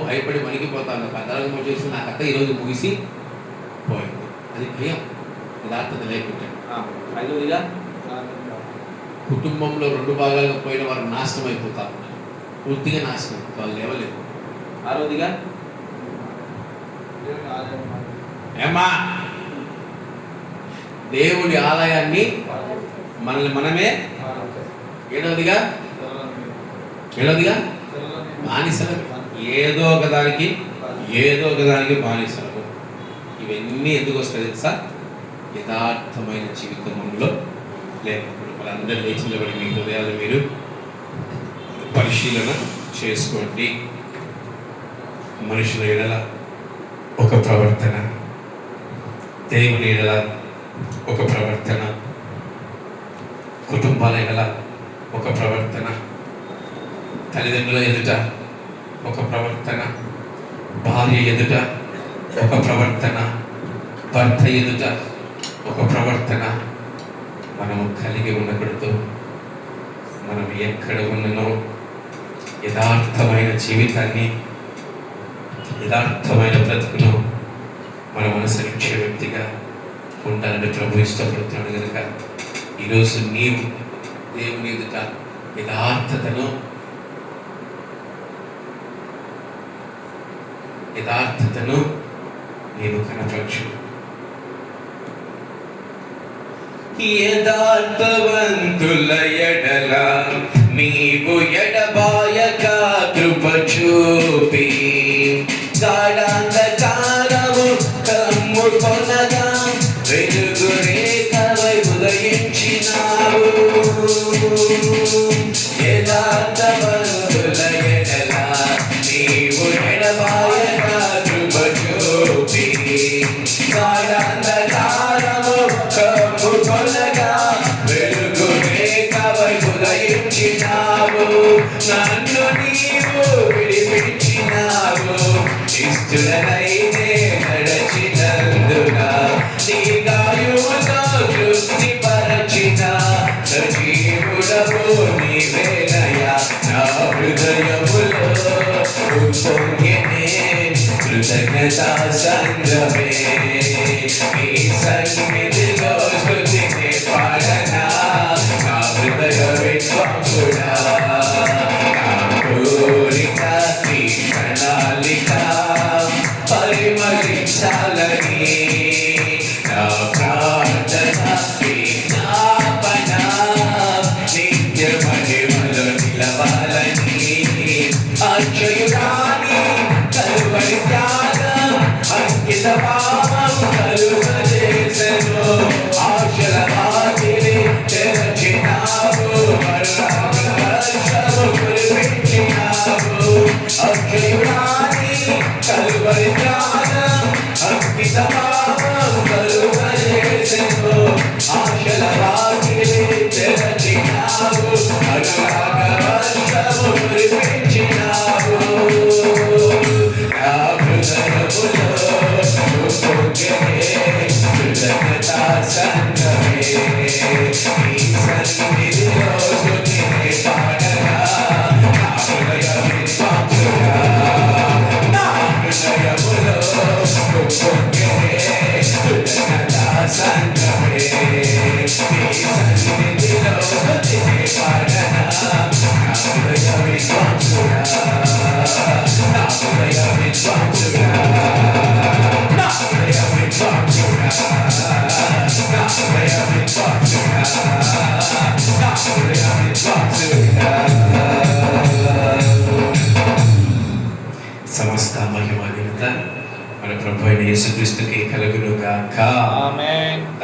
భయపడి వణికిపోతాను. కథలకు వచ్చేసి నా కథ ఈరోజు ముగిసి పోయింది. అది భయం, యథార్థత లేకుంటే. ఐదవదిగా కుటుంబంలో 2 భాగాలుగా పోయిన వారు నాశనం అయిపోతా ఉన్నారు. పూర్తిగా నాశనం, వాళ్ళు లేవలేదు. ఆరవదిగా ఏమా దేవుడి ఆలయాన్ని మనల్ని మనమే. ఏడవదిగా బానిసలు. ఏదో ఒకదానికి బానిసలు. ఇవన్నీ ఎందుకు వస్తాయి తెలుసా? యథార్థమైన జీవితంలో లేకపోతే. వాళ్ళందరూ లేచి నిలబడి మీ హృదయాలు మీరు పరిశీలన చేసుకోండి. మనుషుల ఎడల ఒక ప్రవర్తన, దేవుని ఎడల ఒక ప్రవర్తన, కుటుంబాల ఎడల ఒక ప్రవర్తన, తల్లిదండ్రుల ఎదుట ఒక ప్రవర్తన, భార్య ఎదుట ఒక ప్రవర్తన, భర్త ఎదుట ఒక ప్రవర్తన మనము కలిగి ఉండకూడదు. మనం ఎక్కడ ఉన్ననో యథార్థమైన జీవితాన్ని, యథార్థమైన బ్రతుకును మనం అనుసరించే వ్యక్తిగా ఉండాలని ప్రభు ఇష్టపడుతున్నాడు. కనుక ఈరోజు నీవు దేవుని ఎదుట యథార్థతను నీవు కనపరచు. యథార్థవంతుల ఎడల నీవు ఎడబాయక కృప చూపి, గాఢాంధకారము కమ్ముకొనగా వెలుగు రేఖవై ఉదయించినావు. యథార్థవంతుల ఎడల నీవు ఎడబాయక కృప చూపి, గాఢాంధకారము కమ్ముకొనగా వెలుగు రేఖవై ఉదయించినావు. నన్ను నీవు విడిపించినావు. ఇష్టులనైతే నడచినందున నీ గాయముతో తృప్తి పరచిన సజీవుడవు నీవేనయ్యా. నా హృదయములో ఉప్పొంగెనే కృతజ్ఞతా సంగమే. నీ సన్నిధిలో స్తుతిని పాడనా నా హృదయ విశ్వాసుడా. కోరిక నీ ప్రణాళిక పరిమళించాలని నా ప్రార్థన విజ్ఞాపన. సమస్త మహిమ ఘనత మన ప్రభు అయిన యేసుక్రీస్తుకి కలుగును గాక. ఆమేన్.